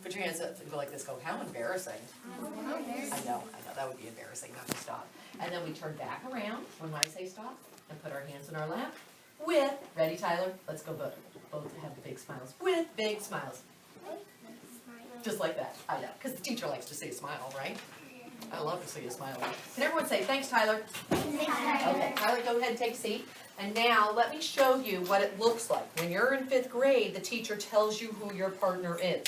Put your hands up and go like this. Go, how embarrassing. I know, that would be embarrassing not to stop. And then we turn back around when I say stop and put our hands in our lap with, ready Tyler? Let's go both have the big smiles. With big smiles. Just like that, I know, because the teacher likes to see a smile, right? I love to see a smile. Can everyone say, thanks Tyler? Okay, Tyler, go ahead and take a seat. And now let me show you what it looks like. When you're in 5th grade, the teacher tells you who your partner is.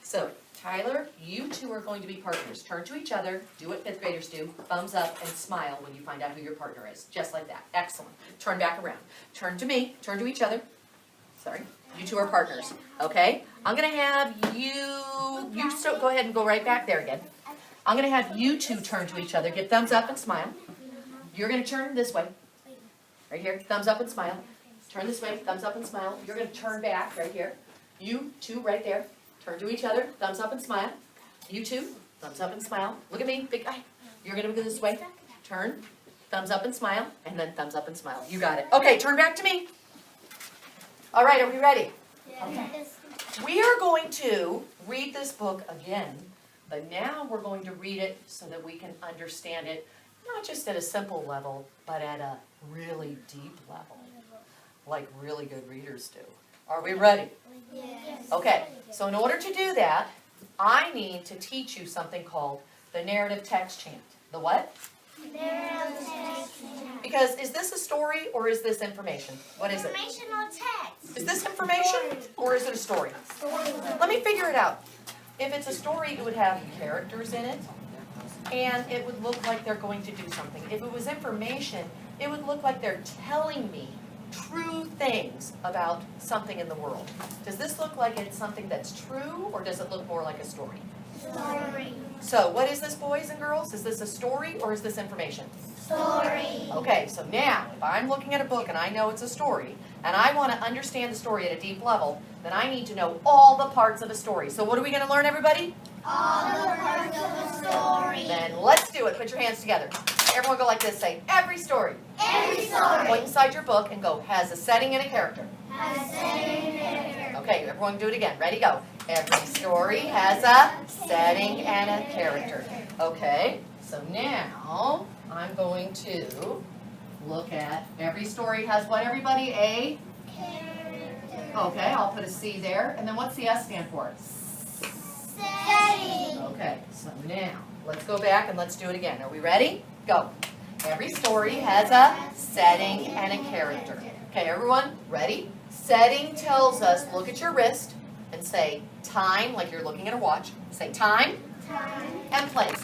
So, Tyler, you two are going to be partners. Turn to each other, do what 5th graders do, thumbs up and smile when you find out who your partner is. Just like that. Excellent. Turn back around. Turn to me, turn to each other. Sorry. You two are partners. Okay? I'm going to have you still go ahead and go right back there again. I'm going to have you two turn to each other. Give thumbs up and smile. You're going to turn this way. Right here. Thumbs up and smile. Turn this way. Thumbs up and smile. You're going to turn back right here. You two right there. Turn to each other. Thumbs up and smile. You two. Thumbs up and smile. Look at me. Big eye. You're going to go this way. Turn. Thumbs up and smile. And then thumbs up and smile. You got it. Okay. Turn back to me. All right. Are we ready? Okay. We are going to read this book again. But now we're going to read it so that we can understand it, not just at a simple level, but at a really deep level, like really good readers do. Are we ready? Yes. Okay, so in order to do that, I need to teach you something called the narrative text chant. The what? Narrative text chant. Because is this a story or is this information? What is it? Informational text. Is this information or is it a story? Let me figure it out. If it's a story, it would have characters in it, and it would look like they're going to do something. If it was information, it would look like they're telling me true things about something in the world. Does this look like it's something that's true, or does it look more like a story? Story. So, what is this, boys and girls? Is this a story, or is this information? Story. Okay, so now, if I'm looking at a book and I know it's a story, and I want to understand the story at a deep level, then I need to know all the parts of a story. So what are we going to learn, everybody? All the parts of a story. Then let's do it. Put your hands together. Everyone go like this. Say, every story. Every story. Point inside your book and go, has a setting and a character. Has a setting and a character. Okay, everyone do it again. Ready, go. Every story has a setting and a character. Okay, so now I'm going to look at every story has what, everybody? A? Okay, I'll put a C there. And then what's the S stand for? Setting. Okay, so now let's go back and let's do it again. Are we ready? Go. Every story has a setting and a character. Okay, everyone, ready? Setting tells us, look at your wrist and say time, like you're looking at a watch. Say time, and place.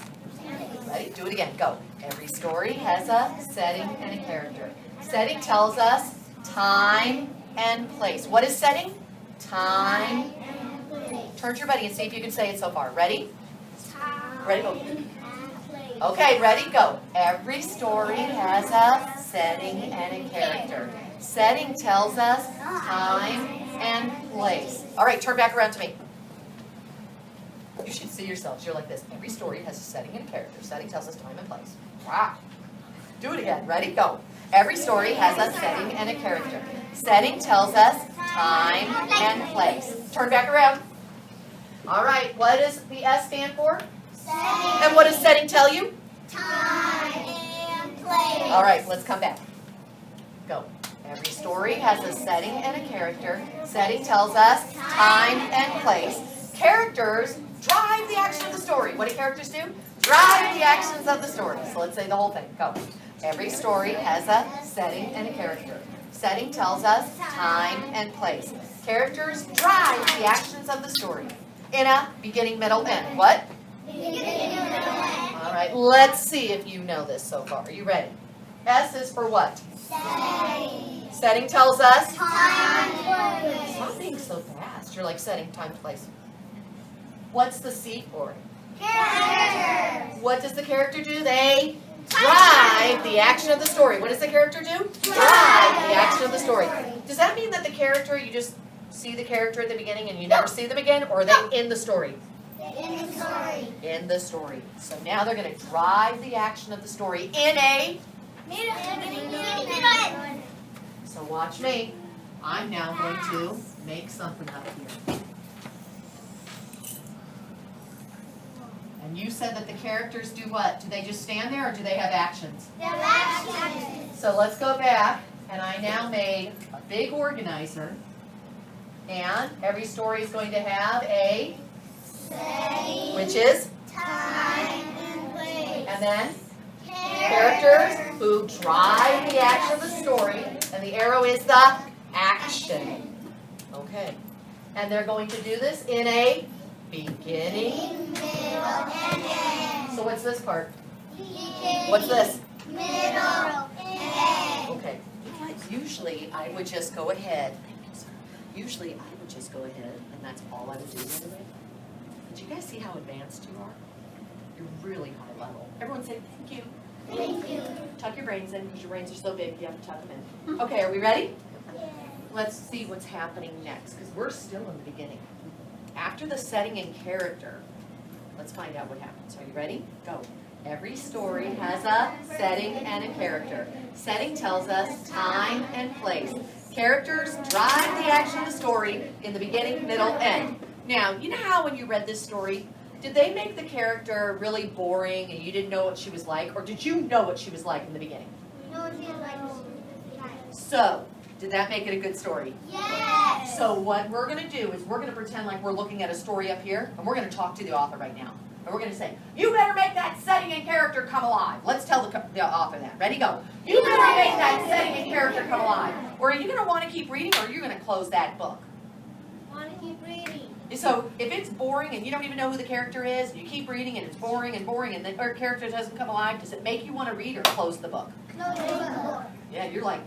Ready? Do it again. Go. Every story has a setting and a character. Setting tells us time and place. What is setting? Time. Turn to your buddy and see if you can say it so far. Ready? Ready? Go. Okay, ready? Go. Every story has a setting and a character. Setting tells us time and place. All right, turn back around to me. You should see yourselves. You're like this. Every story has a setting and a character. Setting tells us time and place. Wow. Do it again. Ready? Go. Every story has a setting and a character. Setting tells us time and place. Turn back around. All right. What does the S stand for? Setting. And what does setting tell you? Time and place. All right. Let's come back. Go. Every story has a setting and a character. Setting tells us time and place. Characters drive the action of the story. What do characters do? Drive the actions of the story. So let's say the whole thing. Go. Every story has a setting and a character. Setting tells us time and place. Characters drive the actions of the story. In a beginning, middle, end. What? All right. Let's see if you know this so far. Are you ready? S is for what? Setting. Setting tells us Time and place. Stop being so fast. You're like setting time, place. What's the C for? Characters. What does the character do? They drive the action of the story. What does the character do? Drive the action of the story. Does that mean that the character, you just see the character at the beginning and you never see them again? Or are they in the story? In the story. In the story. So now they're going to drive the action of the story in a... Middle. So watch me. I'm now going to make something up here. And you said that the characters do what? Do they just stand there or do they have actions? So let's go back, and I now made a big organizer, and every story is going to have a Setting, which is, time, and place. and then characters who drive the action of the story, and the arrow is the action. Okay. And they're going to do this in a beginning. Middle, and end. So what's this part? Beginning, What's this? middle, and end. Okay. Usually I would just go ahead. Thank you, sir. Usually I would just go ahead, and that's all I would do anyway. Did you guys see how advanced you are? You're really high level. Everyone say thank you. Thank you. Tuck your brains in because your brains are so big you have to tuck them in. Okay, are we ready? Let's see what's happening next because we're still in the beginning. After the setting and character, let's find out what happens. Are you ready? Go. Every story has a setting and a character. Setting tells us time and place. Characters drive the action of the story in the beginning, middle, end. Now, you know how when you read this story, did they make the character really boring and you didn't know what she was like? Or did you know what she was like in the beginning? So, did that make it a good story? Yes. So what we're going to do is we're going to pretend like we're looking at a story up here, and we're going to talk to the author right now. And we're going to say, you better make that setting and character come alive. Let's tell the author that. Ready, go. You better make that setting and character come alive. Or are you going to want to keep reading, or are you going to close that book? Want to keep reading. So if it's boring and you don't even know who the character is, and you keep reading and it's boring, and the character doesn't come alive, does it make you want to read or close the book? Close the book. Yeah, you're like,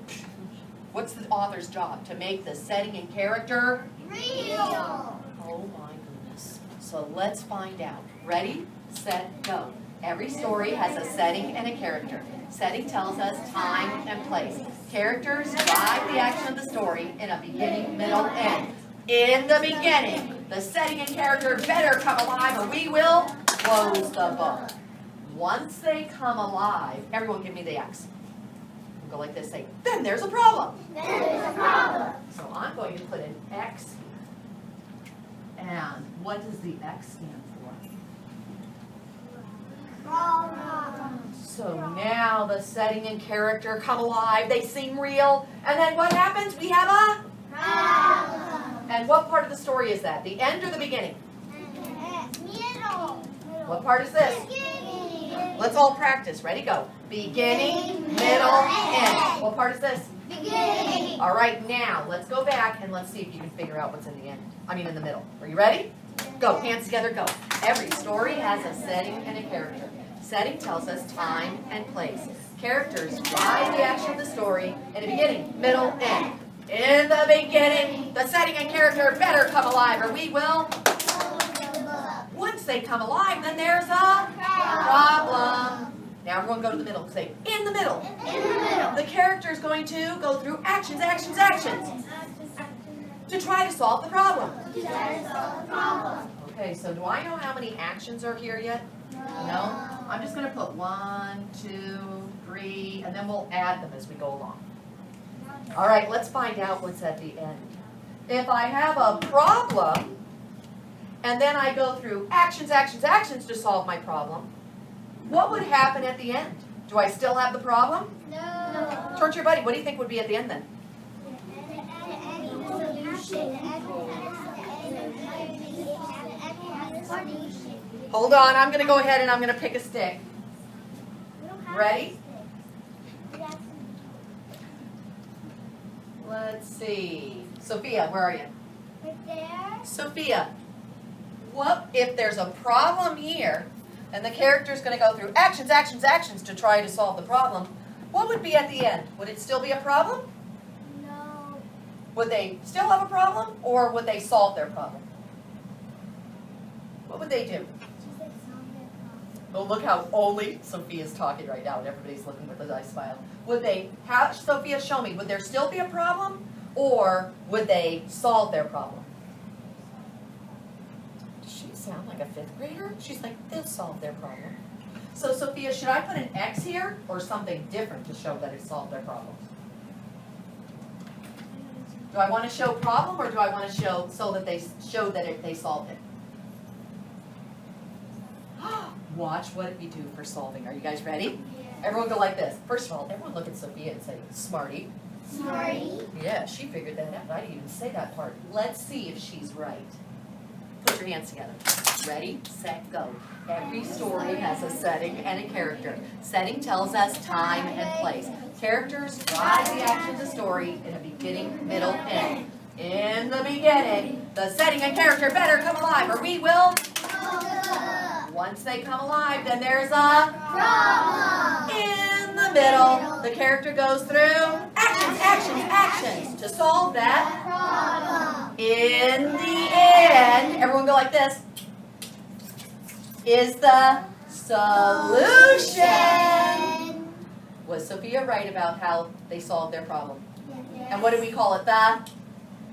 what's the author's job? To make the setting and character Real. oh my goodness. So let's find out. Ready, set, go. Every story has a setting and a character. Setting tells us time and place. Characters drive the action of the story in a beginning, middle, end. In the beginning, the setting and character better come alive or we will close the book. Once they come alive, everyone give me the X. Go like this, say, then there's a problem. There's a problem. So I'm going to put an X here. And what does the X stand for? Problem. So now the setting and character come alive, they seem real, and then what happens? We have a Problem. and what part of the story is that? The end or the beginning? Middle. What part is this? Beginning. Let's all practice. Ready, go. Beginning, middle, end. What part is this? Beginning. All right, now let's go back and let's see if you can figure out what's in the end. In the middle. Are you ready? Go, hands together, go. Every story has a setting and a character. Setting tells us time and place. Characters drive the action of the story in the beginning, middle, end. In the beginning, the setting and character better come alive or we will. Once they come alive, then there's a problem. Now everyone go to the middle. Say, in the middle. In the middle. The character is going to go through actions, actions, actions to try to solve the problem. Okay, so do I know how many actions are here yet? No? I'm just going to put 1, 2, 3, and then we'll add them as we go along. All right, let's find out what's at the end. If I have a problem, and then I go through actions, actions, actions to solve my problem, what would happen at the end? Do I still have the problem? No. Turn to your buddy. What do you think would be at the end then? Hold on, I'm going to go ahead and I'm going to pick a stick. Ready? Let's see. Sophia, where are you? Right there. Sophia, what if there's a problem here and the character's going to go through actions, actions, actions to try to solve the problem? What would be at the end? Would it still be a problem? No. Would they still have a problem or would they solve their problem? What would they do? Oh, look how only Sophia's talking right now and everybody's looking with a nice smile. Would they, Sophia, show me, would there still be a problem or would they solve their problem? Does she sound like a 5th grader? She's like, they'll solve their problem. So Sophia, should I put an X here or something different to show that it solved their problem? Do I want to show problem or do I want to show so that they showed that they solved it? Watch what we do for solving. Are you guys ready? Everyone go like this. First of all, everyone look at Sophia and say, smarty. Smarty. Yeah, she figured that out. I didn't even say that part. Let's see if she's right. Put your hands together. Ready, set, go. Every story has a setting and a character. Setting tells us time and place. Characters drive the action of the story in a beginning, middle, end. In the beginning, the setting and character better come alive or we will. Once they come alive, then there's a problem. In the middle, the character goes through actions, actions, actions to solve that problem. In the end, everyone go like this, is the solution. Was Sophia right about how they solved their problem? And what do we call it? The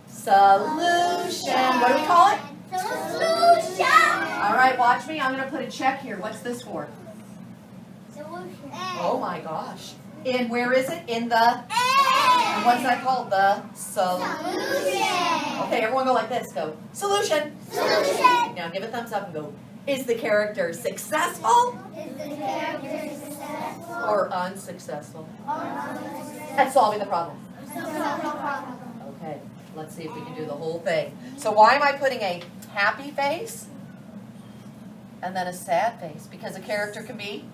solution. What do we call it? Solution. All right, watch me. I'm going to put a check here. What's this for? Solution. Oh my gosh. And where is it? In the and what's that called? The Solution. Okay, everyone go like this. Go. Solution. Solution. Now give a thumbs up and go. Is the character successful Is the character successful or unsuccessful or unsuccessful? at solving the problem? Okay, let's see if we can do the whole thing. So why am I putting a happy face and then a sad face? Because a character can be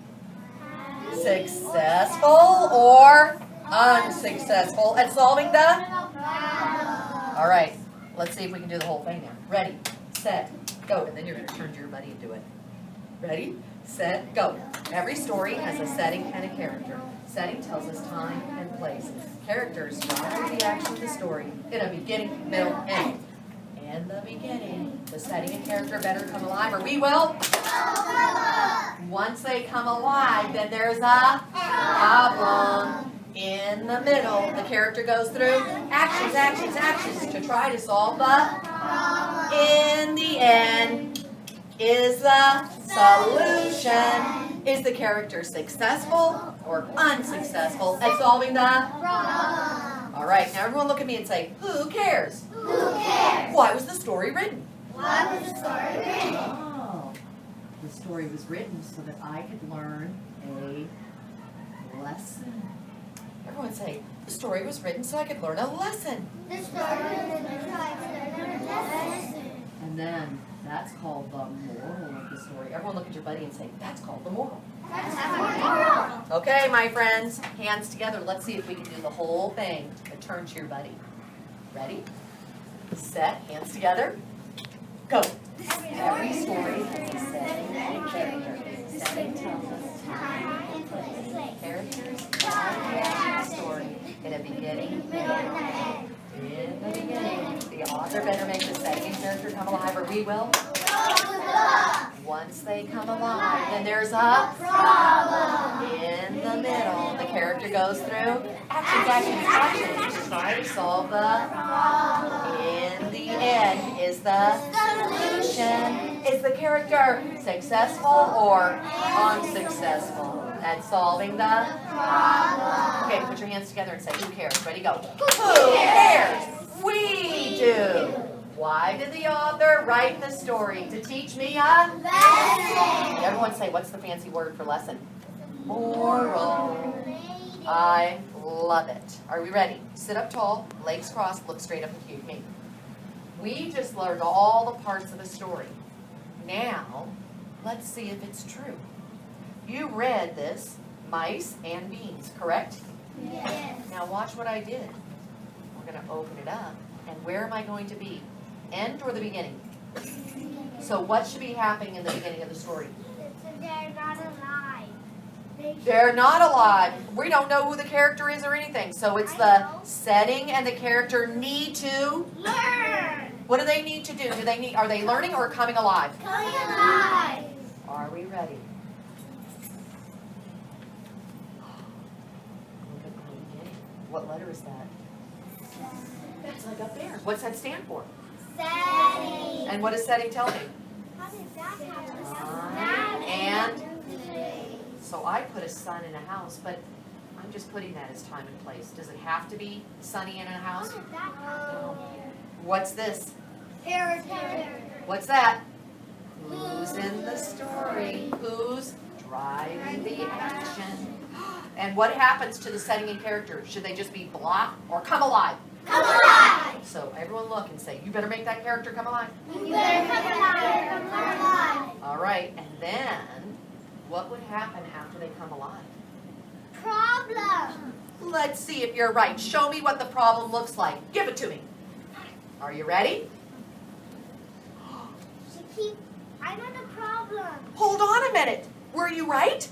successful or unsuccessful at solving the... All right, let's see if we can do the whole thing now. Ready, set, go. And then you're going to turn to your buddy and do it. Ready, set, go. Every story has a setting and a character. Setting tells us time and place. Characters drive the action of the story in a beginning, middle, end. In the beginning, the setting and character better come alive or we will. Once they come alive, then there's a problem. In the middle, the character goes through actions, actions, actions to try to solve the problem. In the end, is the solution. Is the character successful or unsuccessful at solving the problem? All right, now everyone look at me and say, who cares? Who cares? Why was the story written? Why was the story written? Oh, the story was written so that I could learn a lesson. Everyone say, the story was written so I could learn a lesson. The story was written so I could learn a lesson. And then that's called the moral of the story. Everyone look at your buddy and say, that's called the moral. That's our moral. Okay, my friends, hands together. Let's see if we can do the whole thing. But turn to your buddy. Ready? Set, hands together. Go. Every story has a setting and a character. Setting tells us time and place. Characters drive the action of the story in a beginning, middle, and end. In the beginning, the author better make the setting and character come alive or we will. Once they come alive, then there's a problem. In the middle, the character goes through actions, actions, actions to try to solve the problem. In the end, is the solution. Is the character successful or unsuccessful at solving the problem? Okay, put your hands together and say, who cares? Ready, go. Who cares? We do. Why did the author write the story? To teach me a lesson. Everyone say, what's the fancy word for lesson? Moral. I love it. Are we ready? Sit up tall, legs crossed, look straight up at me. We just learned all the parts of the story. Now, let's see if it's true. You read this, mice and beans, correct? Yes. Now watch what I did. We're going to open it up. And where am I going to be? End or the beginning? So what should be happening in the beginning of the story? They're not alive. They're not alive. We don't know who the character is or anything. So it's the setting and the character need to learn. What do they need to do? Are they learning or coming alive? Coming alive. Are we ready? Look at the beginning. What letter is that? That's like up there. What's that stand for? Setting. And what does setting tell me? How did that happen? And so I put a sun in a house, but I'm just putting that as time and place. Does it have to be sunny in a house? How did that happen? What's this? Character. What's that? Who's in the story. Who's driving the action? And what happens to the setting and character? Should they just be blah or come alive? Come alive. So everyone look and say, you better make that character come alive. You better come alive. Come alive. All right, and then what would happen after they come alive? Problem. Let's see if you're right. Show me what the problem looks like. Give it to me. Are you ready? I know the problem. Hold on a minute. Were you right?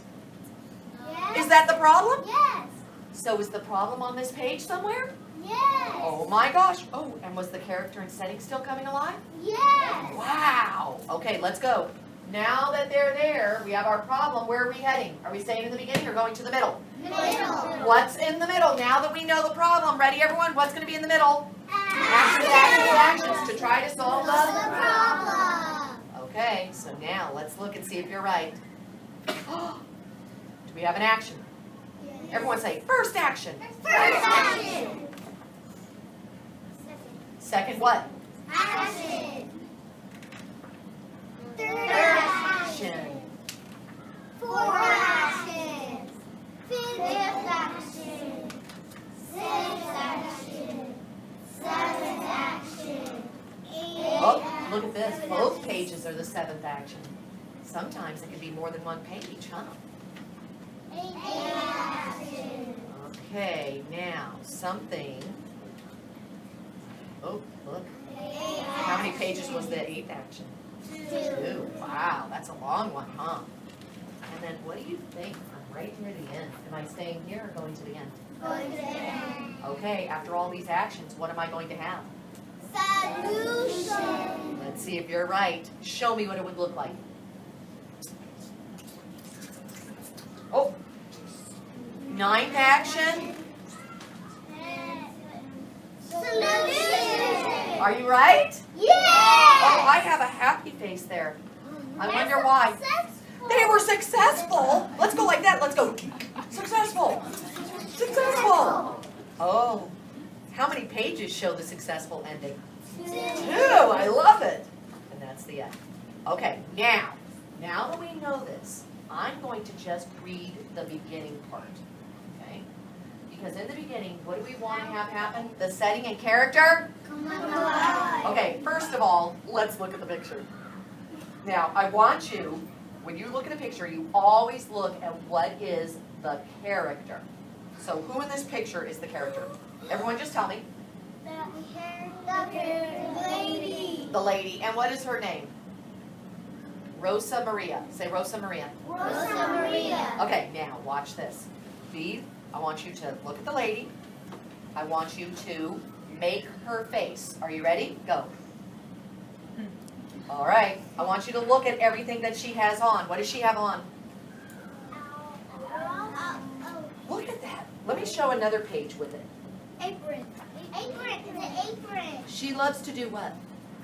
Yes. Is that the problem? Yes. So is the problem on this page somewhere? Yes. Oh my gosh. Oh, and was the character and setting still coming alive? Yes. Wow. Okay, let's go. Now that they're there, we have our problem. Where are we heading? Are we staying in the beginning or going to the middle? Middle. What's in the middle? Now that we know the problem, ready everyone? What's going to be in the middle? Actions to try to solve the problem. Okay, so now let's look and see if you're right. Do we have an action? Everyone say, first action. First action. Second what? Action. Third Action. Fourth action. Fifth action. Sixth action. Seventh action. Oh, look at this. Both pages are the seventh action. Sometimes it can be more than one page, huh? Eighth action. Okay, now something. Oh, look. How many pages was the eighth action? 2. Wow, that's a long one, huh? And then what do you think? I'm right near the end. Am I staying here or going to the end? Going to the end. Okay, after all these actions, what am I going to have? Solution. Let's see if you're right. Show me what it would look like. Oh, ninth action. Solution. Are you right? Yes. Oh, I have a happy face there. I wonder why. They were successful. Let's go like that. Let's go. Successful. Successful. Oh, how many pages show the successful ending? 2. I love it. And that's the end. Okay, now that we know this, I'm going to just read the beginning part. Okay? Because in the beginning, what do we want to have happen? The setting and character? Come alive. Okay, first of all, let's look at the picture. Now, I want you, when you look at a picture, you always look at what is the character. So who in this picture is the character? Everyone just tell me. The lady. The lady. And what is her name? Rosa Maria. Say Rosa Maria. Rosa Maria. Okay, now watch this. I want you to look at the lady. I want you to make her face. Are you ready? Go. All right. I want you to look at everything that she has on. What does she have on? Look at that. Let me show another page with it. Apron. Apron. It's an apron. She loves to do what?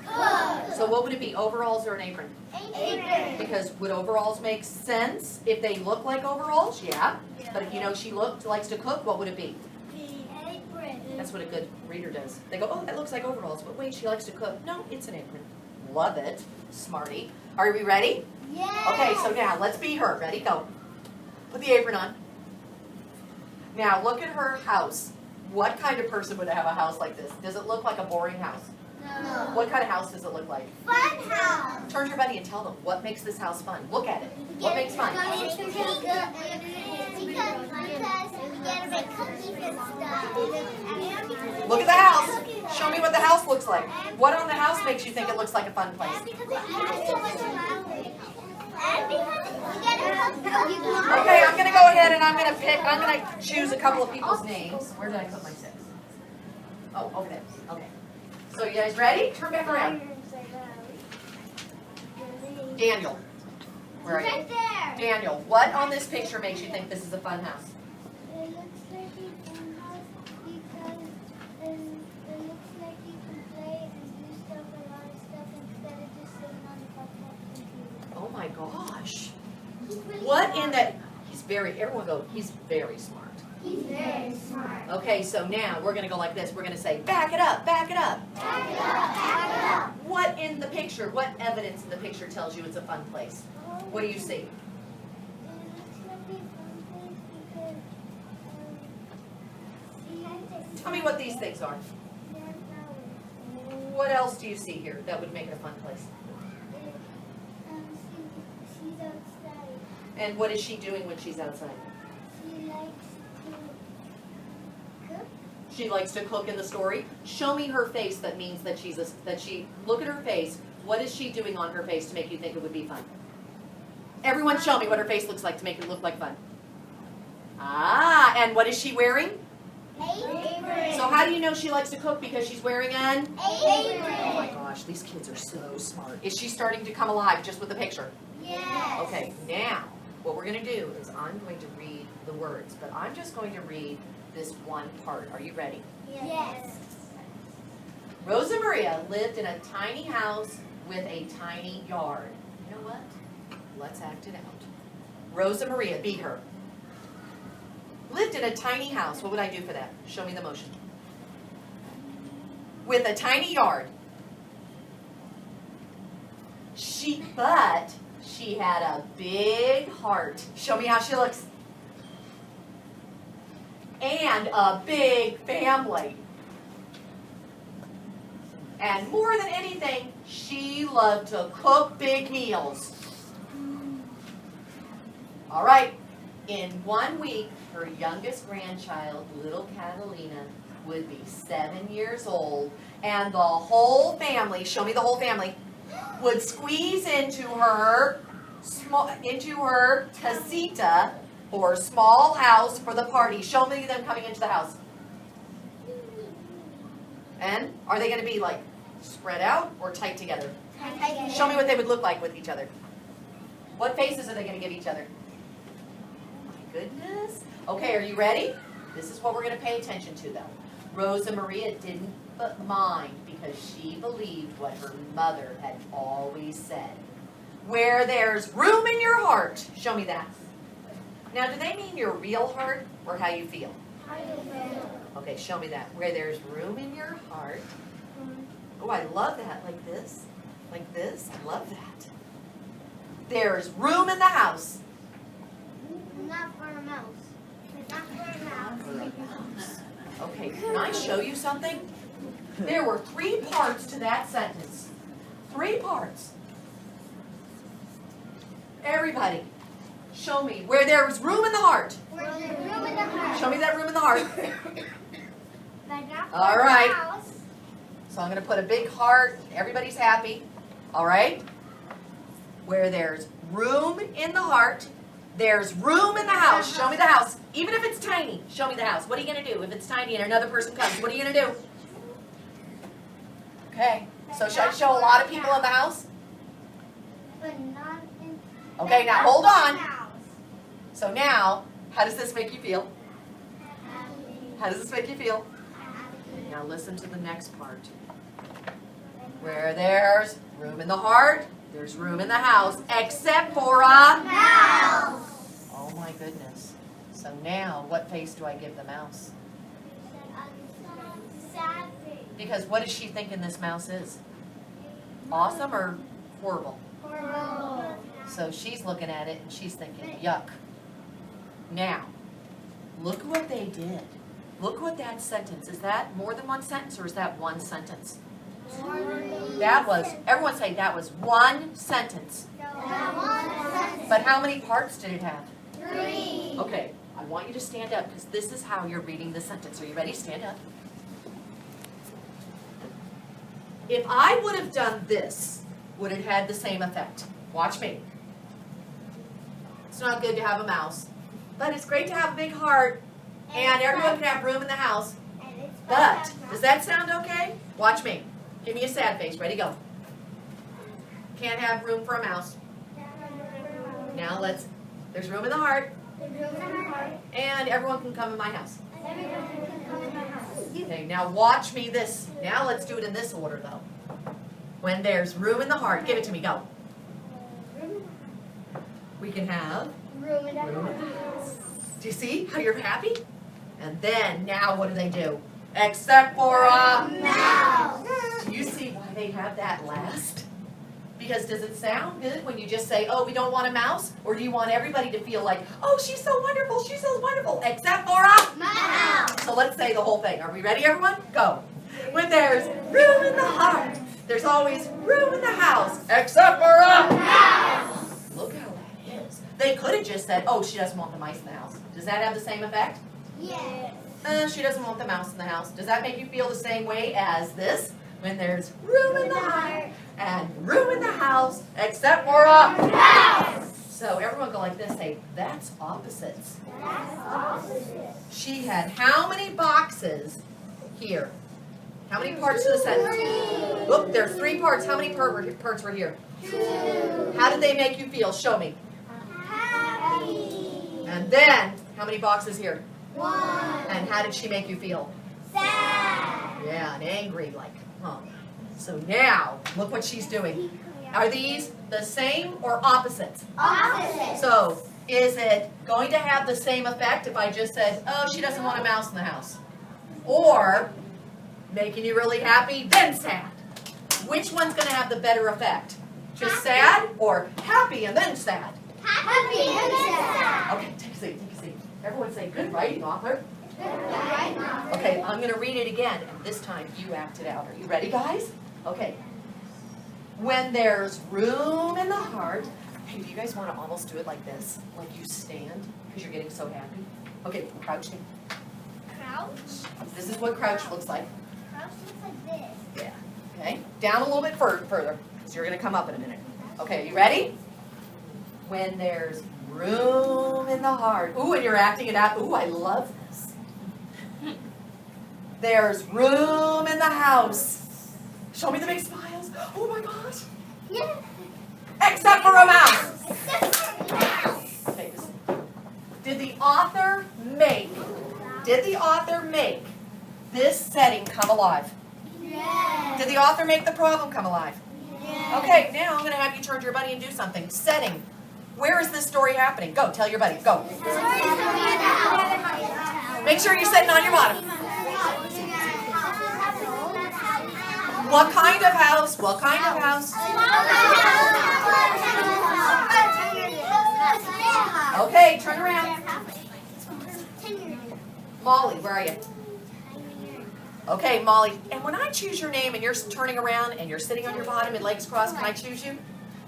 Cook. So what would it be, overalls or an apron? Apron. Because would overalls make sense if they look like overalls? Yeah. But if you know she likes to cook, what would it be? Apron. That's what a good reader does. They go, oh, that looks like overalls, but wait, she likes to cook. No, it's an apron. Love it. Smarty. Are we ready? Yes. Okay, so now let's be her. Ready? Go. Put the apron on. Now look at her house. What kind of person would have a house like this? Does it look like a boring house? No. What kind of house does it look like? Fun house. Turn to your buddy and tell them what makes this house fun. Look at it. What makes fun? Because we get to make cookies and stuff. Look at the house. Show me what the house looks like. What on the house makes you think it looks like a fun place? Because it has so much flowers. And because we get to cook cookies. Okay, I'm going to go ahead and I'm going to choose a couple of people's names. Where did I put my 6? Oh, over there. Okay. So you guys ready? Turn back around. Daniel. Where are you? Right there. Daniel, what on this picture makes you think this is a fun house? It looks like a fun house because it looks like you can play and do stuff, a lot of stuff instead of just sitting on the computer. Oh my gosh. What in that? Everyone go, he's very smart. He's very smart. Okay, so now we're going to go like this. We're going to say, back it up, back it up. Back it up, back it up. What in the picture, what evidence in the picture tells you it's a fun place? What do you see? It looks like a fun place because Tell me what these things are. they're flowers. What else do you see here that would make it a fun place? She's outside. And what is she doing when she's outside? She likes to cook. She likes to cook in the story. Show me her face that means that look at her face. What is she doing on her face to make you think it would be fun? Everyone show me what her face looks like to make it look like fun. Ah, and what is she wearing? Apron. So how do you know she likes to cook? Because she's wearing an? Apron. Oh my gosh, these kids are so smart. Is she starting to come alive just with the picture? Yes. Okay, now what we're going to do is I'm going to read the words, but I'm just going to read this one part. Are you ready? Yes. Rosa Maria lived in a tiny house with a tiny yard. You know what? Let's act it out. Rosa Maria, beat her. Lived in a tiny house. What would I do for that? Show me the motion. With a tiny yard. But she had a big heart. Show me how she looks. And a big family. And more than anything, she loved to cook big meals. All right. In 1 week, her youngest grandchild, little Catalina, would be 7 years old, and the whole family, show me the whole family, would squeeze into her casita, or small house, for the party. Show me them coming into the house. And are they going to be like spread out or tight together? Show me what they would look like with each other. What faces are they going to give each other? Goodness. Okay, are you ready? This is what we're going to pay attention to, though. Rosa Maria didn't mind because she believed what her mother had always said. Where there's room in your heart. Show me that. Now, do they mean your real heart or how you feel? Okay, show me that. Where there's room in your heart. Oh, I love that. Like this. Like this. I love that. There's room in the house. Not for a mouse. Not for a mouse. Okay, can I show you something? There were 3 parts to that sentence. 3 parts. Everybody, show me where there was room in the heart. Where there's room in the heart. Show me that room in the heart. But not for All a right. mouse. So I'm going to put a big heart. Everybody's happy. All right? Where there's room in the heart, there's room in the house. Show me the house. Even if it's tiny, show me the house. What are you going to do if it's tiny and another person comes? What are you going to do? Okay. So should I show a lot of people in the house? But not in. Okay, now hold on. So now, how does this make you feel? How does this make you feel? Now listen to the next part. Where there's room in the heart, there's room in the house, except for a Mouse. Oh my goodness. So now, what face do I give the mouse? Sad face. Because what does she think this mouse is? Awesome or horrible? Horrible. So she's looking at it and she's thinking, yuck. Now, look what they did. Look what that sentence, is that more than one sentence or is that one sentence? That was, everyone say that was one sentence. But how many parts did it have? 3. Okay, I want you to stand up because this is how you're reading the sentence. Are you ready? Stand up. If I would have done this, would it had the same effect? Watch me. It's not good to have a mouse, but it's great to have a big heart, and everyone can have room in the house. But, does that sound okay? Watch me. Give me a sad face. Ready, go. Can't have room for a mouse. Now there's room in the heart, and everyone can come in my house. Okay, now watch me this. Now let's do it in this order, though. When there's room in the heart, give it to me, go. We can have Room in the house. Do you see how you're happy? And then, now what do? Except for a Mouse. Do you see why they have that last? Because does it sound good when you just say, oh, we don't want a mouse? Or do you want everybody to feel like, oh, she's so wonderful, except for a mouse? So let's say the whole thing. Are we ready, everyone? Go. When there's room in the heart, there's always room in the house, except for a mouse. Look how that is. They could have just said, oh, she doesn't want the mice in the house. Does that have the same effect? Yes. She doesn't want the mouse in the house. Does that make you feel the same way as this? When there's room in the heart and room in the house, except for a mouse. So everyone go like this, say, that's opposites. That's opposite. She had how many boxes here? How many parts to the sentence? Look, there's 3 parts. How many parts were here? 2. How did they make you feel? Show me. Happy. And then, how many boxes here? 1. And how did she make you feel? Sad. Yeah, and angry, like, huh? So now, look what she's doing. Are these the same or opposites? Opposite. So, is it going to have the same effect if I just said, oh, she doesn't want a mouse in the house? Or, making you really happy, then sad? Which one's going to have the better effect? Just sad or happy and then sad? Happy and sad. Okay, take a seat, take a seat. Everyone say, good writing, author. Right. Okay, I'm going to read it again, and this time you act it out. Are you ready, guys? Okay. When there's room in the heart, hey, do you guys want to almost do it like this? Like you stand, because you're getting so happy? Okay, crouch. Crouch. This is what crouch looks like. Crouch looks like this. Yeah. Okay, down a little bit further, because you're going to come up in a minute. Okay, you ready? When there's room in the heart. Ooh, and you're acting it out. Ooh, I love this. There's room in the house. Show me the big smiles. Oh my gosh. Yeah. Except for a mouse. Except for mouse. Okay, did the author make this setting come alive? Yes. Did the author make the problem come alive? Yes. Okay, now I'm going to have you turn to your buddy and do something. Setting. Where is this story happening? Go, tell your buddy. Go. Make sure you're sitting on your bottom. What kind of house? What kind of house? Okay, turn around. Molly, where are you? Okay, Molly. And when I choose your name and you're turning around and you're sitting on your bottom and legs crossed, can I choose you?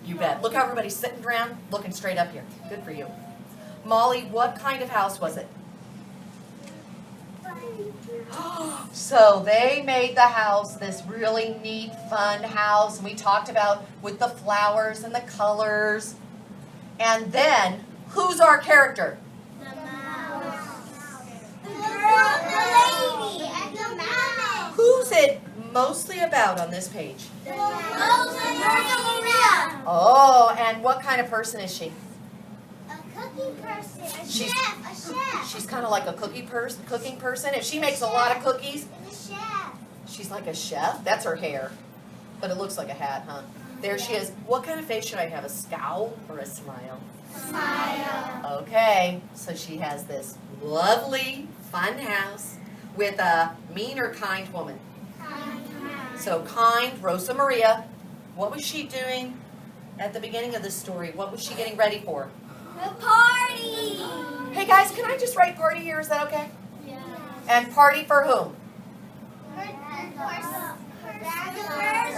You bet. Look how everybody's sitting around, looking straight up here. Good for you. Molly, what kind of house was it? So they made the house this really neat, fun house. And we talked about with the flowers and the colors. And then, who's our character? The mouse. The girl, the lady, and the mouse. Who's it mostly about on this page? The mouse and Maria. Oh, and what kind of person is she? A cooking person. A She's- chef. A chef. She's kind of like a cooking person. If she makes a lot of cookies, And a chef. she's like a chef. That's her hair. But it looks like a hat, huh? There she is. What kind of face should I have? A scowl or a smile? Smile. Okay, so she has this lovely, fun house with a mean or kind woman. So kind, Rosa Maria. What was she doing at the beginning of this story? What was she getting ready for? The party. Hey guys, can I just write party here? Is that okay? Yeah. And party for whom? Her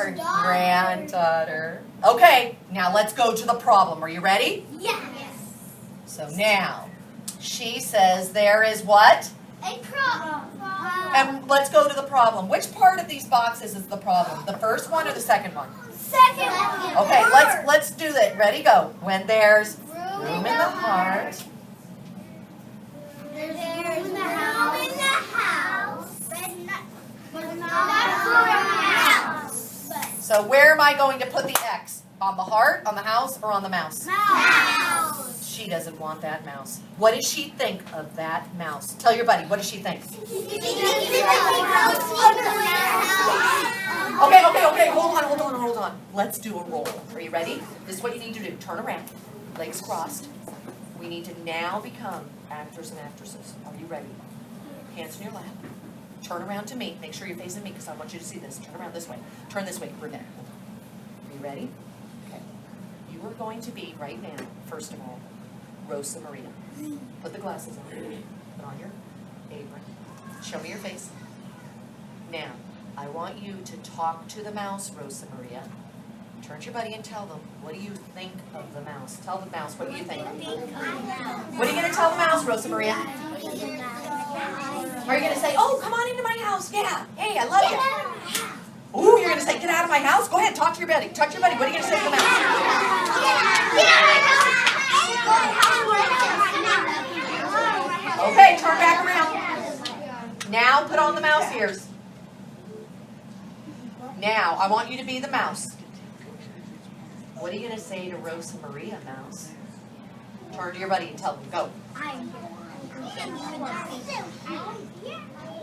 Her granddaughter. Okay, now let's go to the problem. Are you ready? Yes. So now, she says there is what? A problem. And let's go to the problem. Which part of these boxes is the problem? The first one or the second one? Second one. Okay, let's do that. Ready, go. When there's room in the heart. There's room in the house. But not for a mouse. So where am I going to put the X? On the heart, on the house, or on the mouse? Mouse. She doesn't want that mouse. What does she think of that mouse? Tell your buddy, what does she think? Okay, hold on. Let's do a roll. Are you ready? This is what you need to do. Turn around, legs crossed. We need to now become actors and actresses. Are you ready? Hands in your lap. turn around to me. Make sure you're facing me because I want you to see this. Turn around this way. Turn this way, Brunette. Are you ready? Okay. You are going to be right now, first of all, Rosa Maria. Put the glasses on. Put on your apron. Show me your face. Now, I want you to talk to the mouse, Rosa Maria. Turn to your buddy and tell them, what do you think of the mouse? Tell the mouse, what do you think? What are you going to tell the mouse, Rosa Maria? Are you going to say, oh, come on into my house? Yeah. Hey, I love you. Ooh, you're going to say, get out of my house? Go ahead, talk to your buddy. Talk to your buddy. What are you going to say to the mouse? Okay, turn back around. Now put on the mouse ears. Now, I want you to be the mouse. What are you going to say to Rosa Maria, mouse? Turn to your buddy and tell them, go.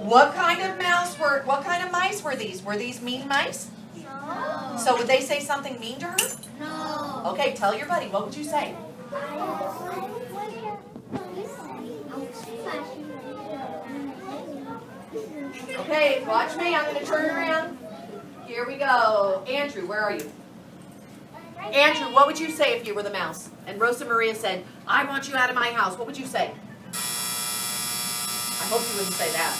What kind of mice were these? Were these mean mice? No. So would they say something mean to her? No. Okay, tell your buddy, what would you say? Okay, watch me, I'm going to turn around. Here we go. Andrew, where are you? Andrew, what would you say if you were the mouse? And Rosa Maria said, I want you out of my house. What would you say? I hope you wouldn't say that.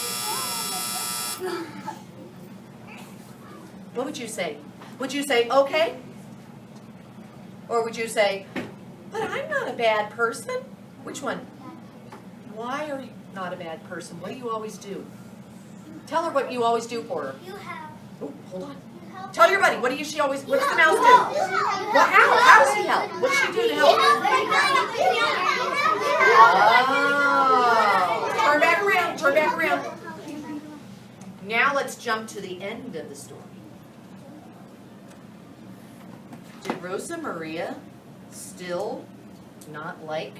What would you say? Would you say, okay? Or would you say, but I'm not a bad person? Which one? Why are you not a bad person? What do you always do? Tell her what you always do for her. You have. Oh, hold on. Tell your buddy, what does the mouse do? Well, how does he help? What does she do to help? Oh. Turn back around, turn back around. Now let's jump to the end of the story. Did Rosa Maria still not like?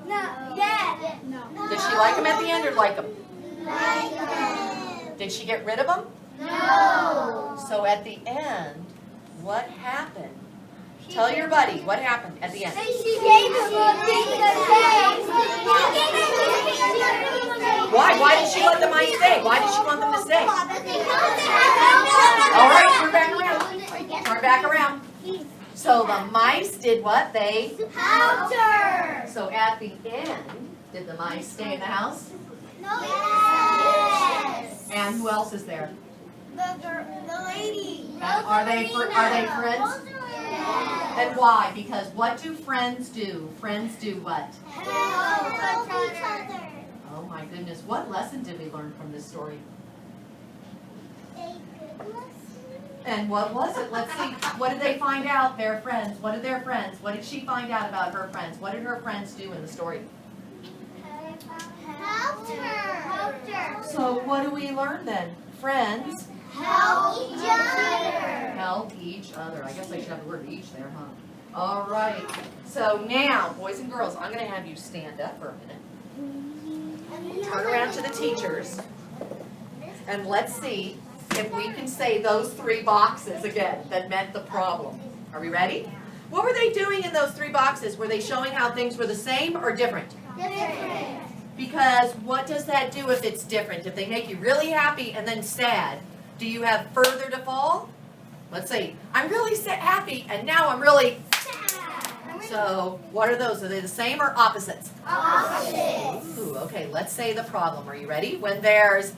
No. Yeah. No. Did she like him at the end or like him? Like him. Did she get rid of him? No. So at the end, what happened? Tell your buddy what happened at the end. She gave him a thing to say. Why? Why did she let the mice stay? Why did she want them to stay? All right, turn back around. Turn back around. So the mice did what? They Helped her. So at the end, did the mice stay in the house? No. Yes. And who else is there? The lady. And are they friends? Yes. And why? Because what do friends do? Friends do what? Help each other. Oh my goodness, what lesson did we learn from this story? A good lesson. And what was it? Let's see. What did they find out? Their friends. What did their friends? What did she find out about her friends? What did her friends do in the story? Helped her. So what do we learn then? Friends Help each other. help each other. I guess I should have the word each there, huh? All right. So now, boys and girls, I'm going to have you stand up for a minute. Turn around to the teachers. And let's see if we can say those three boxes again that meant the problem. Are we ready? What were they doing in those three boxes? Were they showing how things were the same or different? Different. Because what does that do if it's different? If they make you really happy and then sad, do you have further to fall? Let's see. I'm really happy and now I'm really sad. So what are those? Are they the same or opposites? Opposites. Ooh, okay, let's say the problem. Are you ready? When there's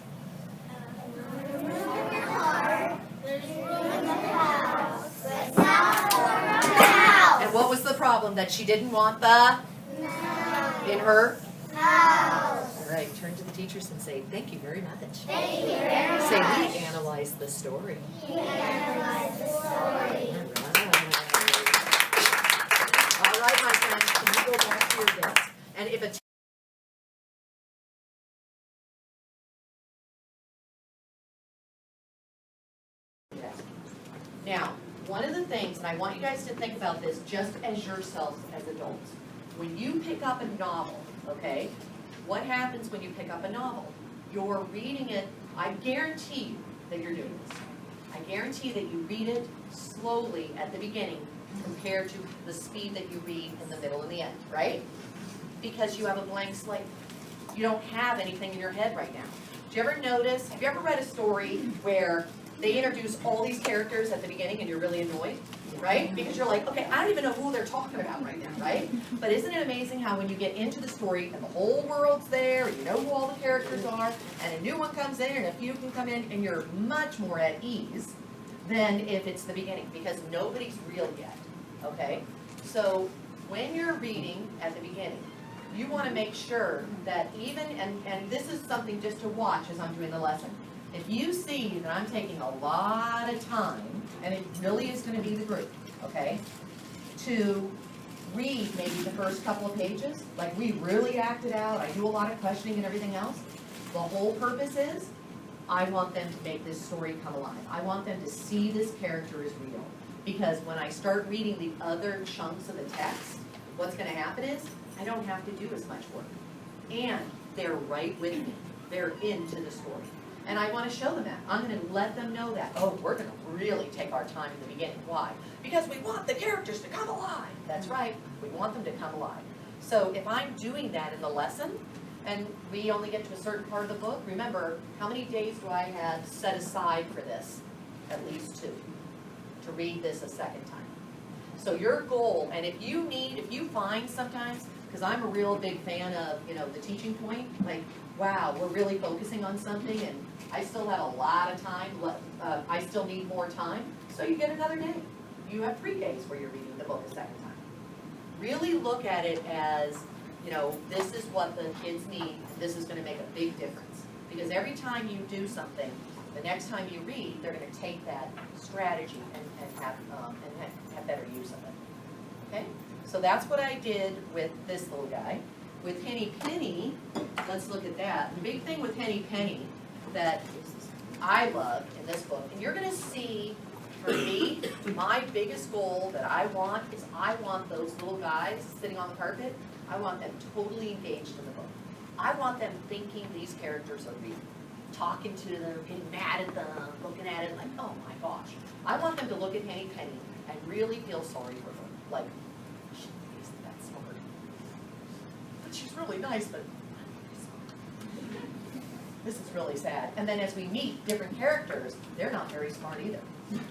and what was the problem? That she didn't want the in her House. All right, turn to the teachers and say, thank you very much. Thank you very much. Say, we analyzed the story. We analyzed the story. All right, my friends, can you go back to your desk? And if a Now, one of the things, and I want you guys to think about this just as yourselves as adults. When you pick up a novel, okay, what happens when you pick up a novel? You're reading it, I guarantee you that you're doing this. I guarantee that you read it slowly at the beginning compared to the speed that you read in the middle and the end, right? Because you have a blank slate. you don't have anything in your head right now. Do you ever notice, have you ever read a story where they introduce all these characters at the beginning and you're really annoyed, right? Because you're like, okay, I don't even know who they're talking about right now, right? But isn't it amazing how when you get into the story and the whole world's there and you know who all the characters are and a new one comes in and a few can come in and you're much more at ease than if it's the beginning, because nobody's real yet, okay? So when you're reading at the beginning, you want to make sure that even, and this is something just to watch as I'm doing the lesson, if you see that I'm taking a lot of time, and it really is going to be the group, okay, to read maybe the first couple of pages, like we really acted out, I do a lot of questioning and everything else, the whole purpose is, I want them to make this story come alive. I want them to see this character as real. Because when I start reading the other chunks of the text, what's going to happen is, I don't have to do as much work. And they're right with me. They're into the story. And I want to show them that. I'm going to let them know that. Oh, we're going to really take our time in the beginning. Why? Because we want the characters to come alive. That's right. We want them to come alive. So if I'm doing that in the lesson, and we only get to a certain part of the book, remember, how many days do I have set aside for this? At least 2. To read this a second time. So your goal, and if you find sometimes, because I'm a real big fan of, the teaching point, like, wow, we're really focusing on something and I still have a lot of time, I still need more time, so you get another day. You have 3 days where you're reading the book a second time. Really look at it as, this is what the kids need, this is going to make a big difference. Because every time you do something, the next time you read, they're going to take that strategy and have better use of it. Okay? So that's what I did with this little guy. With Henny Penny, let's look at that. The big thing with Henny Penny that I love in this book, and you're going to see, for me, my biggest goal that I want is I want those little guys sitting on the carpet, I want them totally engaged in the book. I want them thinking these characters are real. Talking to them, getting mad at them, looking at it like, oh my gosh. I want them to look at Henny Penny and really feel sorry for her. Like, she isn't that smart. But she's really nice, but this is really sad. And then as we meet different characters, they're not very smart either.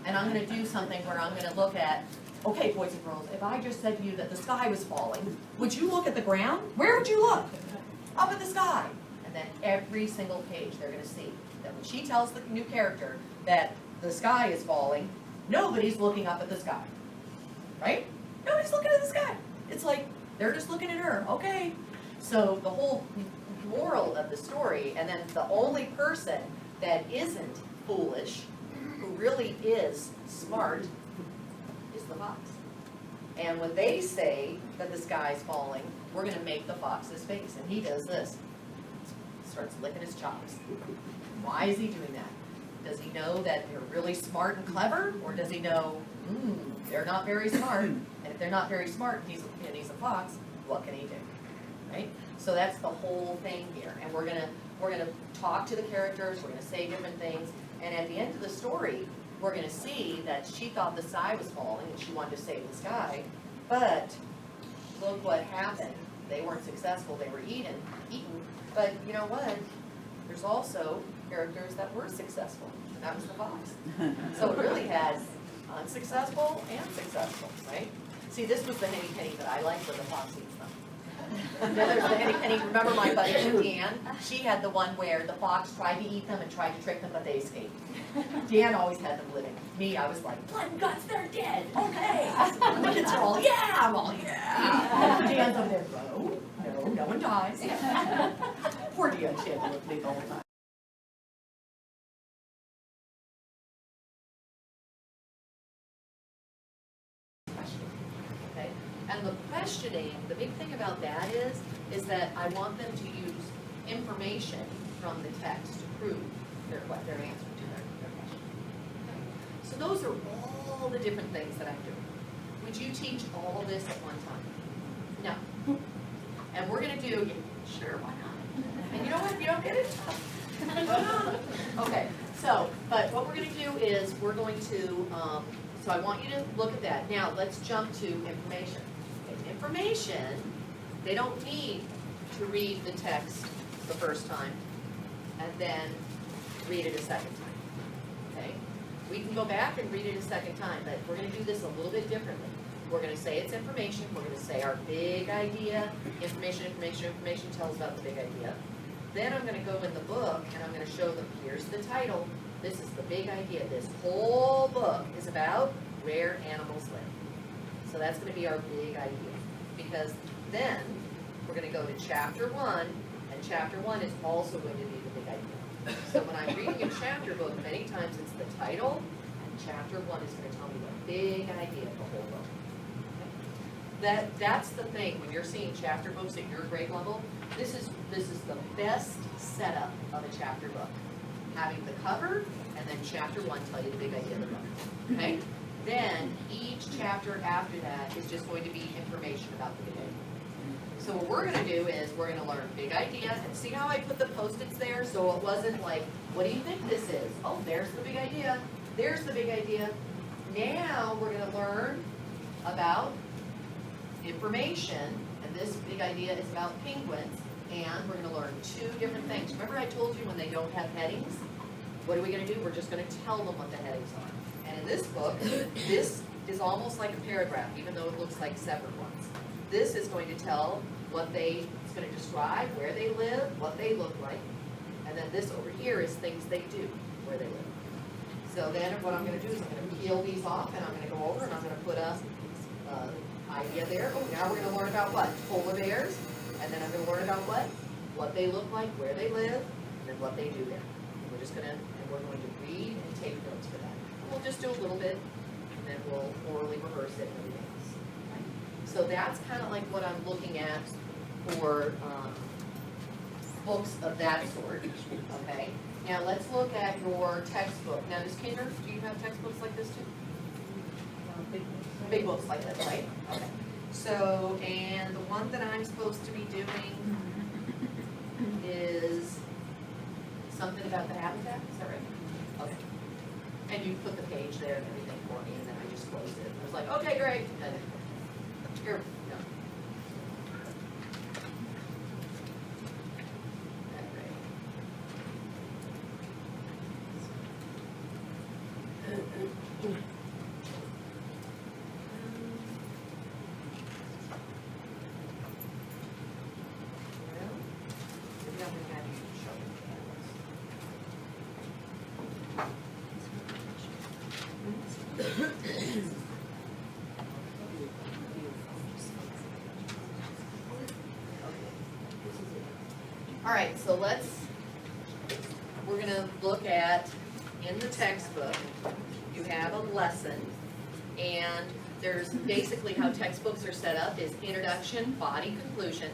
And I'm going to do something where I'm going to look at, okay, boys and girls, if I just said to you that the sky was falling, would you look at the ground? Where would you look? Up at the sky. Then every single page they're going to see that when she tells the new character that the sky is falling, nobody's looking up at the sky, right? Nobody's looking at the sky. It's like they're just looking at her. Okay. So the whole moral of the story, and then the only person that isn't foolish, who really is smart, is the fox. And when they say that the sky's falling, we're going to make the fox's face, and he does this. Starts licking his chops. Why is he doing that? Does he know that they're really smart and clever, or does he know they're not very smart? And if they're not very smart and he's a fox, what can he do? Right? So that's the whole thing here. And we're gonna talk to the characters. We're gonna say different things. And at the end of the story, we're gonna see that she thought the sky was falling and she wanted to save the sky, but look what happened. They weren't successful. They were eaten. But you know what? There's also characters that were successful, and that was the fox. So it really has unsuccessful and successful, right? See, this was the Henny Penny that I liked, where the fox eats them. Then there's the Henny Penny. Remember my buddy Dan? She had the one where the fox tried to eat them and tried to trick them, but they escaped. Dan always had them living. Me, I was like, blood and guts, they're dead. Okay. The kids are all, yeah. I'm all, yeah. Dan's over there, no one dies. Poor Dan, she had to look at me the whole time. Okay? And the questioning, the big thing about that is that I want them to use information from the text to prove their answer to their question. Okay? So those are all the different things that I'm doing. Would you teach all of this at one time? No. And we're going to do, sure, why not? And you know what, if you don't get it, okay, so, but what we're going to do is we're going to, so I want you to look at that. Now, let's jump to information. Okay, information, they don't need to read the text the first time, and then read it a second time, okay? We can go back and read it a second time, but we're gonna do this a little bit differently. We're gonna say it's information, we're gonna say our big idea, information tells about the big idea. Then I'm gonna go in the book and I'm gonna show them, here's the title, this is the big idea. This whole book is about where animals live. So that's gonna be our big idea. Because then we're gonna go to chapter 1, and chapter 1 is also going to be the big idea. So when I'm reading a chapter book, many times it's the title, and chapter 1 is gonna tell me the big idea of the whole book. That's the thing, when you're seeing chapter books at your grade level, this is the best setup of a chapter book. Having the cover, and then chapter 1 tell you the big idea of the book, okay? Then each chapter after that is just going to be information about the big idea. So what we're gonna do is we're gonna learn big idea, and see how I put the Post-its there, so it wasn't like, what do you think this is? Oh, there's the big idea, there's the big idea. Now we're gonna learn about information, and this big idea is about penguins, and we're going to learn 2 different things. Remember I told you when they don't have headings? What are we going to do? We're just going to tell them what the headings are. And in this book, this is almost like a paragraph, even though it looks like separate ones. This is going to tell it's going to describe where they live, what they look like, and then this over here is things they do, where they live. So then what I'm going to do is I'm going to peel these off, and I'm going to go over and I'm going to put a idea there. Oh, now we're going to learn about what? Polar bears. And then I'm going to learn about what they look like, where they live, and then what they do there. And we're going to read and take notes for that. And we'll just do a little bit, and then we'll orally rehearse it and everything else. Okay? So that's kind of like what I'm looking at for books of that sort. Okay. Now let's look at your textbook. Now, Ms. Kinder, do you have textbooks like this too? Big books like this, right? Okay. So, and the one that I'm supposed to be doing is something about the habitat, is that right? Okay. And you put the page there and everything for me, and then I just closed it. I was like, okay, great. And here, no. All right, so we're going to look at, in the textbook, you have a lesson, and there's basically how textbooks are set up is introduction, body, conclusion,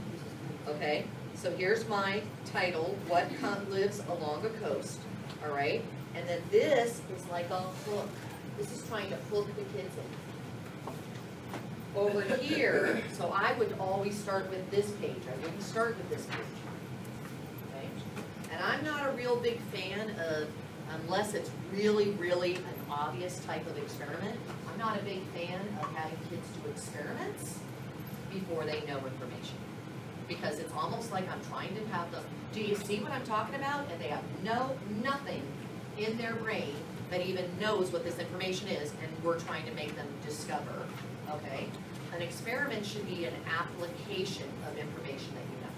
okay? So here's my title, What Lives Along a Coast, all right? And then this is like a hook. This is trying to hook the kids in. Over here, so I would always start with this page. I wouldn't start with this page. And I'm not a real big fan of, unless it's really, really an obvious type of experiment, I'm not a big fan of having kids do experiments before they know information. Because it's almost like I'm trying to have them, do you see what I'm talking about? And they have nothing in their brain that even knows what this information is, and we're trying to make them discover, okay? An experiment should be an application of information that you know,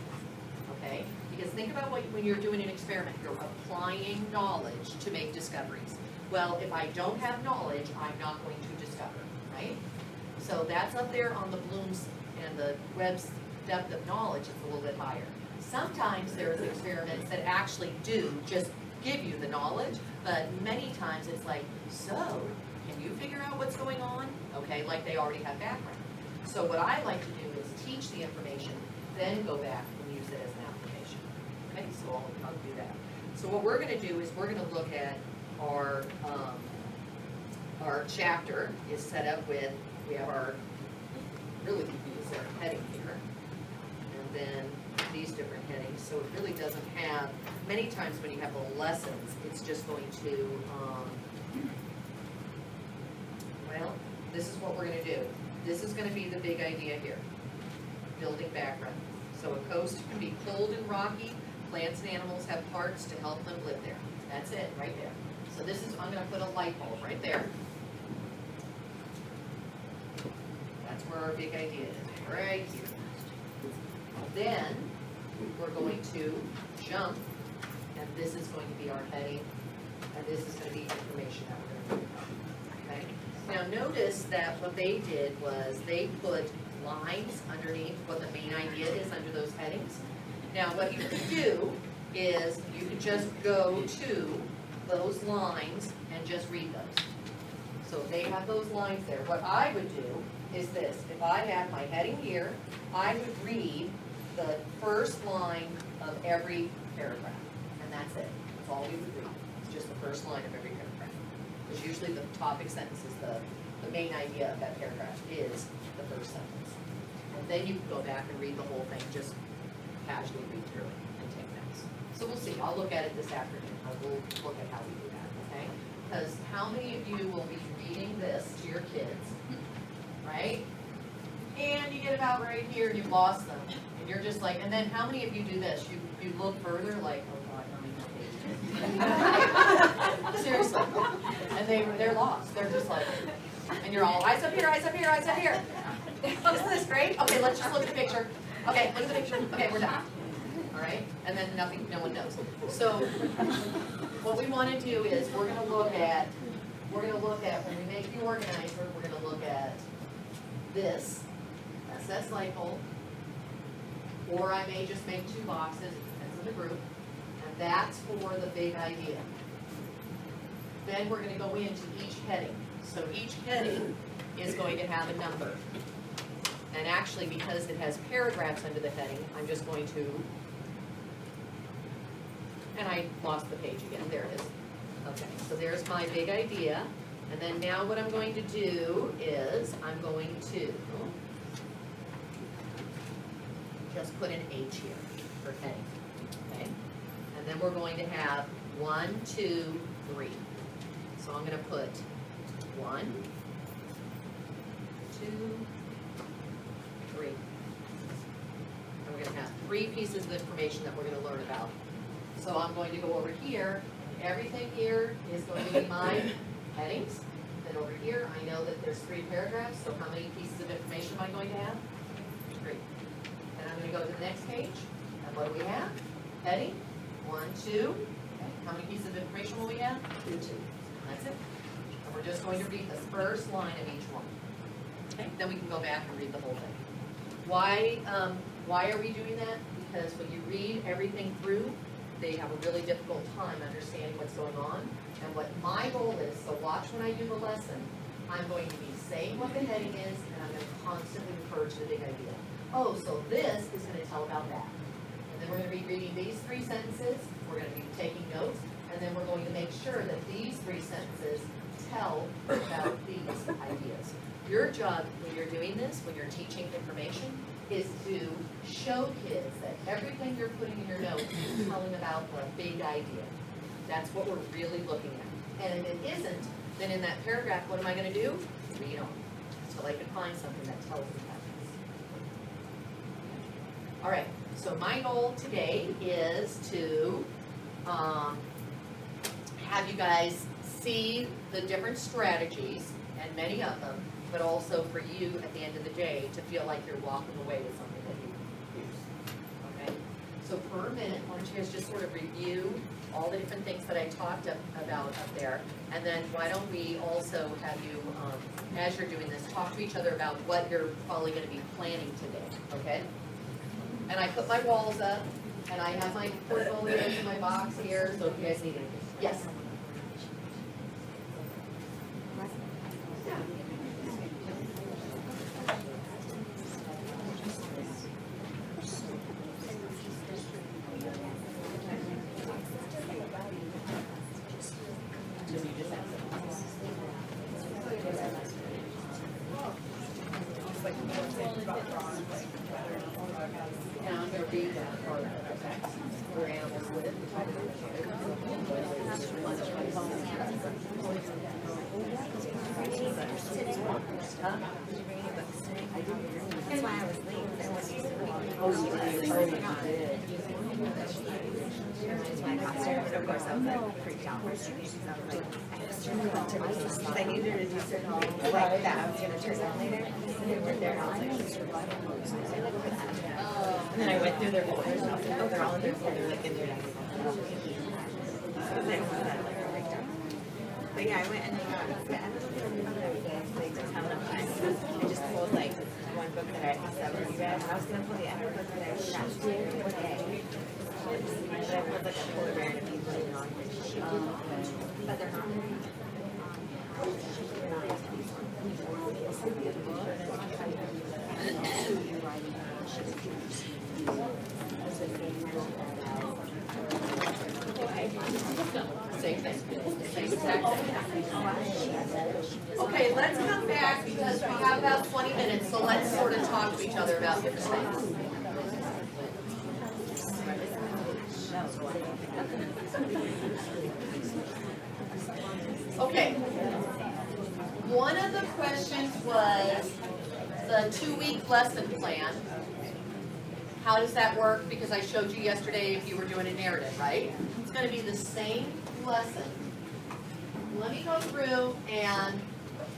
okay? Because think about when you're doing an experiment, you're applying knowledge to make discoveries. Well, if I don't have knowledge, I'm not going to discover, right? So that's up there on the Bloom's and the Webb's depth of knowledge, it's a little bit higher. Sometimes there's experiments that actually do just give you the knowledge, but many times it's like, so, can you figure out what's going on? Okay, like they already have background. So what I like to do is teach the information, then go back and use it as an application. Okay, so I'll do that. So what we're going to do is we're going to look at our chapter is set up with, we have our, really confused our heading here, and then these different headings, so it really doesn't have, many times when you have the lessons, it's just going to, well, this is what we're going to do. This is going to be the big idea here, building background. So a coast can be cold and rocky, plants and animals have parts to help them live there. That's it, right there. So this is, I'm gonna put a light bulb right there. That's where our big idea is, right here. Then, we're going to jump, and this is going to be our heading, and this is gonna be information that we're gonna put. Okay? Now notice that what they did was they put lines underneath what the main idea is under those headings. Now what you can do is you can just go to those lines and just read those. So if they have those lines there, what I would do is this. If I have my heading here, I would read the first line of every paragraph, and that's it. That's all we would read. It's just the first line of every paragraph. Because usually the topic sentence is the main idea of that paragraph is the first sentence. And then you can go back and read the whole thing, just casually read through it and take notes. So we'll see. I'll look at it this afternoon. We'll look at how we do that, okay? Because how many of you will be reading this to your kids, right? And you get about right here and you've lost them. And you're just like, and then how many of you do this? You look further like, oh God, how many pages? Seriously. And they're lost. They're just like, and you're all, eyes up here, eyes up here, eyes up here. Isn't this great? Okay, let's just look at the picture. Okay, look at the picture. Okay, we're done. All right? And then nothing, no one knows. So what we want to do is we're going to look at, when we make the organizer, we're going to look at this, SS cycle, or I may just make 2 boxes, it depends on the group, and that's for the big idea. Then we're going to go into each heading. So each heading is going to have a number. And actually, because it has paragraphs under the heading, I'm just going to, and I lost the page again, there it is. Okay, so there's my big idea. And then now what I'm going to do is, I'm going to just put an H here for heading, okay? And then we're going to have 1, 2, 3. So I'm going to put 1, 2, 3. And we're going to have 3 pieces of information that we're going to learn about. So I'm going to go over here, and everything here is going to be my headings. Then over here, I know that there's 3 paragraphs, so how many pieces of information am I going to have? 3. And I'm going to go to the next page, and what do we have? Heading, 1, 2. Okay. How many pieces of information will we have? 2. That's it. And we're just going to read the first line of each one. Okay. Then we can go back and read the whole thing. Why are we doing that? Because when you read everything through, they have a really difficult time understanding what's going on. And what my goal is, so watch when I do the lesson, I'm going to be saying what the heading is, and I'm going to constantly refer to the big idea. Oh, so this is going to tell about that. And then we're going to be reading these 3 sentences, we're going to be taking notes, and then we're going to make sure that these 3 sentences tell about these ideas. Your job when you're doing this, when you're teaching information, is to show kids that everything you're putting in your notes is telling about the big idea. That's what we're really looking at. And if it isn't, then in that paragraph, what am I going to do? Read on until I can find something that tells me that. All right, so my goal today is to have you guys see the different strategies, and many of them, but also for you at the end of the day to feel like you're walking away with something that you use. Okay? So for a minute, why don't you guys just sort of review all the different things that I talked about up there, and then why don't we also have you, as you're doing this, talk to each other about what you're probably going to be planning today, okay? And I put my walls up, and I have my portfolios in my box here, so if you guys need anything. Yes? And I'm going to read that part of the text where animals live. Huh? That's why I was late. Oh, you did. my costume, and of course I was like freaked out for certain because I was like, I have to turn it on because I needed to do certain things like that I was going to turn on later, and they weren't there, and I was like, and then I went through their folders, and I was like, oh, they're all in their folder, like in their desk. So they almost had like a breakdown. But yeah, I went and I don't know if you just have enough time. I just pulled like one book that I already read, and I was going to pull the other book that I forgot to do today. But I pulled like a polar bear and a people in non-fiction. But they're not very Same thing. Same exact thing. Okay, let's come back because we have about 20 minutes, so let's sort of talk to each other about different things. Okay. One of the questions was the 2-week lesson plan. How does that work? Because I showed you yesterday if you were doing a narrative, right? It's going to be the same lesson. Let me go through and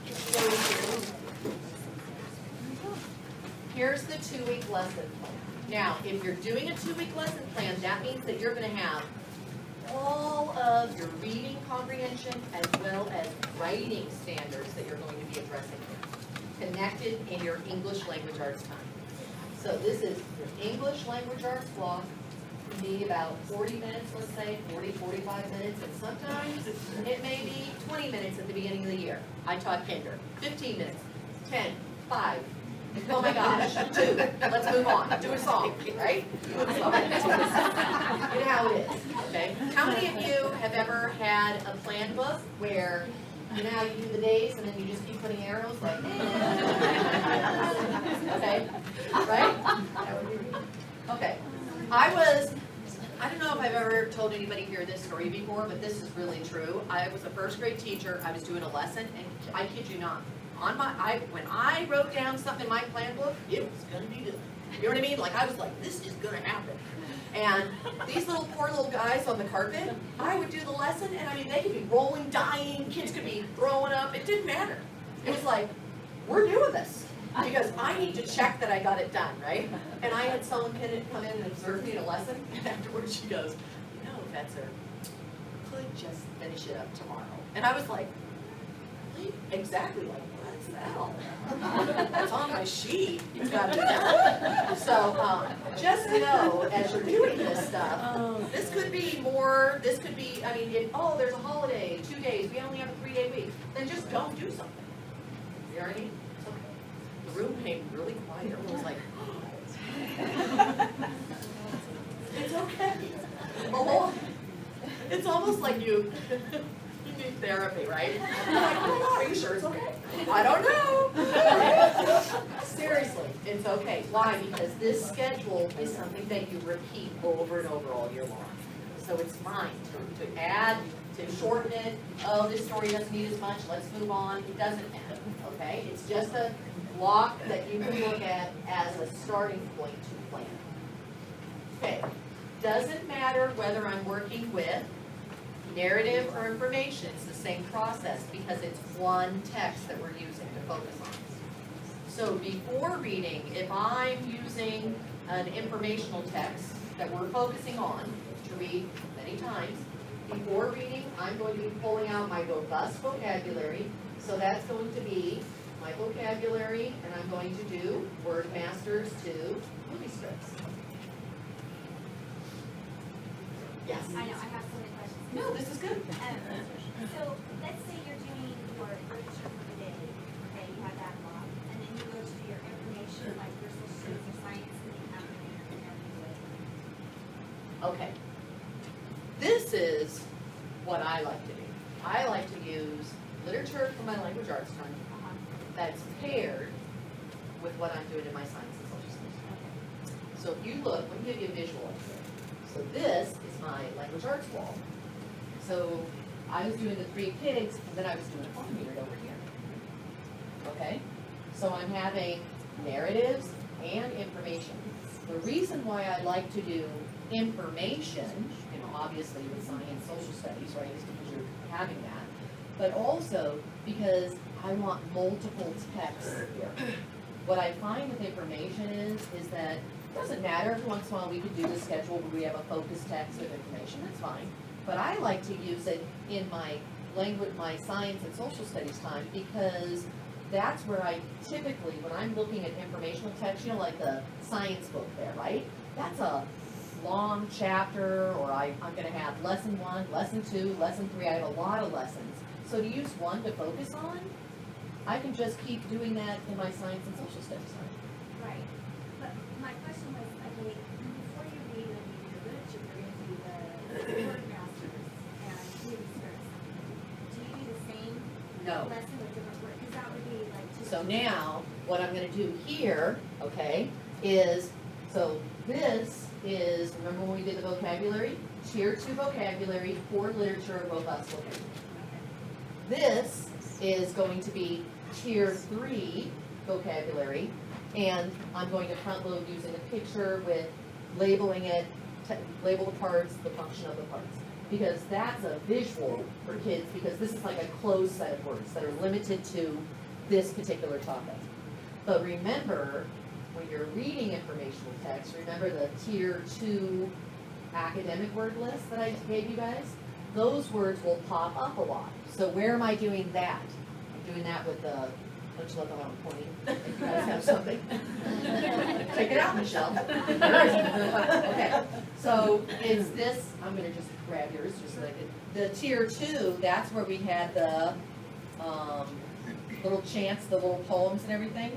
show you. Here's the 2-week lesson plan. Now, if you're doing a 2-week lesson plan, that means that you're going to have all of your reading comprehension as well as writing standards that you're going to be addressing here, connected in your English language arts time. So this is your English language arts block. You need about 40 minutes, let's say, 40, 45 minutes, and sometimes it may be 20 minutes at the beginning of the year. I taught kinder. 15 minutes, 10, 5. Oh my gosh, 2. Let's move on. Do a song, right? Do a song. You know how it is, okay? How many of you have ever had a plan book where, you know how you do the days and then you just keep putting arrows like, okay, right? Okay. I don't know if I've ever told anybody here this story before, but this is really true. I was a first grade teacher. I was doing a lesson, and I kid you not, when I wrote down something in my plan book, it was going to be good. You know what I mean? Like, I was like, this is going to happen. And these poor little guys on the carpet, I would do the lesson, and I mean, they could be rolling, dying, kids could be throwing up. It didn't matter. It was like, we're doing this. Because I need to check that I got it done, right? And I had someone come in and observe me in a lesson, and afterwards she goes, you know, Fetzer, could just finish it up tomorrow. And I was like, really? Exactly, like, what's that? That's on my sheet. You've got to do that. So just know, as you're doing this stuff, this could be more, this could be, I mean, oh, there's a holiday, 2 days, we only have a 3-day week. Then just don't do something. You know what I mean? The room became really quiet. Everyone was like, it's okay. Oh, it's almost like you need therapy, right? You're like, oh my God, are you sure it's okay? I don't know. Seriously, it's okay. Why? Because this schedule is something that you repeat over and over all year long. So it's fine to add, to shorten it. Oh, this story doesn't need as much. Let's move on. It doesn't matter. Okay? It's just a block that you can look at as a starting point to plan. Okay, doesn't matter whether I'm working with narrative or information, it's the same process because it's one text that we're using to focus on. So before reading, if I'm using an informational text that we're focusing on to read many times, before reading, I'm going to be pulling out my robust vocabulary, so that's going to be my vocabulary, and I'm going to do word masters to movie scripts. Yes? I know, I have so many questions. No, this is good. So, let's say you're doing your literature for the day, okay, you have that block, and then you go to your information, like your social studies or science, and you have it in there. Okay. This is what I like to do. I like to use literature for my language arts time that's paired with what I'm doing in my science and social studies. So if you look, let me give you a visual of it. So this is my language arts wall. So I was doing the 3 pigs, and then I was doing a farm unit over here. Okay? So I'm having narratives and information. The reason why I like to do information, you know, obviously with science, social studies, right, is because you're having that, but also because I want multiple texts here. What I find with information is that it doesn't matter, every once in a while we could do the schedule where we have a focus text of information, that's fine. But I like to use it in my language, my science and social studies time, because that's where I typically, when I'm looking at informational text, you know, like the science book there, right? That's a long chapter, or I'm gonna have lesson 1, lesson 2, lesson 3, I have a lot of lessons. So to use one to focus on, I can just keep doing that in my science and social studies time. Right, but my question was, okay, before you read and you do the literature, you're gonna do the word masters and movie scripts. Do you do the same No. lesson with different words? Because that would be like just. So now, what I'm gonna do here, okay, is, so this is, remember when we did the vocabulary? Tier 2 vocabulary, core literature, robust vocabulary. This is going to be tier 3 vocabulary, and I'm going to front load using a picture with labeling it, label the parts, the function of the parts. Because that's a visual for kids, because this is like a closed set of words that are limited to this particular topic. But remember, when you're reading informational text, remember the tier 2 academic word list that I gave you guys? Those words will pop up a lot. So where am I doing that? I'm doing that with the, don't you look how I'm pointing? If you guys have something. Check it out, Michelle. Okay, so is this, I'm gonna just grab yours just so I can, the tier 2, that's where we had the little chants, the little poems and everything.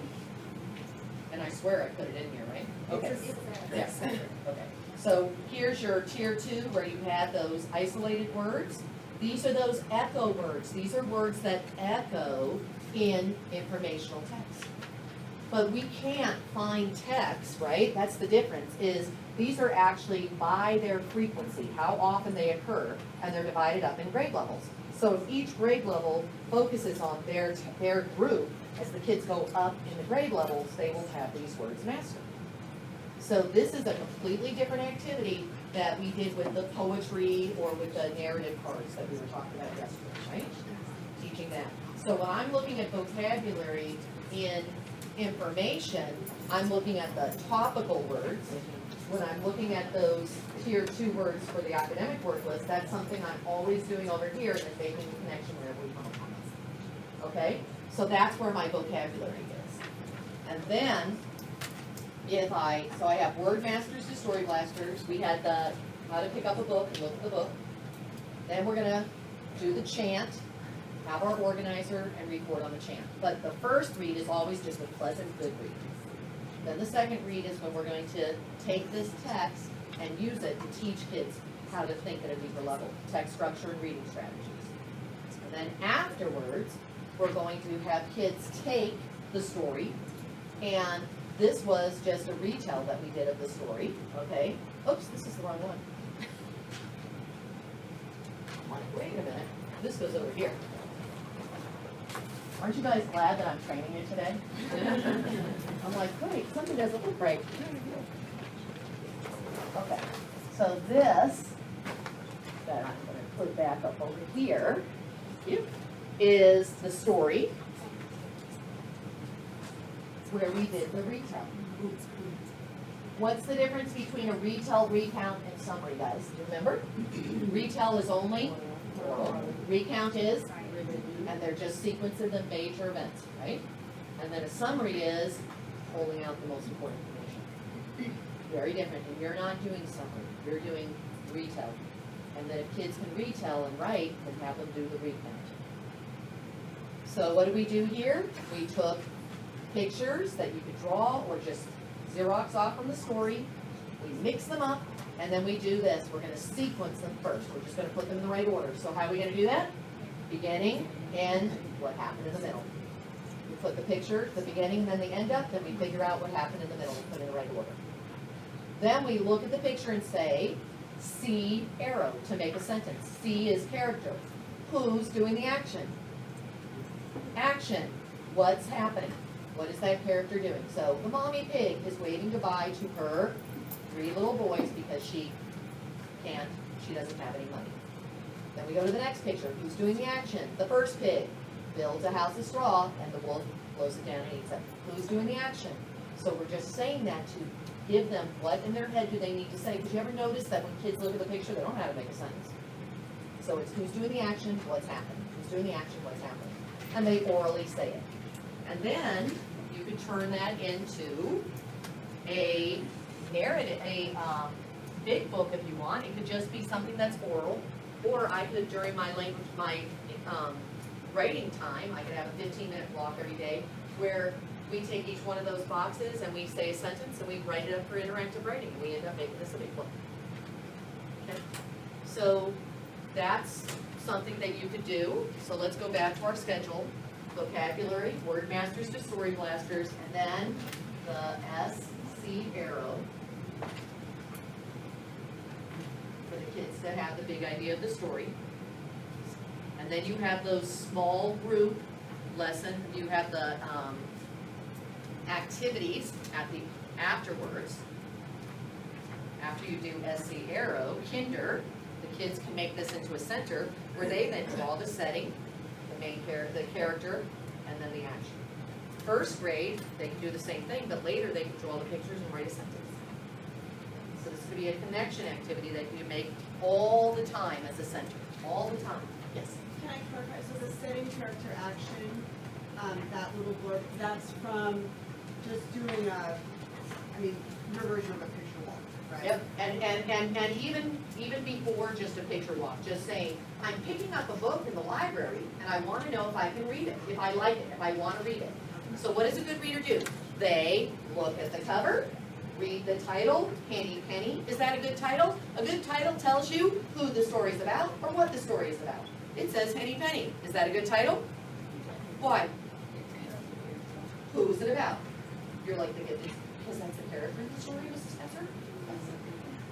And I swear I put it in here, right? Okay. Yes, okay. So here's your tier 2 where you had those isolated words. These are those echo words. These are words that echo in informational text. But we can't find text, right? That's the difference, is these are actually by their frequency, how often they occur, and they're divided up in grade levels. So if each grade level focuses on their group, as the kids go up in the grade levels, they will have these words mastered. So this is a completely different activity that we did with the poetry or with the narrative parts that we were talking about yesterday, right? Teaching that. So when I'm looking at vocabulary in information, I'm looking at the topical words. When I'm looking at those tier 2 words for the academic word list, that's something I'm always doing over here and making the connection wherever we come upon it. Okay? So that's where my vocabulary is. And then, so I have Word Masters to Story Blasters. We had the how to pick up a book and look at the book. Then we're gonna do the chant, have our organizer, and report on the chant. But the first read is always just a pleasant, good read. Then the second read is when we're going to take this text and use it to teach kids how to think at a deeper level, text structure and reading strategies. And then afterwards, we're going to have kids take the story, and this was just a retell that we did of the story, okay? Oops, this is the wrong one. Wait a minute, this goes over here. Aren't you guys glad that I'm training you today? I'm like, wait, something doesn't look right. Okay, so this, that I'm gonna put back up over here, is the story where we did the retell. What's the difference between a retell, recount, and summary, guys? Do you remember? Retell is only oral. Recount is, and they're just sequencing the major events, right? And then a summary is pulling out the most important information. Very different. And you're not doing summary. You're doing retell. And then if kids can retell and write, then have them do the recount. So what did we do here? We took pictures that you could draw or just Xerox off from the story. We mix them up, and then we do this. We're going to sequence them first. We're just going to put them in the right order. So how are we going to do that? Beginning, end, what happened in the middle. We put the picture, the beginning, then the end up, then we figure out what happened in the middle and put it in the right order. Then we look at the picture and say, C arrow to make a sentence. C is character. Who's doing the action? Action. What's happening? What is that character doing? So the mommy pig is waving goodbye to her 3 little boys because she doesn't have any money. Then we go to the next picture. Who's doing the action? The first pig builds a house of straw and the wolf blows it down and eats it. Who's doing the action? So we're just saying that to give them what in their head do they need to say. Because you ever notice that when kids look at the picture, they don't know how to make a sentence. So it's who's doing the action, what's happening. Who's doing the action, what's happening. And they orally say it. And then you could turn that into a narrative, a big book if you want. It could just be something that's oral. Or I could, during my writing time, I could have a 15-minute block every day where we take each one of those boxes and we say a sentence and we write it up for interactive writing, and we end up making this a big book. Okay? So that's something that you could do. So let's go back to our schedule. Vocabulary, word masters to story blasters, and then the SC arrow for the kids that have the big idea of the story. And then you have those small group lesson, you have the activities at the afterwards. After you do SC arrow, kinder, the kids can make this into a center where they then draw the setting, the main character, the character, and then the action. First grade, they can do the same thing, but later they can draw the pictures and write a sentence. So this could be a connection activity that you make all the time as a center, all the time. Yes? Can I clarify? So the setting, character, action, that little blurb, that's from just doing your version of a picture walk, right? Yep, and even before just a picture walk, just saying, I'm picking up a book in the library and I want to know if I can read it, if I like it, if I want to read it. So what does a good reader do? They look at the cover, read the title, Henny Penny. Is that a good title? A good title tells you who the story's about or what the story is about. It says Henny Penny. Is that a good title? Why? Who's it about? You're like, because that's the character in the story, Mrs. Fetzer?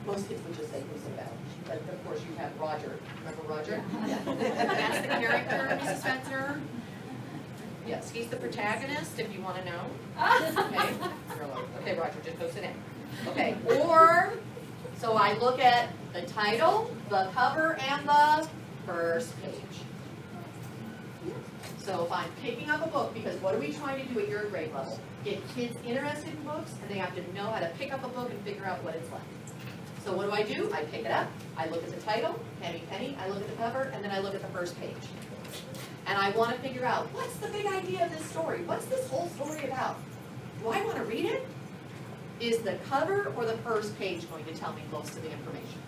Most kids would just say who's it about. But of course you have Roger. Remember Roger? Yeah. That's the character, Mrs. Fetzer. Yes, he's the protagonist, if you want to know. Okay, okay, Roger, just go sit down. Okay, or, so I look at the title, the cover, and the first page. So if I'm picking up a book, because what are we trying to do at your grade level? Get kids interested in books, and they have to know how to pick up a book and figure out what it's like. So what do? I pick it up, I look at the title, Henny Penny, I look at the cover, and then I look at the first page. And I want to figure out, what's the big idea of this story? What's this whole story about? Do I want to read it? Is the cover or the first page going to tell me most of the information?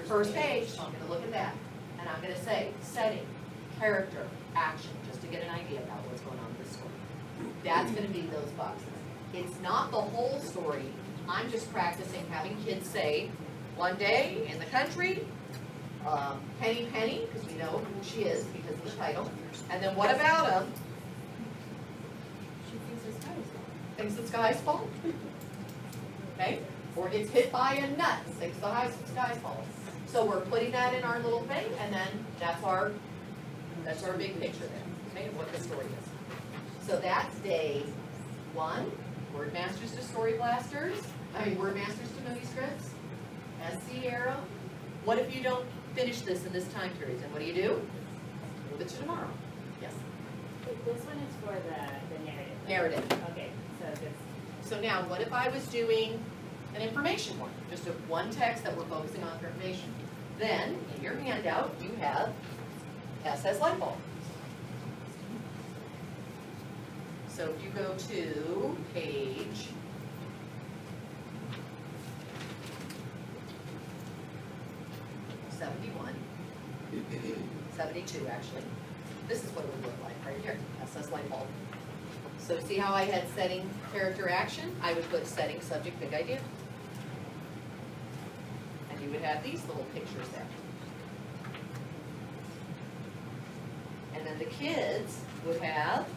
First page, so I'm going to look at that. And I'm going to say, setting, character, action, just to get an idea about what's going on in this story. That's going to be those boxes. It's not the whole story. I'm just practicing having kids say, one day in the country, Henny Penny, because we know who she is because of the title. And then what about him? She thinks the sky is falling. Thinks the sky's falling. Okay? Or gets hit by a nut, thinks the sky's falling. So we're putting that in our little thing, and then that's our big picture there, okay, of what the story is. So that's day 1, Word Masters to Story Blasters, Word Masters to Movie Scripts, SC arrow. What if you don't finish this in this time period? Then what do? Move it to tomorrow. Yes? This one is for the narrative. Narrative. Okay, so this. So now, what if I was doing an information one? Just a one text that we're focusing on for information. Then, in your handout, you have SS light bulb. So if you go to page 71, 72 actually. This is what it would look like right here, SS light bulb. So see how I had setting, character, action? I would put setting, subject, big idea. And you would have these little pictures there. And then the kids would have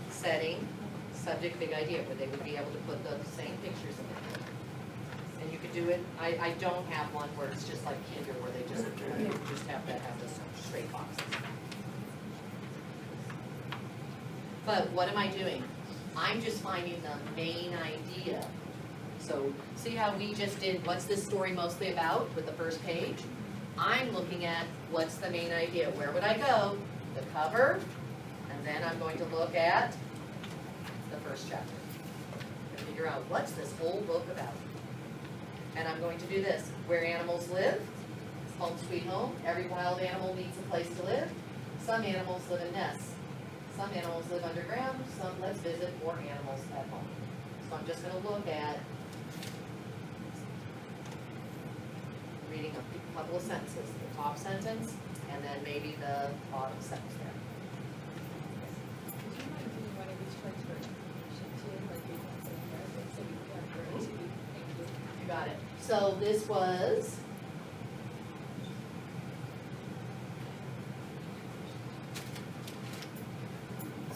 setting, subject, big idea, where they would be able to put the same pictures in there. And you could do it, I don't have one where it's just like kinder, where they just have that, have this straight boxes. But what am I doing? I'm just finding the main idea. So see how we just did, what's this story mostly about with the first page? I'm looking at what's the main idea. Where would I go? The cover, and then I'm going to look at the first chapter. And figure out what's this whole book about. And I'm going to do this. Where animals live, home sweet home. Every wild animal needs a place to live. Some animals live in nests. Some animals live underground. Some, let's visit more animals at home. So I'm just going to look at reading a couple of sentences. The top sentence, and then maybe the bottom sentence there. Would you mind doing one of each parts for sheet 2, like we can say here, so we can go to TV? Thank you. You got it. So this was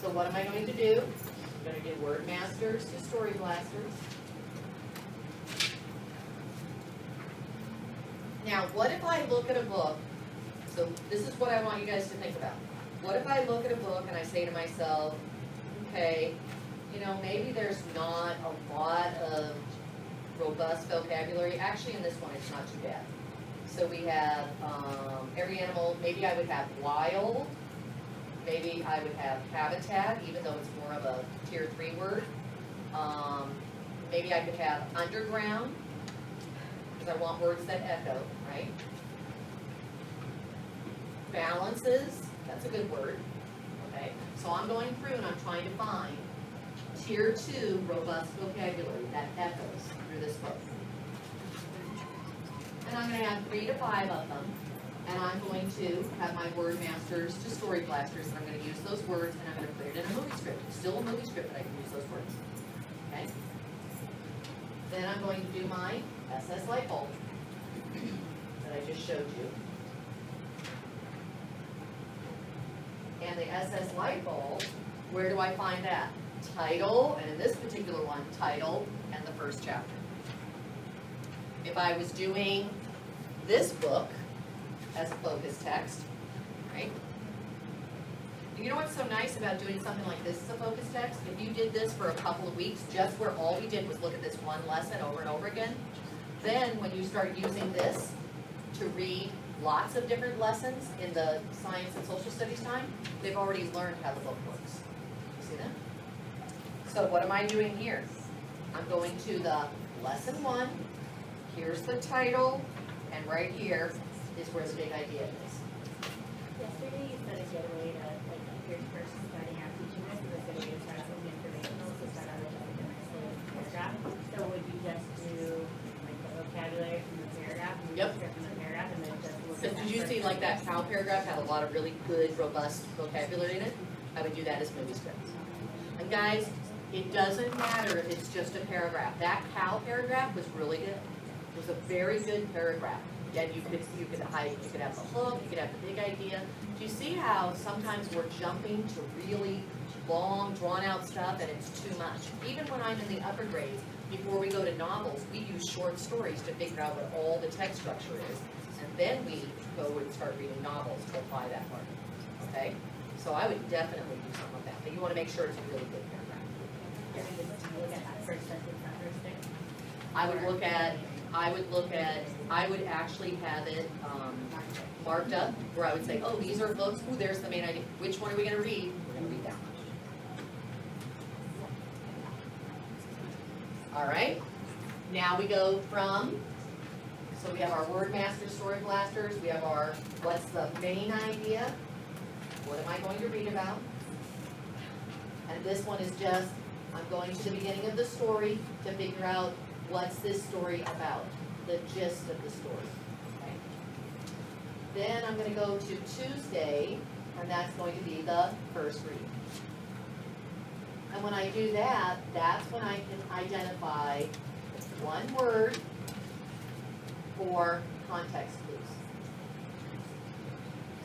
so what am I going to do? I'm going to do word masters to story blasters. Now, what if I look at a book? So this is what I want you guys to think about. What if I look at a book and I say to myself, okay, you know, maybe there's not a lot of robust vocabulary. Actually, in this one, it's not too bad. So we have every animal, maybe I would have wild, maybe I would have habitat, even though it's more of a tier 3 word. Maybe I could have underground, because I want words that echo, right? Balances, that's a good word, okay? So I'm going through and I'm trying to find tier 2 robust vocabulary that echoes through this book. And I'm going to have 3 to 5 of them, and I'm going to have my word masters to story blasters, and I'm going to use those words, and I'm going to put it in a movie script. It's still a movie script, but I can use those words, okay? Then I'm going to do my SS light bulb that I just showed you. And the SS light bulb, where do I find that? Title, and in this particular one, title and the first chapter. If I was doing this book as a focus text, right? You know what's so nice about doing something like this as a focus text? If you did this for a couple of weeks, just where all we did was look at this one lesson over and over again, then when you start using this to read lots of different lessons in the science and social studies time, they've already learned how the book works. You see that? So what am I doing here? I'm going to the lesson 1, here's the title, and right here is where the big idea is. Yesterday you said a good way to, like, if you're first starting out teaching this, is a good way to start something informational, so start out with like a nice little paragraph. So would you just do like the vocabulary from the paragraph, and Yep. the script from the paragraph, and then just look So at that did you see first like that cow paragraph had a lot of really good, robust vocabulary in it? I would do that as movie scripts. And guys, it doesn't matter if it's just a paragraph. That cow paragraph was really good. It was a very good paragraph. Again, you could have the hook, you could have the big idea. Do you see how sometimes we're jumping to really long, drawn-out stuff, and it's too much? Even when I'm in the upper grades, before we go to novels, we use short stories to figure out what all the text structure is, and then we go and start reading novels to apply that part. Okay? So I would definitely do something like that, but you want to make sure it's a really good paragraph. You're gonna just look at that first sentence, that first thing. I would actually have it marked up where I would say, oh, these are books, ooh, there's the main idea. Which one are we gonna read? We're gonna read that one. All right, now we go from, so we have our word master story blasters, we have our, what's the main idea? What am I going to read about? And this one is just, I'm going to the beginning of the story to figure out what's this story about, the gist of the story. Okay? Then I'm going to go to Tuesday, and that's going to be the first read. And when I do that, that's when I can identify one word for context clues.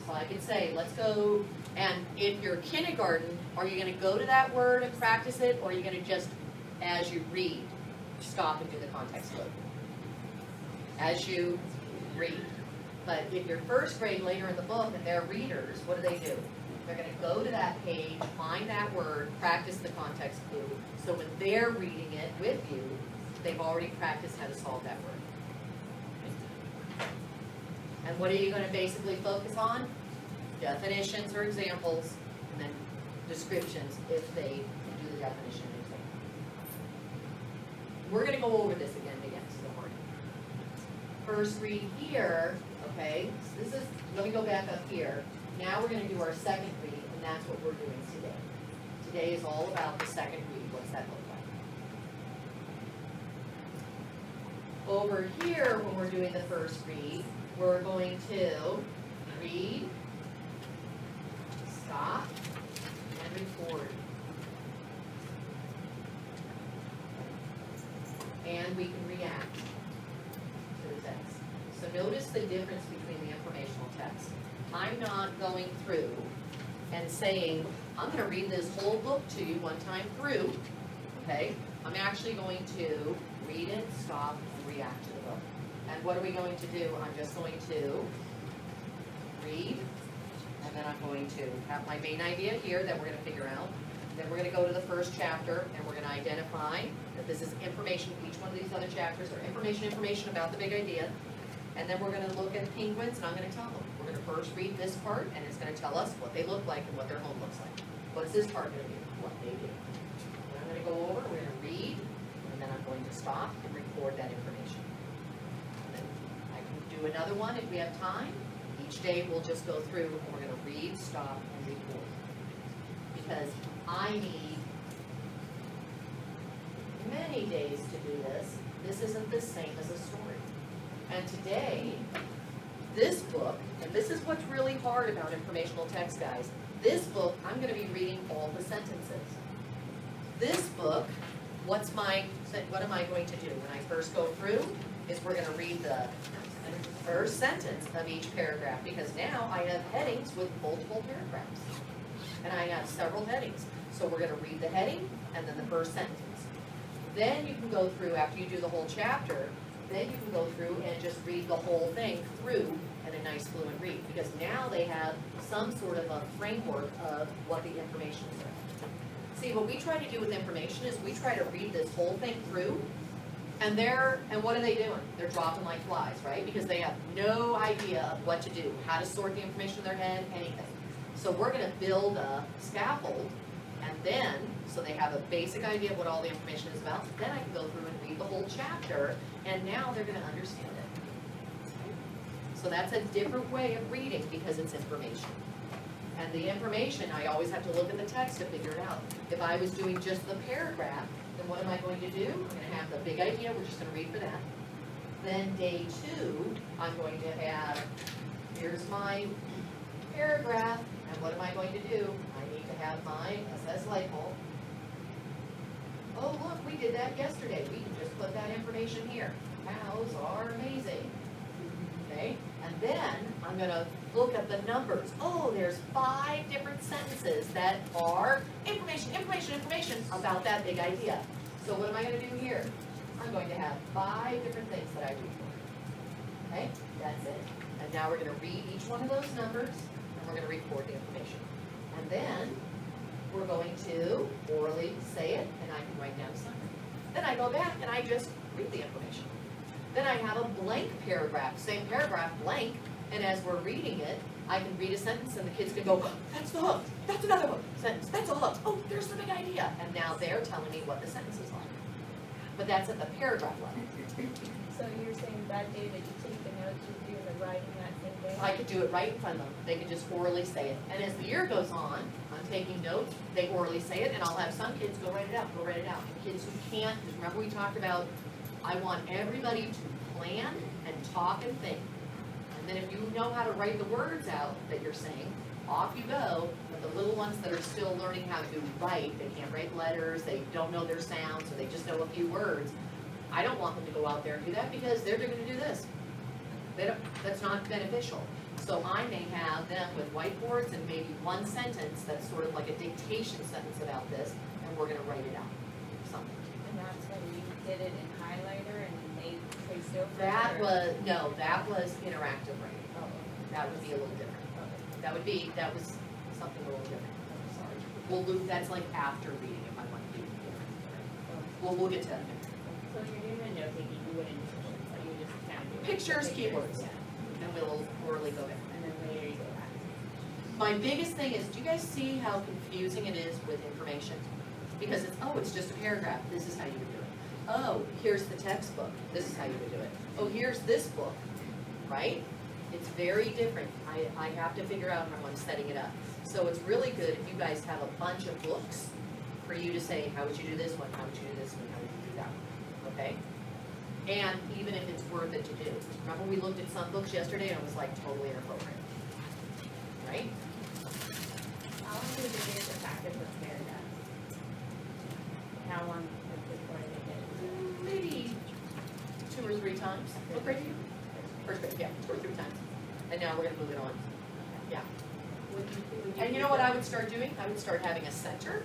So I could say, let's go, and if you're kindergarten, are you going to go to that word and practice it, or are you going to just, as you read, stop and do the context clue? As you read. But if you're first grade later in the book and they're readers, what do? They're gonna go to that page, find that word, practice the context clue, so when they're reading it with you, they've already practiced how to solve that word. And what are you gonna basically focus on? Definitions or examples, and then descriptions if they can do the definition and example. We're gonna go over this again so don't worry. First read here, okay, so this is, let me go back up here. Now we're gonna do our second read, and that's what we're doing today. Today is all about the second read. What's that look like? Over here, when we're doing the first read, we're going to read, stop, and record. And we can react to the text. So notice the difference between the informational text. I'm not going through and saying, I'm gonna read this whole book to you one time through, okay? I'm actually going to read it, stop, and react to the book. And what are we going to do? I'm just going to read, and then I'm going to have my main idea here that we're gonna figure out. Then we're gonna go to the first chapter, and we're gonna identify that this is information, each one of these other chapters are information about the big idea. And then we're gonna look at penguins, and I'm gonna tell them. We're gonna first read this part, and it's gonna tell us what they look like and what their home looks like. What's this part gonna do? What they do. And I'm gonna go over, we're gonna read, and then I'm going to stop and record that information. And then I can do another one if we have time. Each day we'll just go through, and we're gonna read, stop, and record. Because I need many days to do this. This isn't the same as a story. And today, this book, and this is what's really hard about informational text, guys. This book, I'm gonna be reading all the sentences. This book, what am I going to do? When I first go through, is we're gonna read the first sentence of each paragraph, because now I have headings with multiple paragraphs. And I have several headings. So we're gonna read the heading, and then the first sentence. Then you can go through, after you do the whole chapter, then you can go through and just read the whole thing through in a nice fluent read, because now they have some sort of a framework of what the information is. See, what we try to do with information is we try to read this whole thing through, and what are they doing? They're dropping like flies, right? Because they have no idea of what to do, how to sort the information in their head, anything. So we're gonna build a scaffold, and then, so they have a basic idea of what all the information is about, then I can go through and read the whole chapter, and now they're gonna understand it. So that's a different way of reading because it's information. And the information, I always have to look at the text to figure it out. If I was doing just the paragraph, then what am I going to do? I'm gonna have the big idea, we're just gonna read for that. Then day 2, I'm going to have, here's my paragraph, and what am I going to do? I need to have my SS light bulb. Oh, look, we did that yesterday. We can just put that information here. Cows are amazing. Okay, and then I'm gonna look at the numbers. Oh, there's 5 different sentences that are information about that big idea. So what am I gonna do here? I'm going to have 5 different things that I read for. Okay, that's it. And now we're gonna read each one of those numbers, and we're gonna record the information. And then we're going to orally say it, and I can write down a summary. Then I go back and I just read the information. Then I have a blank paragraph, same paragraph, blank, and as we're reading it, I can read a sentence and the kids can go, oh, that's the hook, that's another hook, sentence, that's a hook, oh, there's the big idea. And now they're telling me what the sentence is like. But that's at the paragraph level. So you're saying that day that you take the notes, you're doing the writing that same day? I could do it right in front of them. They could just orally say it. And as the year goes on, I'm taking notes, they orally say it, and I'll have some kids go write it out, And kids who can't, because remember we talked about, I want everybody to plan and talk and think. And then if you know how to write the words out that you're saying, off you go. But the little ones that are still learning how to write, they can't write letters, they don't know their sounds, so they just know a few words. I don't want them to go out there and do that because they're going to do this. That's not beneficial. So I may have them with whiteboards and maybe one sentence that's sort of like a dictation sentence about this, and we're going to write it out. Something. And that's when you did it in highlighter and they traced over? That was interactive writing. Oh, That would be a little different. That was something a little different. Well, Luke, that's like after reading if I want to do it different. We'll get to that. So when you're doing a note taking, you wouldn't do pictures, like you would just kind of do Pictures, keywords, Yeah. and we'll orally go back. And then later you go back. My biggest thing is, do you guys see how confusing it is with information? Because it's just a paragraph, this is how you would do it. Oh, here's the textbook, this is how you would do it. Oh, here's this book, right? It's very different. I have to figure out how I'm setting it up. So it's really good if you guys have a bunch of books for you to say, how would you do this one, how would you do this one, how would you do that one, okay? And even if it's worth it to do. Remember we looked at some books yesterday and it was like totally inappropriate, right? How long do you think it's a practice with paragraphs? How long before they get it? Maybe 2 or 3 times. What grade are you? First grade, yeah, 2 or 3 times. And now we're gonna move it on. Yeah. And you know what I would start doing? I would start having a center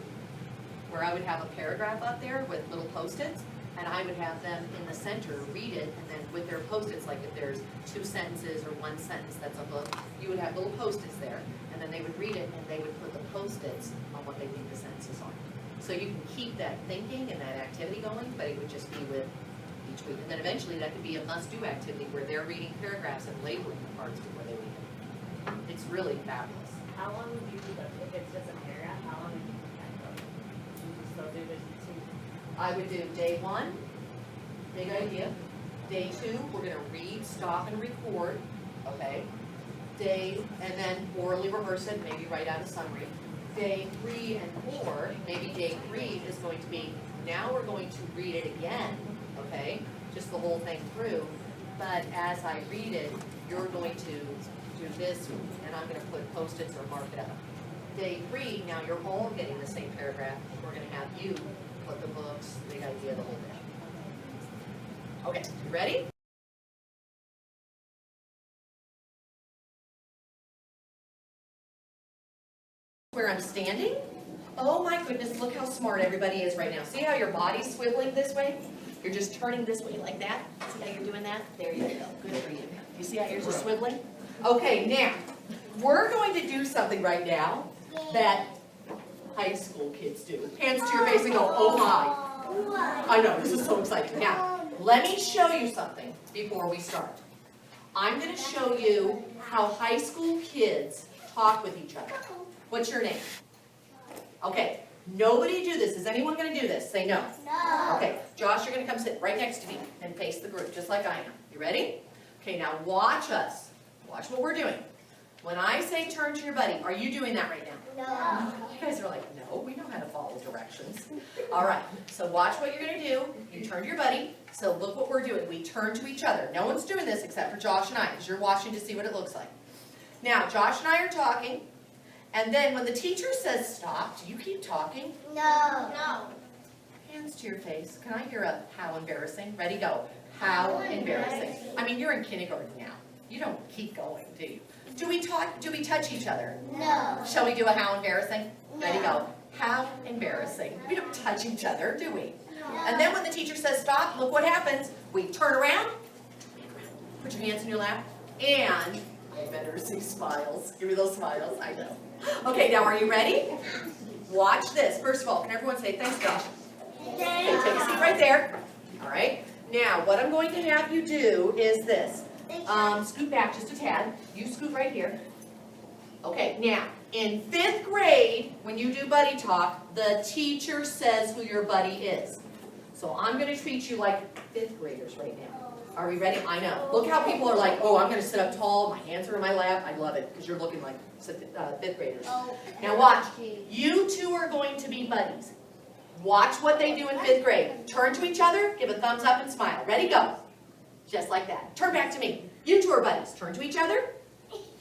where I would have a paragraph up there with little Post-its, and I would have them in the center read it, and then with their Post-its, like if there's 2 sentences or 1 sentence that's a book, you would have little Post-its there, and then they would read it, and they would put the Post-its on what they think the sentences are. So you can keep that thinking and that activity going, but it would just be with each week. And then eventually that could be a must-do activity where they're reading paragraphs and labeling the parts before they read it. It's really fabulous. How long would you do those? If it's just a paragraph, how long would you do that? You just go through this two. I would do day 1, big idea. Day 2, we're gonna read, stop, and record, okay? And then orally reverse it, maybe write out a summary. Day 3 and 4, maybe day 3 is going to be, now we're going to read it again, okay? Just the whole thing through. But as I read it, you're going to do this, and I'm gonna put Post-its or mark it up. Day 3, now you're all getting the same paragraph. We're gonna have you put the books, big idea, the whole thing. Okay, you ready? Where I'm standing? Oh my goodness, look how smart everybody is right now. See how your body's swiveling this way? You're just turning this way like that. See how you're doing that? There you go, good for you. You see how yours are swiveling? Okay, now, we're going to do something right now that high school kids do. Hands to your face and go, oh my. I know, this is so exciting. Now, let me show you something before we start. I'm going to show you how high school kids talk with each other. What's your name? Okay, nobody do this. Is anyone going to do this? Say no. No. Okay, Josh, you're going to come sit right next to me and face the group, just like I am. You ready? Okay, now watch us. Watch what we're doing. When I say turn to your buddy, are you doing that right now? No. You guys are like, no, we know how to follow directions. All right, so watch what you're going to do. You turn to your buddy. So look what we're doing. We turn to each other. No one's doing this except for Josh and I, because you're watching to see what it looks like. Now, Josh and I are talking, and then when the teacher says stop, do you keep talking? No. No. Hands to your face. Can I hear a how embarrassing? Ready, go. How embarrassing. I mean, you're in kindergarten now. You don't keep going, do you? Do we talk? Do we touch each other? No. Shall we do a how embarrassing? Ready, No. go. How embarrassing. We don't touch each other, do we? No. And then when the teacher says stop, look what happens. We turn around, put your hands in your lap, and I better see smiles. Give me those smiles, I know. Okay, now are you ready? Watch this. First of all, can everyone say thanks, Josh? Okay, take a seat right there. All right. Now, what I'm going to have you do is this. Scoot back just a tad. You scoot right here. Okay, now, in 5th grade, when you do buddy talk, the teacher says who your buddy is. So I'm going to treat you like 5th graders right now. Are we ready? I know. Look how people are like, oh, I'm going to sit up tall, my hands are in my lap. I love it, because you're looking like 5th graders. Now watch. You two are going to be buddies. Watch what they do in 5th grade. Turn to each other, give a thumbs up and smile. Ready, go. Just like that. Turn back to me. You two are buddies. Turn to each other.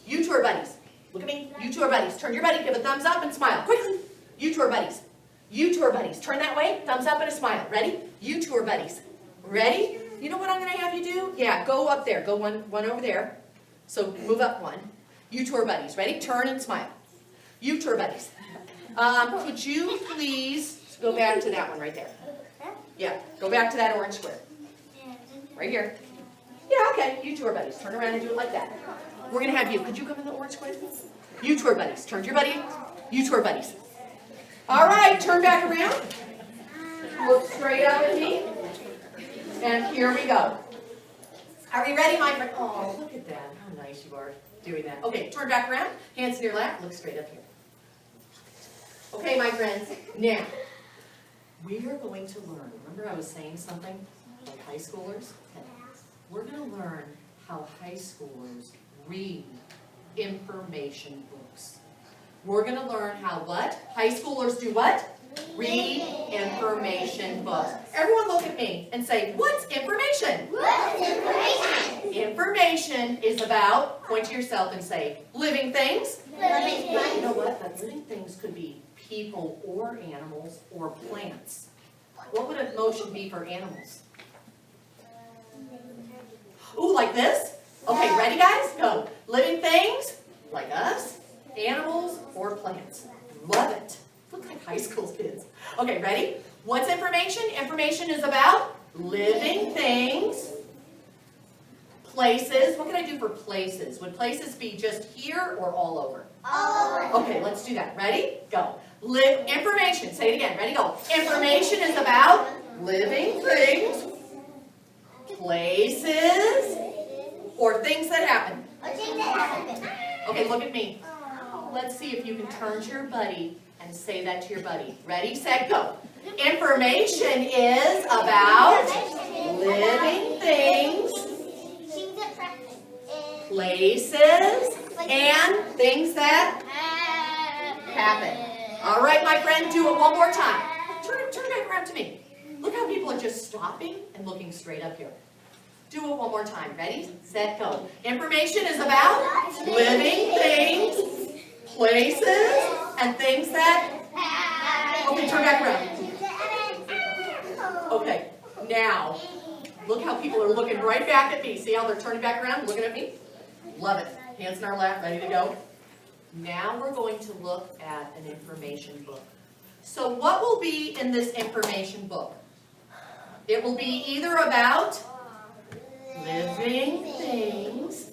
You two are buddies. Look at me. You two are buddies. Turn to your buddy, give a thumbs up and smile. Quickly. You two are buddies. You two are buddies. Turn that way, thumbs up and a smile. Ready? You two are buddies. Ready? You know what I'm going to have you do? Yeah, go up there. Go one over there. So move up one. You two are buddies. Ready? Turn and smile. You two are buddies. Could you please go back to that one right there? Yeah, go back to that orange square. Right here. Yeah, okay. You two are buddies. Turn around and do it like that. We're going to have you. Could you come in the orange square? You two are buddies. Turn to your buddy. You two are buddies. All right, turn back around. Look straight up at me. And here we go. Are we ready, my friend? Oh, look at that. How nice you are doing that. Okay, turn back around. Hands in your lap. Look straight up here. Okay, my friends. Now, we are going to learn. Remember I was saying something like high schoolers? Okay. We're going to learn how high schoolers read information books. We're going to learn how what? High schoolers do what? Read information books. Everyone look at me and say, what's information? What's information? Information is about, point to yourself and say, living things. Living You things. know what? But living things could be people or animals or plants. What would a motion be for animals? Ooh, like this? Okay, ready guys? Go. Living things, like us, animals, or plants. Love it. Look like high school kids. Okay, ready? What's information? Information is about living things, places. What can I do for places? Would places be just here or all over? All over. Okay, let's do that. Ready? Go. Information. Say it again. Ready? Go. Information is about living things, places, or things that happen. A thing that happened. Okay, look at me. Let's see if you can turn to your buddy and say that to your buddy. Ready, set, go. Information is about living things, Things that places, and things that happen. All right, my friend, do it one more time. Turn back around to me. Look how people are just stopping and looking straight up here. Do it one more time. Ready, set, go. Information is about living things, places, and things that... Okay, turn back around. Okay, now, look how people are looking right back at me. See how they're turning back around, looking at me? Love it. Hands in our lap, ready to go. Now we're going to look at an information book. So what will be in this information book? It will be either about living things,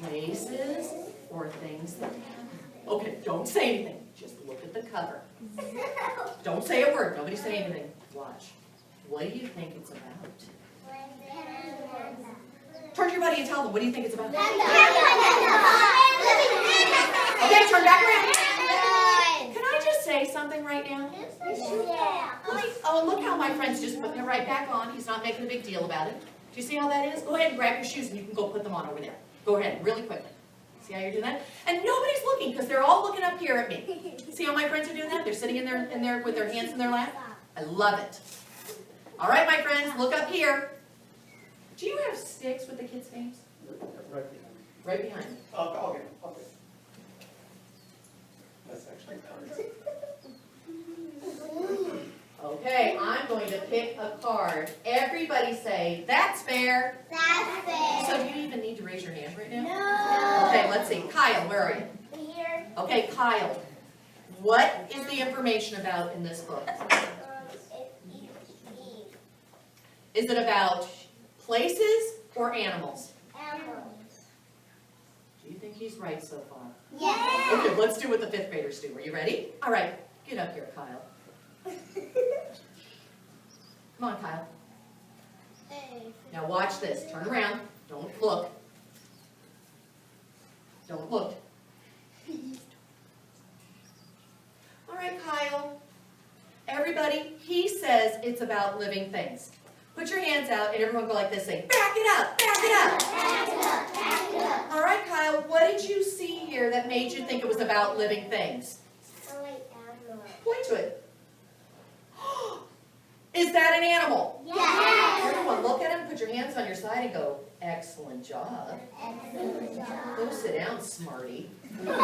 places, or things that happen. Okay, don't say anything. Just look at the cover. Don't say a word. Nobody say anything. Watch. What do you think it's about? Turn to your buddy and tell them, what do you think it's about? Okay, turn back around. Can I just say something right now? Oh, look how my friend's just putting it right back on. He's not making a big deal about it. Do you see how that is? Go ahead and grab your shoes and you can go put them on over there. Go ahead, really quickly. See how you're doing that? And nobody's looking because they're all looking up here at me. See how my friends are doing that? They're sitting in there with their hands in their lap. I love it. All right, my friends, look up here. Do you have sticks with the kids' names? Right behind. Right behind. Okay. That's actually cards. Okay, I'm going to pick a card. Everybody say, that's fair. That's fair. So do you even need to raise your hand right now? No. Okay, let's see. Kyle, where are you? Here. Okay, Kyle, what is the information about in this book? Is it about places or animals? Animals. Do you think he's right so far? Yes. Okay, let's do what the fifth graders do. Are you ready? All right, get up here, Kyle. Come on, Kyle. Now watch this. Turn around. Don't look. Don't look. All right, Kyle. Everybody, he says it's about living things. Put your hands out and everyone go like this, say, back it up, back it up. Back it up, back it up. All right, Kyle, what did you see here that made you think it was about living things? Point to it. Is that an animal? Yes. Everyone, look at him, put your hands on your side and go, excellent job. Excellent job. Go sit down, smarty. Yes.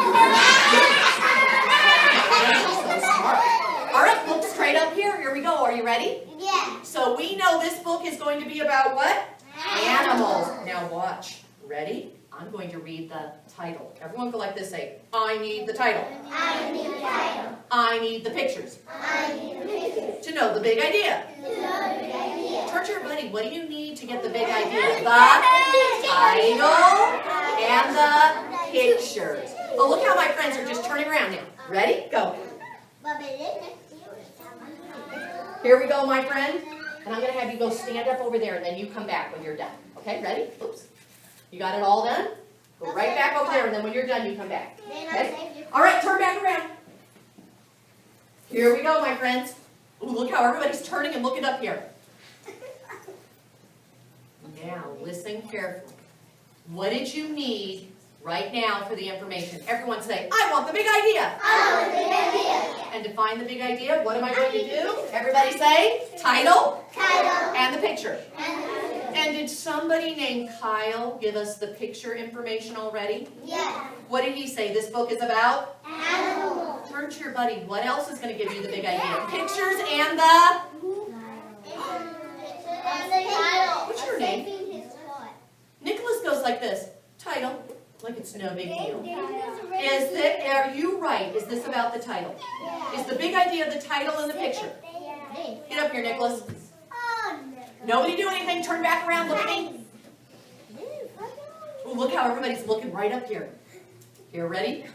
So smart. All right, look straight up here. Here we go. Are you ready? So we know this book is going to be about what? Animals. Now watch. Ready? I'm going to read the title. Everyone go like this, say, I need the title. I need the title. I need the pictures. I need the pictures. To know the big idea. To know the big idea. Turn to your buddy. What do you need to get the big idea? The title and the pictures. Oh, look how my friends are just turning around now. Ready? Go. Here we go, my friend. And I'm going to have you go stand up over there, and then you come back when you're done. Okay, ready? Oops. You got it all done? Go right back over there, and then when you're done, you come back. Okay? All right, turn back around. Here we go, my friends. Ooh, look how everybody's turning and looking up here. Now, listen carefully. What did you need right now for the information? Everyone say, I want the big idea. I want the big idea. And to find the big idea, what am I going to do? Everybody say, title, and the picture. And did somebody named Kyle give us the picture information already? Yeah. What did he say this book is about? Animals. Turn to your buddy. What else is going to give you the big idea? Pictures and the... What's your name? Nicholas goes like this. Title. Like it's no big deal. Are you right? Is this about the title? Is the big idea the title and the picture? Get up here, Nicholas. Nobody do anything. Turn back around. Look at me. Ooh, look how everybody's looking right up here. Here, ready?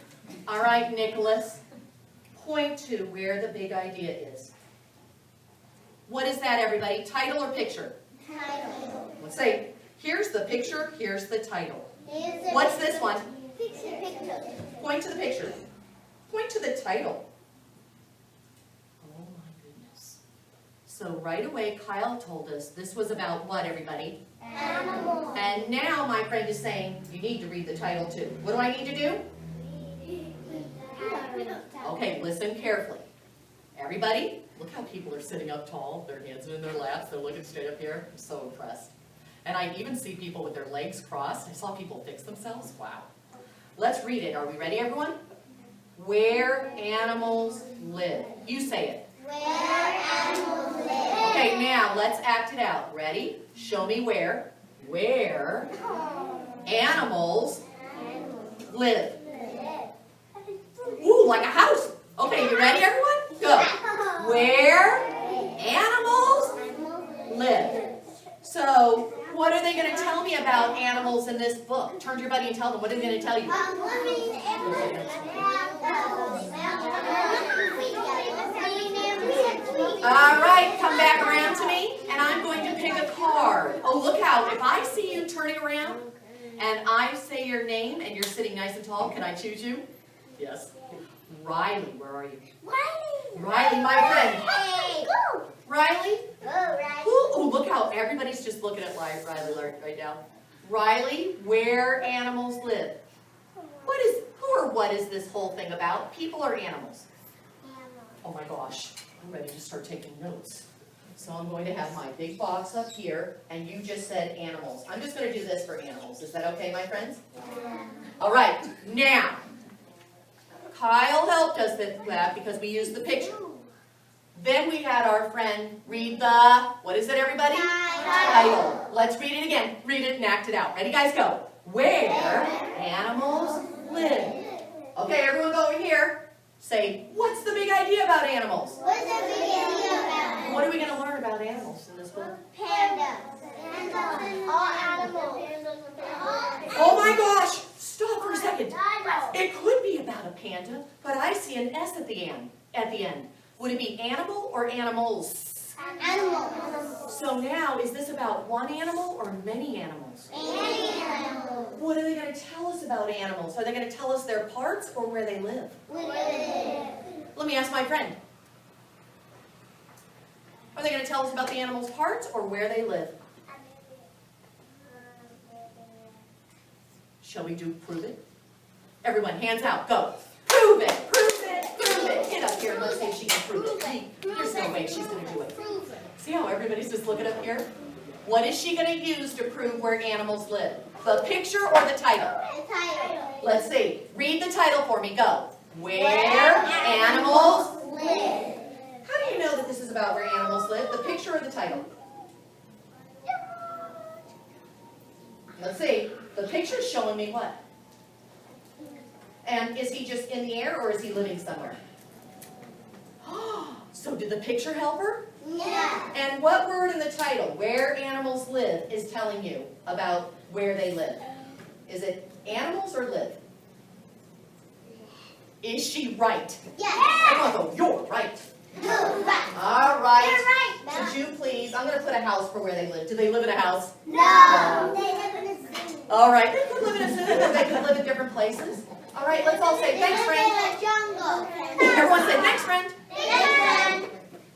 All right, Nicholas. Point to where the big idea is. What is that, everybody? Title or picture? Title. Let's say, here's the picture, here's the title. Here's What's this one? Picture. Point to the picture. Point to the title. Oh my goodness. So right away, Kyle told us this was about what, everybody? Animals. And now my friend is saying, you need to read the title too. What do I need to do? Okay, listen carefully. Everybody, look how people are sitting up tall, their hands in their laps, they're looking straight up here. I'm so impressed. And I even see people with their legs crossed. I saw people fix themselves. Wow. Let's read it. Are we ready, everyone? Where animals live. You say it. Where animals live. Okay, now let's act it out. Ready? Show me where. Where animals live. Ooh, like a house. Okay, you ready, everyone? Go. Where animals live. So, what are they going to tell me about animals in this book? Turn to your buddy and tell them. What are they going to tell you? All right, come back around to me, and I'm going to pick a card. Oh, look how, if I see you turning around, and I say your name, and you're sitting nice and tall, can I choose you? Yes. Riley, where are you? Riley, my friend. Riley? Ooh, look how everybody's just looking at Riley right now. Riley, where animals live. What is this whole thing about? People or animals? Oh my gosh, I'm ready to start taking notes. So I'm going to have my big box up here, and you just said animals. I'm just going to do this for animals. Is that okay, my friends? All right, now, Kyle helped us with that because we used the picture. Then we had our friend read the, what is it, everybody? Title. Let's read it again. Read it and act it out. Ready, guys? Go. Where animals live. Okay, everyone go over here. Say, what's the big idea about animals? What's the big idea about? What are we going to learn about animals in this book? Pandas. All animals. Oh my gosh! Stop for a second. It could be about a panda, but I see an S at the end. Would it be animal or animals? Animals. So now, is this about one animal or many animals? Any animals. What are they going to tell us about animals? Are they going to tell us their parts or where they live? Let me ask my friend. Are they going to tell us about the animal's parts or where they live? Shall we prove it? Everyone, hands out, go. Prove it, prove it, prove it. Get up here and let's see if she can prove it. There's no way she's going to do it. See how everybody's just looking up here? What is she going to use to prove where animals live? The picture or the title? The title. Let's see. Read the title for me. Go. Where animals live. How do you know that this is about where animals live? The picture or the title? Let's see. The picture's showing me what? And is he just in the air or is he living somewhere? So did the picture help her? Yeah. And what word in the title, where animals live, is telling you about where they live? Is it animals or live? Is she right? Yes. Everyone go, you're right. You're right. All right. You're right. Could you please, I'm going to put a house for where they live. Do they live in a house? No. They live in a zoo. All right, they could live in a zoo, or they could live in different places. All right, let's all say thanks, friend. They live in a jungle. Everyone say thanks, friend.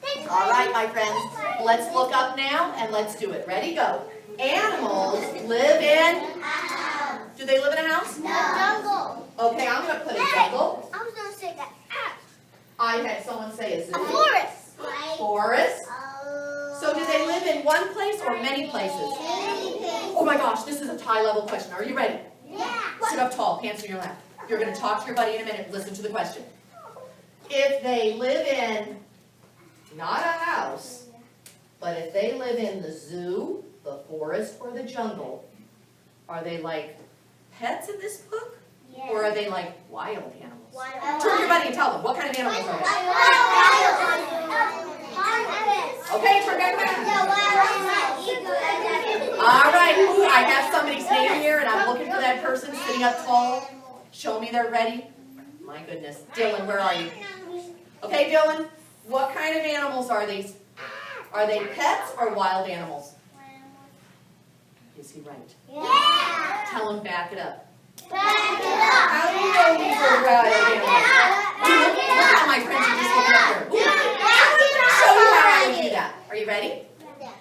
Thanks. All right, my friends, let's look up now and let's do it. Ready, go. Animals live in, do they live in a house? No. Jungle. Okay, I'm going to put a jungle. I was going to say that. I had someone say a zoo. A forest. Forest. So do they live in one place or many places? Oh my gosh, this is a high level question. Are you ready? Yeah. Sit up tall, pants in your lap. You're going to talk to your buddy in a minute. Listen to the question. If they live in, not a house, but if they live in the zoo, the forest, or the jungle, are they like pets in this book? Or are they like wild animals? Turn to your buddy and tell them, what kind of animals are they? Okay, turn back around. All right, ooh, I have somebody's name here, and I'm looking for that person sitting up tall. Show me they're ready. My goodness. Dylan, where are you? Okay, Dylan, what kind of animals are these? Are they pets or wild animals? Is he right? Yeah. Tell him back it up. Back it up. How do you know these are wild animals? Look how my friends are just looking up there. Show you how I would do that. Are you ready?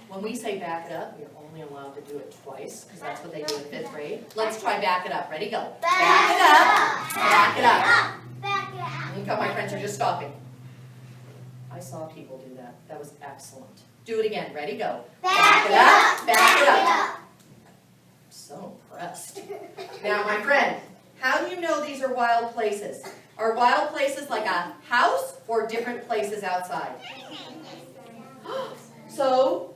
When we say back it up, you're only allowed to do it twice, because that's what they do in 5th grade. Let's try back it up. Ready, go. Back it up. Back it up. Back it up. Look how my friends are just stopping. I saw people do that. That was excellent. Do it again. Ready, go. Back it up. Back it up. I'm so impressed. Now, my friend, how do you know these are wild places? Are wild places like a house or different places outside? So,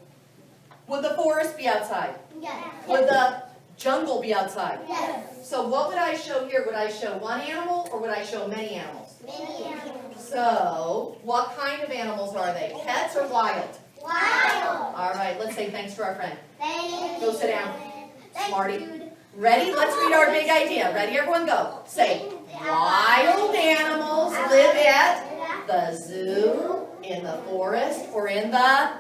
would the forest be outside? Yes. Would the jungle be outside? Yes. So what would I show here? Would I show one animal or would I show many animals? Many animals. So, what kind of animals are they? Pets or wild? Wild. All right, let's say thanks to our friend. Thank Go sit down. Smarty. Ready? Let's read our big idea. Ready, everyone, go. Say, wild animals live at the zoo, in the forest, or in the...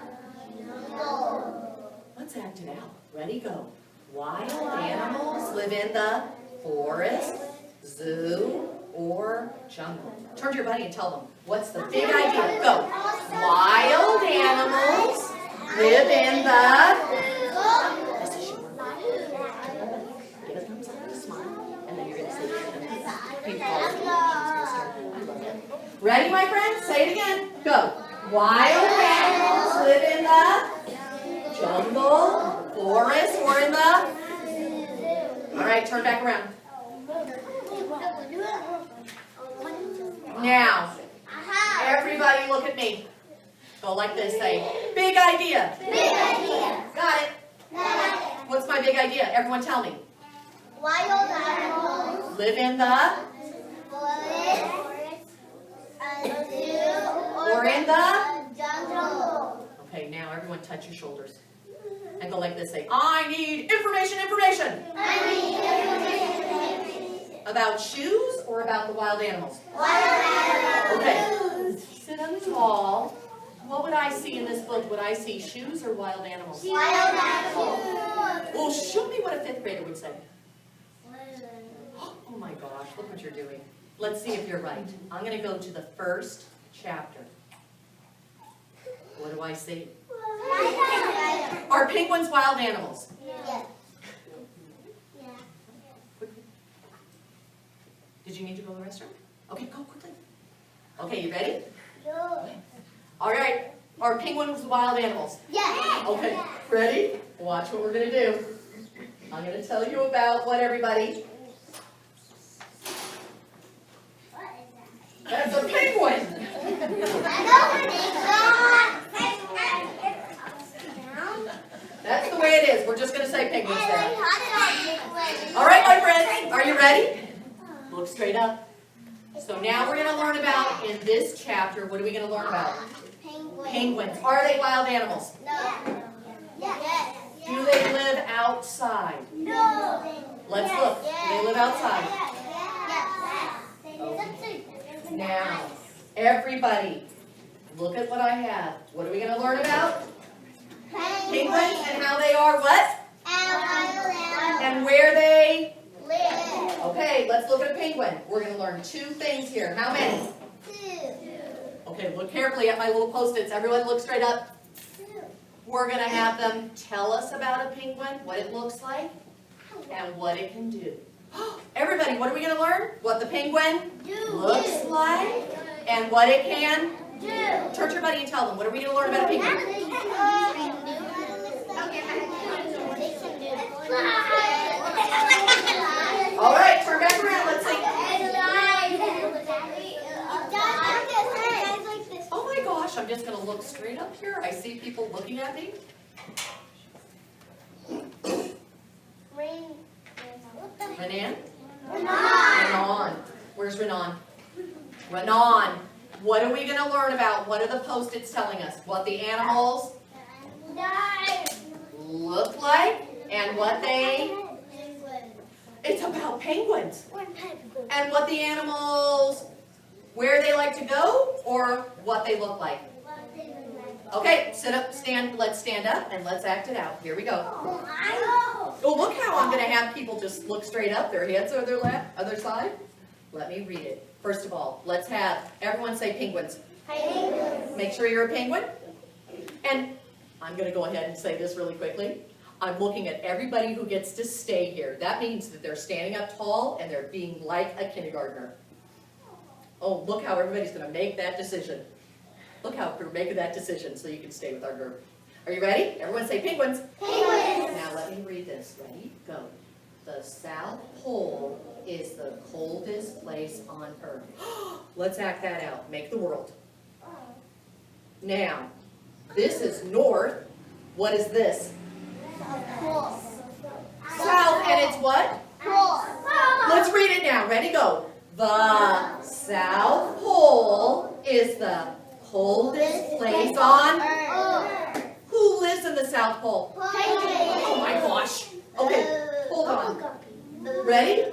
Let's act it out. Ready, go. Wild animals live in the forest, zoo, or jungle. Turn to your buddy and tell them, what's the big idea? Go. Wild animals live in the... Give a thumbs up, smile, and then you're going to say ready, my friends? Say it again. Go. Wild animals live in the jungle, forest, or in the... All right, turn back around. Now, everybody look at me. Go like this. Say, big idea. Big idea. Got it. What's my big idea? Everyone tell me. Wild animals Live in the... forest, a zoo, Or in the... jungle. Okay, now everyone touch your shoulders. And go like this. Say, I need information, information. I need About shoes or about the wild animals? wild animals. Okay. Sit up tall. What would I see in this book? Would I see shoes or wild animals? Wild animals. Well, show me what a 5th grader would say. Oh my gosh, look what you're doing. Let's see if you're right. I'm going to go to the 1st chapter. What do I see? Are penguins wild animals? Yes. Did you need to go to the restroom? Okay, go quickly. Okay, you ready? No. All right. Are penguins wild animals? Yes. Okay, ready? Watch what we're going to do. I'm going to tell you about what everybody... That's a penguin! That's the way it is. We're just going to say penguins there. All right, my friends, are you ready? Look straight up. So now we're going to learn about, in this chapter, what are we going to learn about? Penguins. Are they wild animals? No. Yes. Do they live outside? No. Let's look. Do they live outside? Yes. Now, everybody, look at what I have. What are we going to learn about? Penguins and how they are what? And where they Live. Okay, let's look at a penguin. We're going to learn 2 things here. How many? 2. Okay, look carefully at my little Post-its. Everyone look straight up. We're going to have them tell us about a penguin, what it looks like, and what it can do. Everybody, what are we going to learn? What the penguin looks like and what it can do. Turn to your buddy and tell them, what are we going to learn about a penguin? All right, turn back around. Let's see. Oh my gosh, I'm just going to look straight up here. I see people looking at me. Renan? Renan. Where's Renan? Renan. What are we going to learn about? What are the Post-its telling us? What the animals look like and what they... It's about penguins. And what the animals, where they like to go or what they look like. Okay, sit up, stand, let's stand up and let's act it out. Here we go. Oh, look how I'm going to have people just look straight up. Their heads are their left, other side. Let me read it. First of all, let's have everyone say penguins. Make sure you're a penguin. And I'm going to go ahead and say this really quickly. I'm looking at everybody who gets to stay here. That means that they're standing up tall and they're being like a kindergartner. Oh, look how everybody's going to make that decision. Look how we're making that decision so you can stay with our group. Are you ready? Everyone say penguins. Penguins. Now let me read this. Ready? Go. The South Pole is the coldest place on Earth. Let's act that out. Make the world. Now, this is north. What is this? South, and it's what? Let's read it now. Ready? Go. The South Pole is the coldest place on Earth. Who lives in the South Pole? Oh my gosh. Okay, hold on. Ready?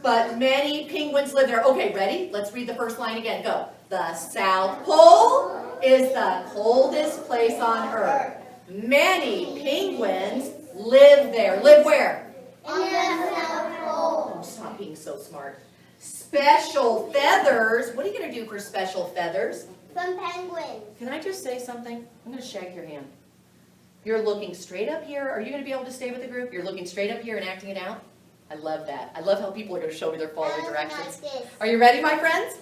But many penguins live there. Okay, ready? Let's read the first line again. Go. The South Pole is the coldest place on Earth. Many penguins live there. Live where? In the South Pole. Oh, stop being so smart. Special feathers. What are you going to do for special feathers? Some penguins. Can I just say something? I'm going to shake your hand. You're looking straight up here. Are you going to be able to stay with the group? You're looking straight up here and acting it out? I love that. I love how people are going to show me their following directions. Are you ready, my friends?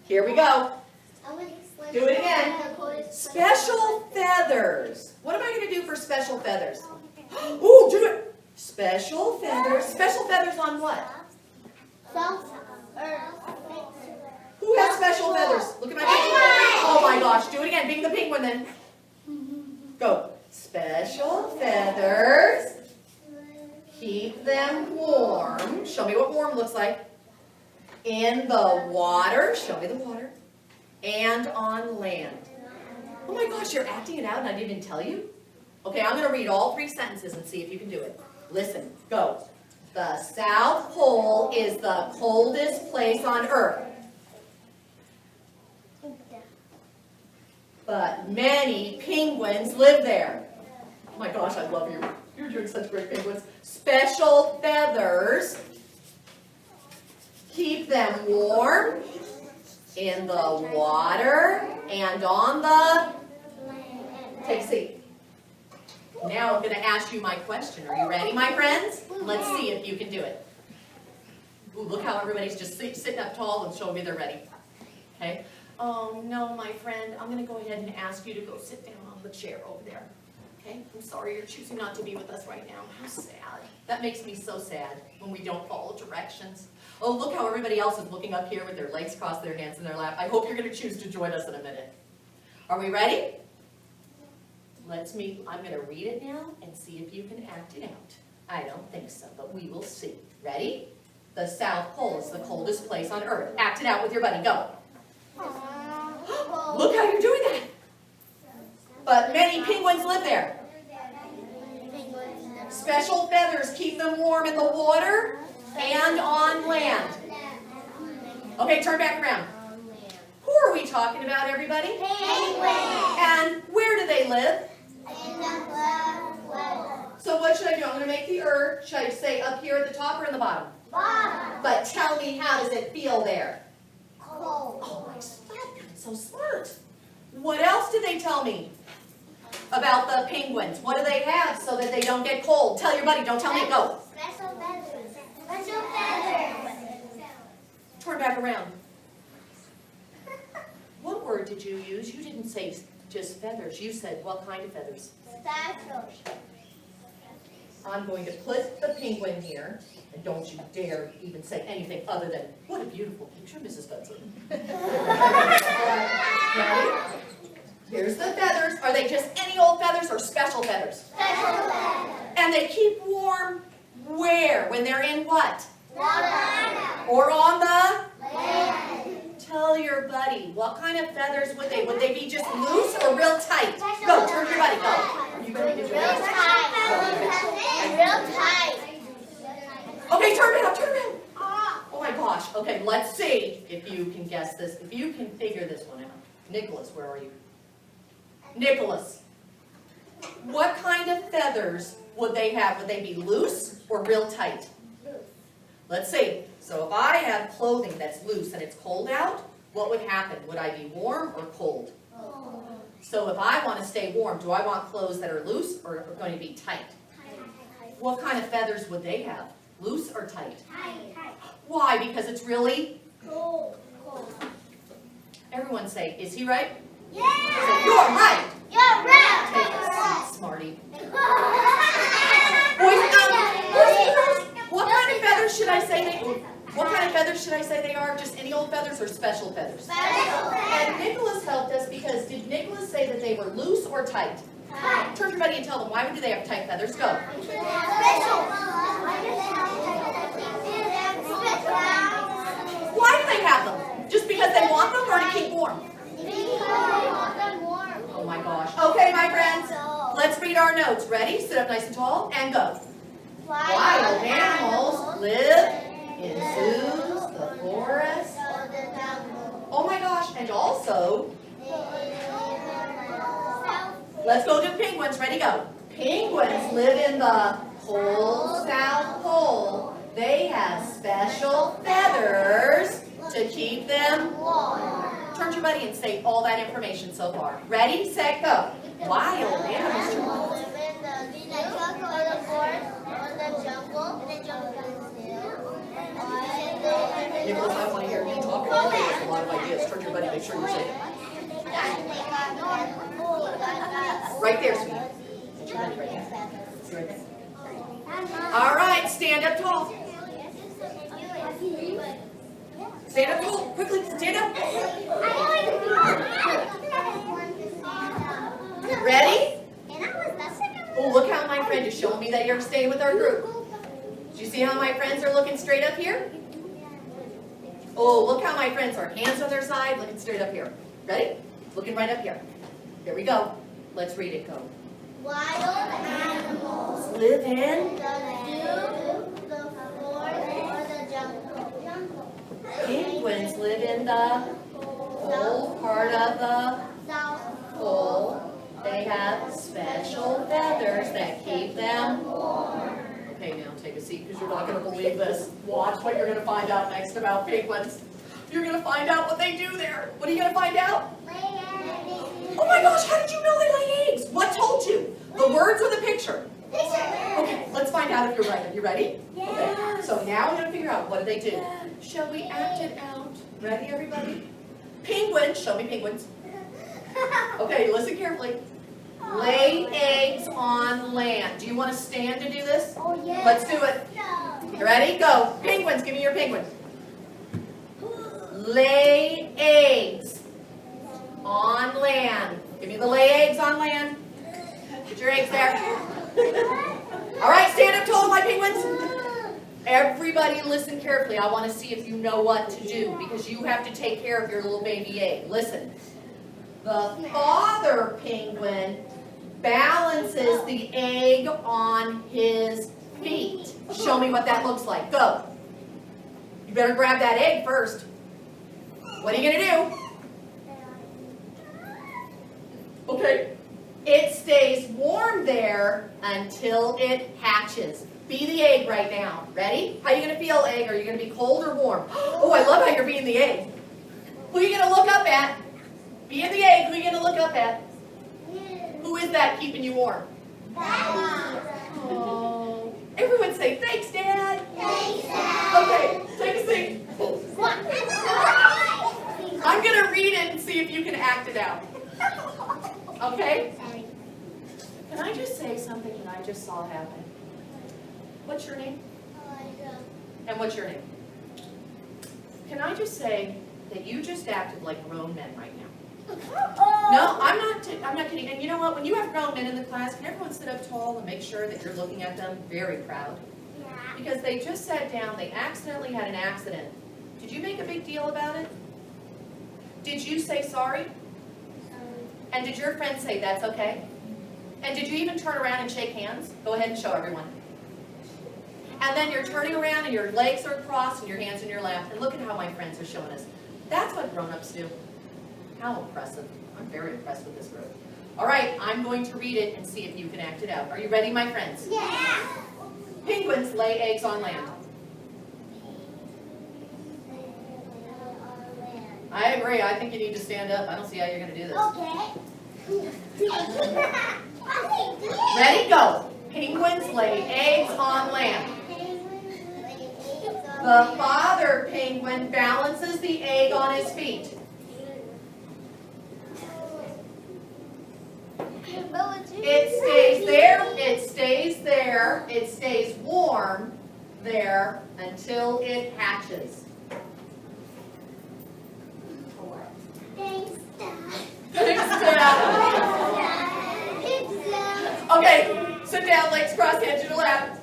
Here we go. Do it again. Special feathers. What am I going to do for special feathers? Ooh, do it. Special feathers. Special feathers on what? Who has special feathers? Look at my penguin. Oh my gosh. Do it again. Being the penguin then. Go. Special feathers. Keep them warm. Show me what warm looks like. In the water. Show me the water. And on land. Oh my gosh, you're acting it out and I didn't even tell you? Okay, I'm going to read all 3 sentences and see if you can do it. Listen, go. The South Pole is the coldest place on Earth. But many penguins live there. Oh my gosh, I love you. You're doing such great penguins. Special feathers. Keep them warm. In the water and on the... Take a seat. Now I'm going to ask you my question. Are you ready, my friends? Let's see if you can do it. Ooh, look how everybody's just sitting up tall and showing me they're ready. Okay? Oh, no, my friend. I'm going to go ahead and ask you to go sit down on the chair over there. Okay? I'm sorry you're choosing not to be with us right now. How sad. That makes me so sad when we don't follow directions. Oh, look how everybody else is looking up here with their legs crossed, their hands in their lap. I hope you're going to choose to join us in a minute. Are we ready? Let's meet. I'm going to read it now and see if you can act it out. I don't think so, but we will see. Ready? The South Pole is the coldest place on Earth. Act it out with your buddy. Go. Look how you're doing that. But many penguins live there. Special feathers keep them warm in the water and on land. Okay, turn back around. Who are we talking about, everybody? Penguins. And where do they live? In the cloud weather. So what should I do? I'm going to make the earth. Should I say up here at the top or in the bottom? Bottom. But tell me, how does it feel there? Cold. Oh, I'm so smart. What else did they tell me about the penguins? What do they have so that they don't get cold? Tell your buddy, don't tell me, go. Special feathers. Special feathers. Turn back around. What word did you use? You didn't say just feathers. You said what kind of feathers? Special. I'm going to put the penguin here, and don't you dare even say anything other than, what a beautiful picture, Mrs. Fetzer. Ready? Here's the feathers. Are they just any old feathers or special feathers? Special feathers. And they keep warm where? When they're in what? Water. Or on the? Land. Tell your buddy, what kind of feathers would they? Would they be just loose or real tight? Go, turn your buddy, go. Are you ready to do Real this? tight. Real tight. Okay, turn it up, turn it up. Oh my gosh. Okay, let's see if you can guess this, if you can figure this one out. Nicholas, where are you? Nicholas, what kind of feathers would they have? Would they be loose or real tight? Loose. Let's see. So if I have clothing that's loose and it's cold out, what would happen? Would I be warm or cold? Cold. So if I want to stay warm, do I want clothes that are loose or are going to be tight? What kind of feathers would they have? Loose or tight? Tight. Why? Because it's really... Cold. Cold. Everyone say, is he right? Yeah. Say, you're right. You're right. Take a seat, smarty. Boys, what kind of feathers should I say they... What kind of feathers should I say they are? Just any old feathers or special feathers? Special. And Nicholas helped us because did Nicholas say that they were loose or tight? Tight. Turn to your buddy and tell them, why do they have tight feathers? Go. Why do they have them? Just because they want them or to keep warm? Oh my gosh. Okay, my friends, let's read our notes. Ready? Sit up nice and tall and go. Wild animals live in zoos, the forest. Oh my gosh, and also, let's go to penguins. Ready, go. Penguins live in the cold South Pole. They have special feathers to keep them warm. Turn to your buddy and say all that information so far. Ready, set, go. Wild animals. Nicholas, I want to hear you talk. There's a lot of ideas. Turn to your buddy, make sure you say it. Right there, sweetie. Put your buddy right there. See right there? All right, stand up tall. Stand up tall, quickly, stand up. Ready? Oh, look how my friend is showing me that you're staying with our group. Do you see how my friends are looking straight up here? Oh, look how my friends are. Hands on their side, looking straight up here. Ready? Looking right up here. Here we go. Let's read it, go. Wild animals Live in the zoo, the forest, or the jungle. penguins live in the cold part of the South pole. They have special feathers that keep them warm. Okay, now take a seat because you're not going to believe this. Watch what you're going to find out next about penguins. You're going to find out what they do there. What are you going to find out? Oh my gosh, how did you know they lay eggs? What told you? The words or the picture? Okay, let's find out if you're right. Are you ready? Okay, so now we're going to figure out what do they do. Shall we act it out? Ready, everybody? Penguins, show me penguins. Okay, listen carefully. Lay eggs on land. Do you want to stand to do this? Oh, yeah. Let's do it. You ready? Go. Penguins, give me your penguin. Lay eggs on land. Give me the lay eggs on land. Put your eggs there. All right, stand up tall, my penguins. Everybody listen carefully. I want to see if you know what to do because you have to take care of your little baby egg. Listen. The father penguin balances the egg on his feet. Show me what that looks like. Go. You better grab that egg first. What are you going to do? Okay. It stays warm there until it hatches. Be the egg right now. Ready? How are you going to feel, egg? Are you going to be cold or warm? Oh, I love how you're being the egg. Who are you going to look up at? Being the egg, who are you going to look up at? Who is that keeping you warm? Oh. Everyone say, thanks, Dad. Thanks, Dad. Okay, take a seat. I'm going to read it and see if you can act it out. Okay? Can I just say something that I just saw happen? What's your name? And what's your name? Can I just say that you just acted like grown men right now? No, I'm not kidding. And you know what? When you have grown men in the class, can everyone sit up tall and make sure that you're looking at them very proud? Yeah. Because they just sat down, they accidentally had an accident. Did you make a big deal about it? Did you say sorry? And did your friend say that's okay? And did you even turn around and shake hands? Go ahead and show everyone. And then you're turning around and your legs are crossed and your hands in your lap. And look at how my friends are showing us. That's what grown-ups do. How impressive. I'm very impressed with this group. All right, I'm going to read it and see if you can act it out. Are you ready, my friends? Yeah. Penguins lay eggs on land. I agree. I think you need to stand up. I don't see how you're going to do this. Okay. Ready, go. Penguins lay eggs on land. The father penguin balances the egg on his feet. It stays there, it stays warm there until it hatches. Thanks, Dad. Thanks, Dad. Okay, sit down, legs crossed, hands in your lap.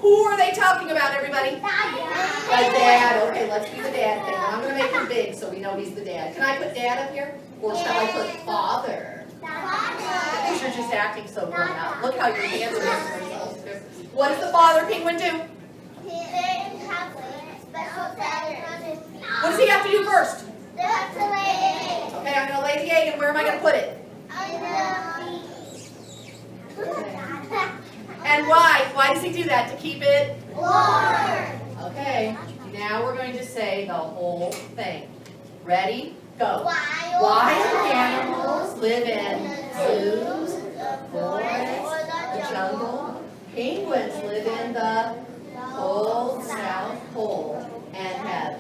Who are they talking about, everybody? The dad. Okay, let's do the dad thing. I'm going to make him big so we know he's the dad. Can I put dad up here? Or shall I put father? I think you're just acting so grown up. Look how your hands are making yourselves too. What does the father penguin do? What does he have to do first? Okay, I'm going to lay the egg, and where am I going to put it? And why? Why does he do that? To keep it warm. Okay, now we're going to say the whole thing. Ready? Go. Wild animals live in zoos, the forest, the jungle. Penguins live in the cold South Pole and have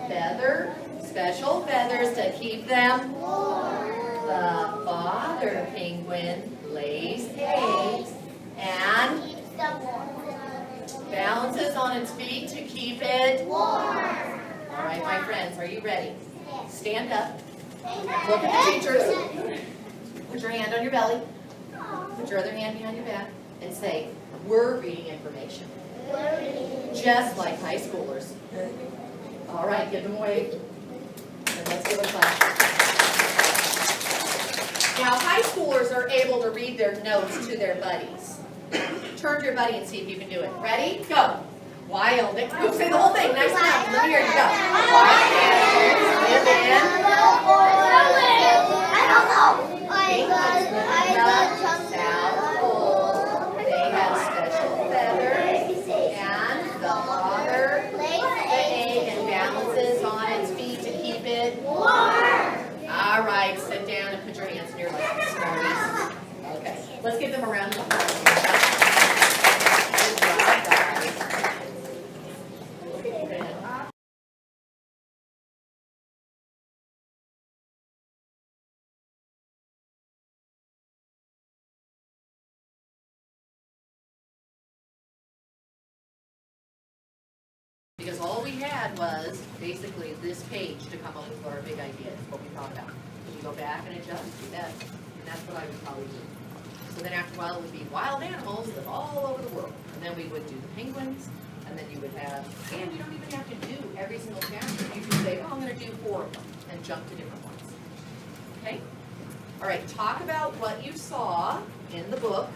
special feathers to keep them warm. The father penguin lays eggs and balances on its feet to keep it warm. All right, my friends, are you ready? Stand up. Look at the teachers. Put your hand on your belly. Put your other hand behind your back and say, we're reading information. Just like high schoolers. All right, give them a wave. And let's give a clap. Now, high schoolers are able to read their notes to their buddies. Turn to your buddy and see if you can do it. Ready? Go. Wild. Oops, say the whole thing. Nice enough. Let me hear you go. Wild animals live in the South Pole. They have special feathers, and the father lays the egg and balances on its feet to keep it warm. All right, sit down and put your hands in your laps, smarties. Okay, let's give them a round of applause. Good job, guys. Because all we had was basically this page to come up with our big ideas, what we thought about. Can you go back and adjust? Do that. And that's what I would probably do. So then after a while it would be wild animals live all over the world. And then we would do the penguins, and then you would have, and you don't even have to do every single chapter. You can say, oh, I'm going to do 4 of them, and jump to different ones. Okay? All right, talk about what you saw in the book.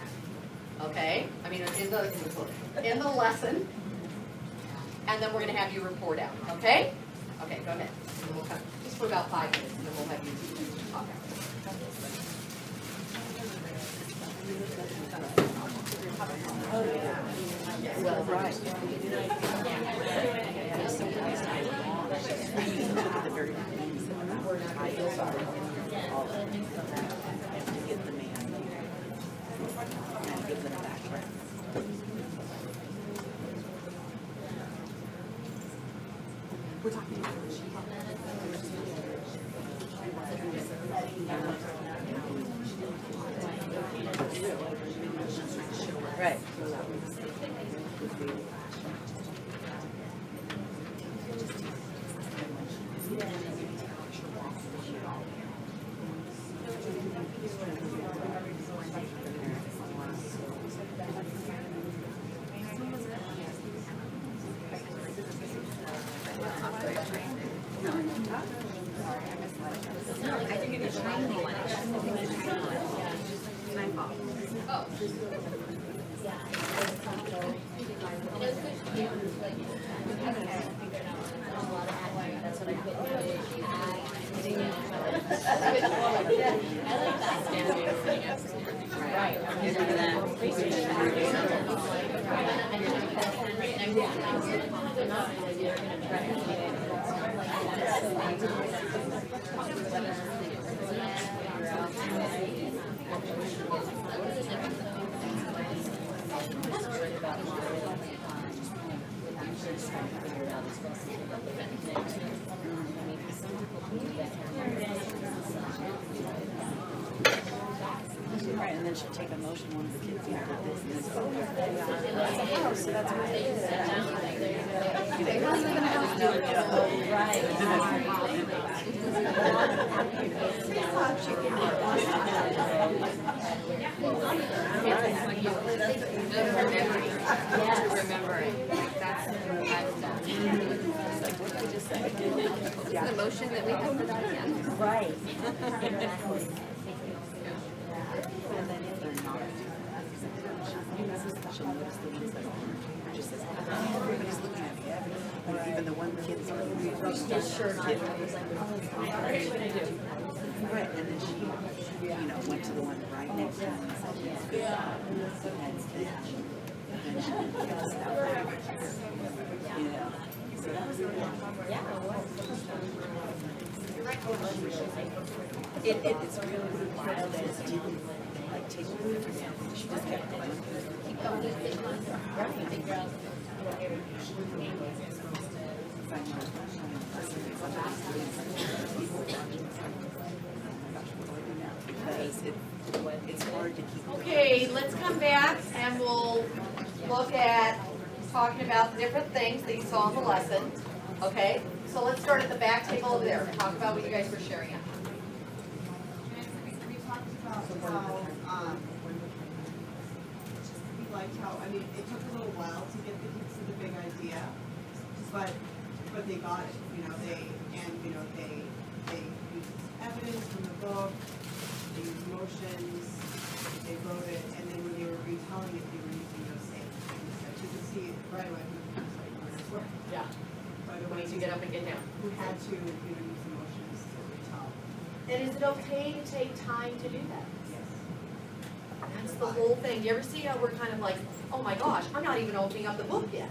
Okay? I mean, in the book. In the lesson. And then we're going to have you report out, okay? Okay, go ahead. And then we'll come just for about 5 minutes, and then we'll have you talk out. Well, right. We're talking about Right. I think it's training one. I think it's training one. My fault. That's what I put Right, and then she'll take a motion, one of the kids will do this, and this, oh, that's a house, so that's what it is. How's it gonna help do The motion that we have for that, yeah. Right. And then if they're not, she'll notice the ones that are just says, everybody's looking at me. Like even the one kid's sure not. Right, and then she, went to the one right next to him and said, yes, good job. And then she got to stop. So that was it's really wild that it's didn't like take away from something. She just kept going. Keep going. It's hard to keep. Okay, let's come back and we'll look at talking about the different things that you saw in the lesson. Okay, so let's start at the back table over there. Talk about what you guys were sharing on. We talked about how, we liked how, I mean, it took a little while to get the kids to the big idea, but they got it, they used evidence from the book, they used motions, they wrote it, and then when they were retelling it, they were using those same things. So you could see it right away from the translate learners were. Yeah. Right away. Once you get up and get down. Who had to, use emotions to retell. And is it okay to take time to do that? Yes. That's the whole thing. You ever see how we're kind of like, oh my gosh, I'm not even opening up the book yet.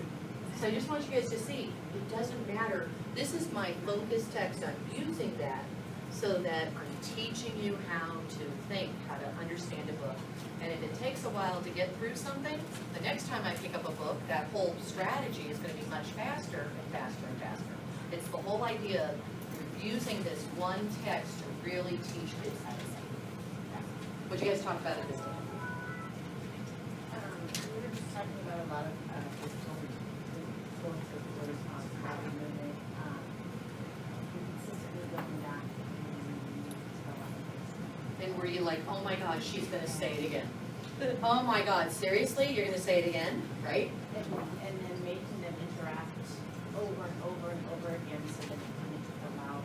So I just want you guys to see, it doesn't matter. This is my focus text. I'm using that so that I'm teaching you how to think, how to understand a book. And if it takes a while to get through something, the next time I pick up a book, that whole strategy is going to be much faster and faster and faster. It's the whole idea of using this one text to really teach kids how to think. What you guys talk about at this time? We were just talking about a lot of consistently going back And were you like, oh my God, she's gonna say it again? Oh my God, seriously, you're gonna say it again, right? and then making them interact over and over and over again so that you kind of allow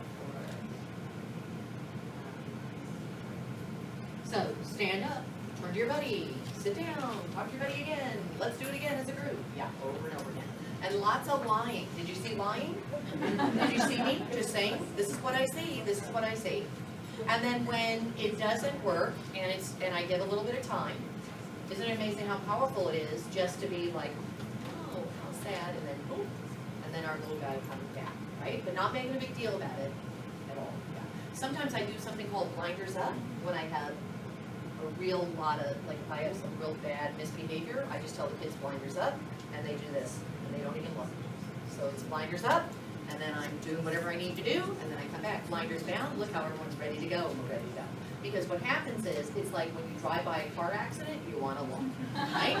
for So stand up, turn to your buddy, sit down, talk to your buddy again. Let's do it again as a group. Yeah, over and over again. And lots of lying. Did you see lying? Did you see me just saying, this is what I see, this is what I see. And then when it doesn't work and I give a little bit of time, Isn't it amazing how powerful it is just to be like, oh, how sad, and then, oh, and then our little guy comes back, right? But not making a big deal about it at all, yeah. Sometimes I do something called blinders up when I have a real lot of, like if I have some real bad misbehavior, I just tell the kids blinders up, and they do this, and they don't even look. So it's blinders up, and then I'm doing whatever I need to do, and then I come back, blinders down, look how everyone's ready to go, and we're ready to go. Because what happens is, it's like when you drive by a car accident, you wanna look, right?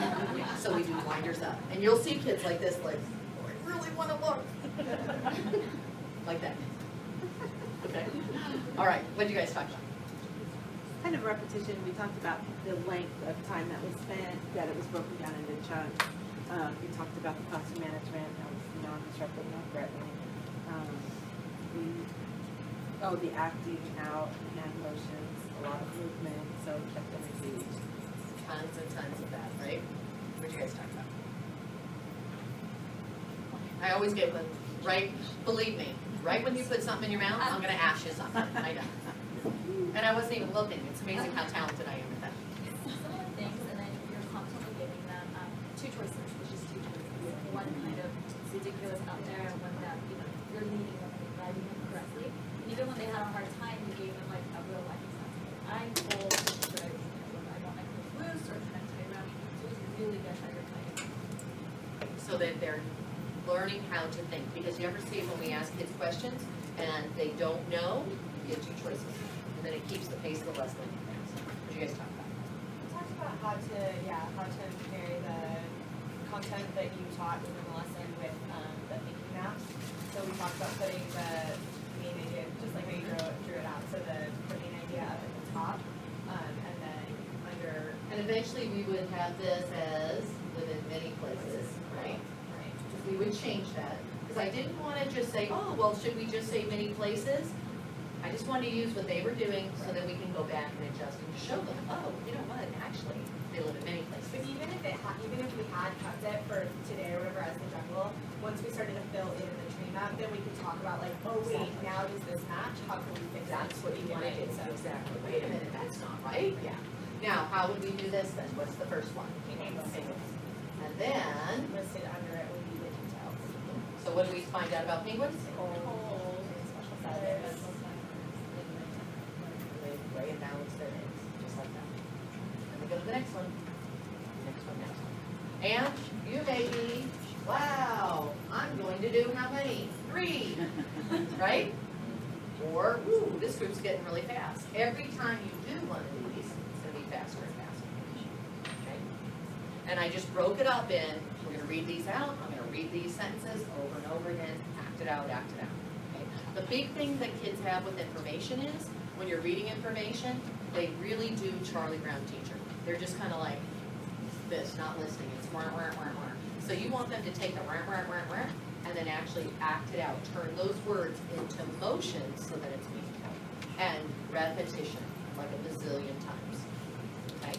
So we do blinders up, and you'll see kids like this, like, oh, I really wanna look. Like that. Okay, all right, what did you guys talk about? Kind of repetition, we talked about the length of time that was spent, that it was broken down into chunks. We talked about the classroom management, that was non-disruptive, non-threatening. The acting out, hand motions, a lot of movement, so we kept them engaged. Tons and tons of that, right? What did you guys talk about? I always get with, right, believe me, right when you put something in your mouth, I'm gonna ask you something, I know. And I wasn't even looking, it's amazing how talented I am at that. Some of the things, and then you're constantly giving them two choices, which is two choices. One kind of ridiculous out there, and one that, you're leading them and guiding them correctly. And even when they had a hard time, you gave them like a real life example. I'm told that I want my clothes loose or can I tie around me. So it's really good how you're kind of. So that they're learning how to think, because you ever see when we ask kids questions and they don't know, you give two choices, and then it keeps the pace of the lesson. What do you guys talk about? We talked about how to marry the content that you taught within the lesson with the thinking maps. So we talked about putting the main idea, just like how you drew it out, so the main idea up at the top, and then under. And eventually we would have this as live in many places, right? Right. We would change that, because I didn't want to just say, oh, well, should we just say many places? I just wanted to use what they were doing so that we can go back and adjust and show them, oh, you know what, actually, they live in many places. But even if we had kept it for today or whatever as the jungle, once we started to fill in the tree map, then we could talk about like, oh wait, now does this match? How can we fix that? That's what you want to do, So exactly. Wait a minute, that's not right. Yeah. Now, how would we do this then? What's the first one? Penguins. And then, listed under it would be the details. so what do we find out about penguins? Holes and special feathers. They weigh and balance their eggs, just like that. And we go to the next one. Next one, next one. And you may be, wow, I'm going to do how many? 3, right? Or, ooh, this group's getting really fast. Every time you do one of these, it's gonna be faster and faster. Okay? And I just broke it up in, we're gonna read these out, I'm gonna read these sentences over and over again, act it out, act it out. Okay? The big thing that kids have with information is, when you're reading information, they really do Charlie Brown teacher. They're just kind of like this, not listening. It's wah, wah, wah, wah. So you want them to take the wah, wah, wah, wah, and then actually act it out. Turn those words into motion so that it's meaningful. And repetition, like a bazillion times. Okay?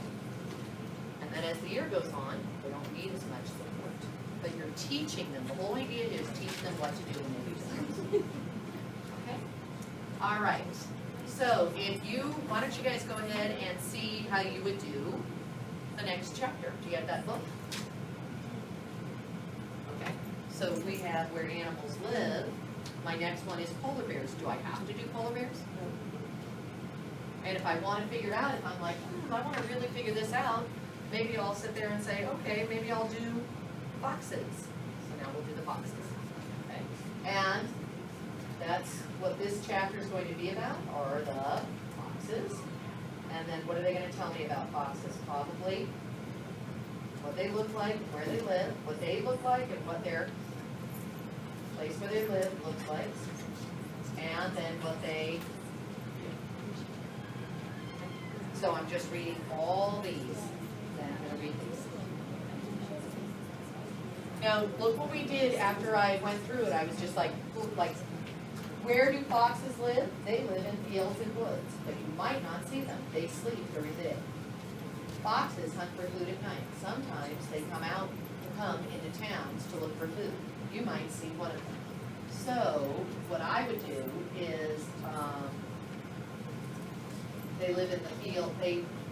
And then as the year goes on, they don't need as much support. But you're teaching them. The whole idea is teach them what to do when they do things. Okay? All right. So if you, why don't you guys go ahead and see how you would do the next chapter. Do you have that book? Okay. So we have where animals live. My next one is polar bears. Do I have to do polar bears? No. And if I want to figure it out, if I'm like, I want to really figure this out, maybe I'll sit there and say, okay, maybe I'll do foxes. So now we'll do the foxes. Okay. And that's what this chapter is going to be about, are the foxes. And then what are they going to tell me about foxes? Probably what they look like, where they live, what they look like, and what their place where they live looks like. And then what they do. So I'm just reading all these. Then I'm going to read these. Now, look what we did after I went through it. I was just like, where do foxes live? They live in fields and woods, but you might not see them. They sleep during the day. Foxes hunt for food at night. Sometimes they come into towns to look for food. You might see one of them. So what I would do is, they live in the field.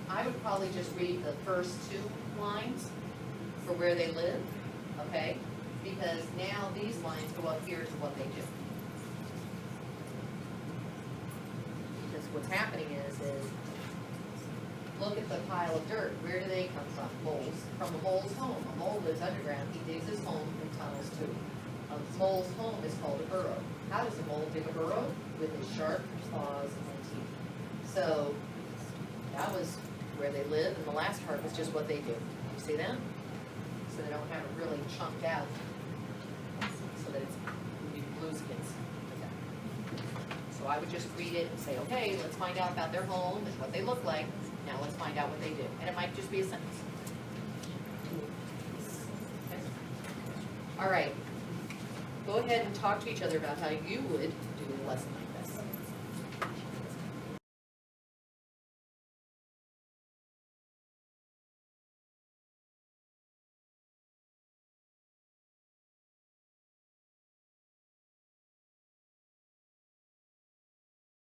I would probably just read the first 2 lines for where they live, okay? Because now these lines go up here to what they do. Because what's happening is look at the pile of dirt. Where do they come from? Moles. From a mole's home. A mole lives underground. He digs his home in tunnels too. A mole's home is called a burrow. How does a mole dig a burrow? With his sharp claws and teeth. So that was where they live, and the last part was just what they do. You see that? So they don't have it really chunked out, so that it's blue skins. So I would just read it and say, okay, let's find out about their home and what they look like. Now let's find out what they do. And it might just be a sentence. Okay. All right. Go ahead and talk to each other about how you would do a lesson like this.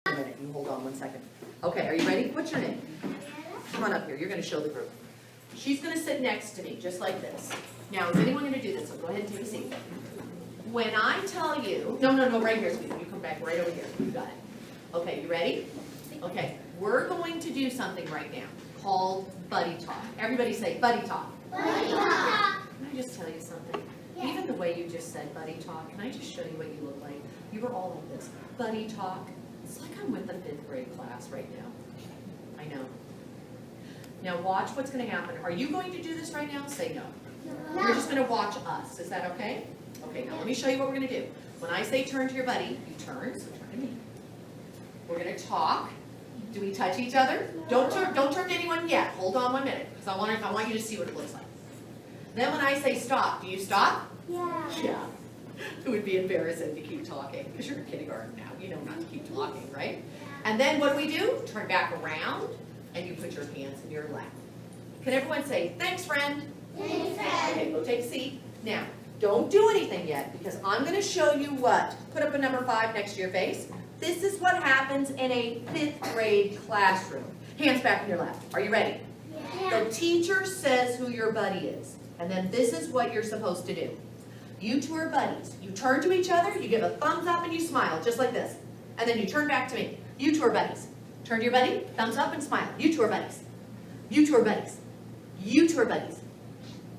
A minute, you hold on one second. Okay, are you ready? What's your name? Come on up here, you're gonna show the group. She's gonna sit next to me, just like this. Now, is anyone gonna do this? So go ahead and take a seat. When I tell you, no, right here, sweetie, you come back right over here, you got it. Okay, you ready? Okay, we're going to do something right now called buddy talk. Everybody say buddy talk. Buddy talk. Can I just tell you something? Yeah. Even the way you just said buddy talk, can I just show you what you look like? You were all like this. Buddy talk. It's like I'm with the 5th grade class right now. I know. Now watch what's going to happen. Are you going to do this right now? Say no. No. You're just going to watch us. Is that okay? Okay, now let me show you what we're going to do. When I say turn to your buddy, you turn, so turn to me. We're going to talk. Do we touch each other? Don't turn to anyone yet. Hold on 1 minute, because I want you to see what it looks like. Then when I say stop, do you stop? Yeah. Yeah. It would be embarrassing to keep talking, because you're in kindergarten now. You know not to keep talking, right? And then what do we do? Turn back around, and you put your hands in your lap. Can everyone say, thanks, friend? Thanks, friend. Okay, go take a seat. Now, don't do anything yet, because I'm going to show you what. Put up a number 5 next to your face. This is what happens in a 5th grade classroom. Hands back in your lap. Are you ready? Yeah. The teacher says who your buddy is, and then this is what you're supposed to do. You two are buddies. You turn to each other, you give a thumbs up, and you smile, just like this. And then you turn back to me. You two are buddies. Turn to your buddy, thumbs up, and smile. You two are buddies. You two are buddies. You two are buddies.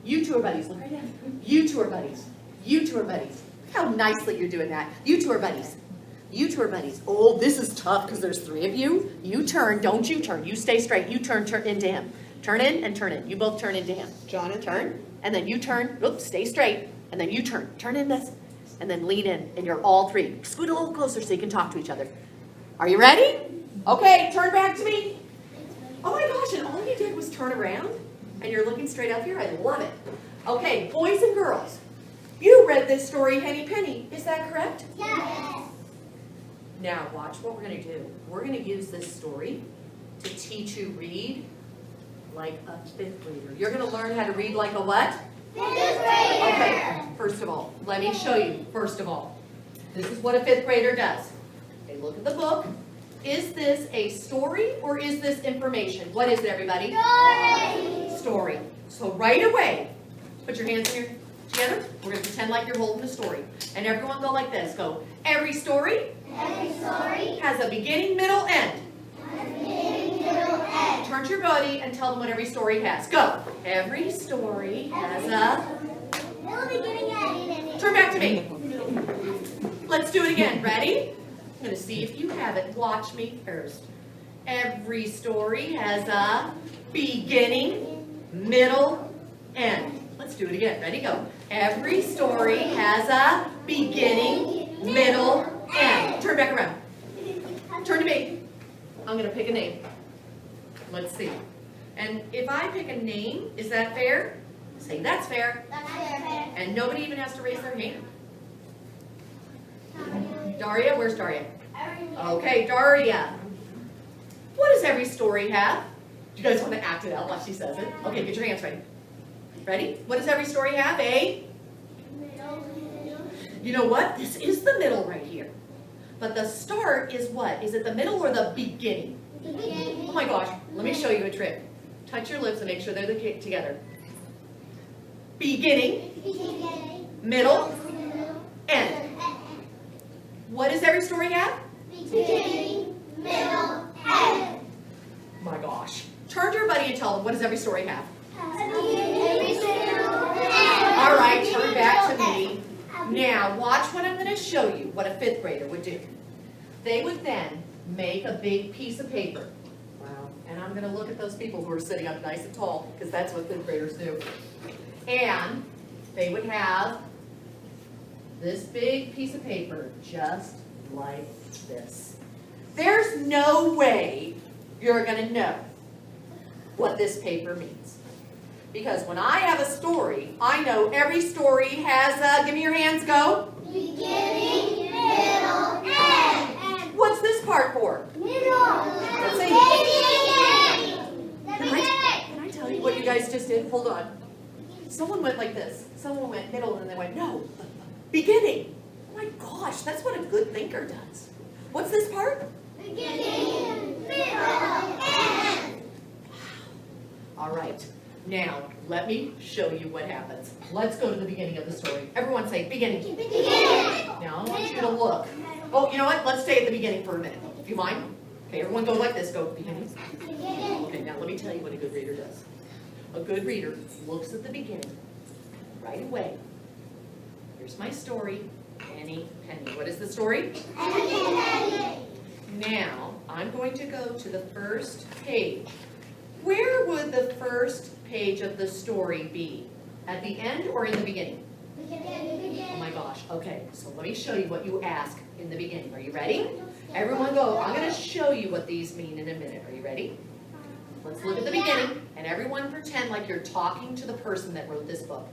You two are buddies. Look right down. You two are buddies. You two are buddies. Look how nicely you're doing that. You two are buddies. You two are buddies. Oh, this is tough because there's 3 of you. You turn, don't you turn. You stay straight. You turn into him. Turn in and turn in. You both turn into him. Jonathan. Turn, and then you turn. Oops, stay straight. And then you turn. Turn in this. And then lean in. And you're all 3. Scoot a little closer so you can talk to each other. Are you ready? Okay, turn back to me. Oh my gosh, and all you did was turn around. And you're looking straight up here. I love it. Okay, boys and girls. You read this story, Henny Penny. Is that correct? Yes. Now watch what we're going to do. We're going to use this story to teach you read like a 5th grader. You're going to learn how to read like a what? 5th grader. Okay, first of all, let me show you. First of all, this is what a 5th grader does. They look at the book. Is this a story or is this information? What is it, everybody? Story. Story. So right away, put your hands together. We're going to pretend like you're holding a story. And everyone go like this. Go, every story has a beginning, middle, end. Turn to your buddy and tell them what every story has. Go. Every story has a... Middle, beginning, end. Turn back to me. Let's do it again. Ready? I'm going to see if you have it. Watch me first. Every story has a beginning, middle, end. Let's do it again. Ready? Go. Every story has a beginning, middle, end. Turn back around. Turn to me. I'm going to pick a name. Let's see. And if I pick a name, is that fair? Say, that's fair. That's fair. And nobody even has to raise their hand. Daria, where's Daria? Okay, Daria. What does every story have? Do you guys want to act it out while she says it? Okay, get your hands ready. Ready? What does every story have? You know what? This is the middle right here. But the start is what? Is it the middle or the beginning? Oh my gosh, let me show you a trick. Touch your lips and make sure they're together. Beginning, Beginning. middle, Middle. end. What does every story have? Beginning. Middle. End. My gosh. Turn to your buddy and tell them, what does every story have? Beginning. Middle. End. All right, turn back to me. Now, watch what I'm going to show you, what a 5th grader would do. They would then make a big piece of paper. Wow. And I'm going to look at those people who are sitting up nice and tall, because that's what 5th graders do. And they would have this big piece of paper, just like this. There's no way you're going to know what this paper means. Because when I have a story, I know every story has, give me your hands, go. Beginning. Middle. End. What's this part for? Middle. Let's see. Can I tell you what you guys just did? Hold on. Someone went like this. Someone went middle and they went, no, beginning. Oh my gosh, that's what a good thinker does. What's this part? Beginning. Middle. End. All right. Now, let me show you what happens. Let's go to the beginning of the story. Everyone say beginning. Beginning. Now, I want you to look. Oh, you know what? Let's stay at the beginning for a minute. Do you mind? Okay, everyone go like this. Go beginning. Beginning. Okay, now let me tell you what a good reader does. A good reader looks at the beginning right away. Here's my story, Annie Penny. What is the story? Now, I'm going to go to the first page. Where would the first page of the story be? At the end or in the beginning? Oh my gosh, okay, so let me show you what you ask in the beginning. Are you ready? Everyone go, I'm going to show you what these mean in a minute. Are you ready? Let's look at the beginning, and everyone pretend like you're talking to the person that wrote this book.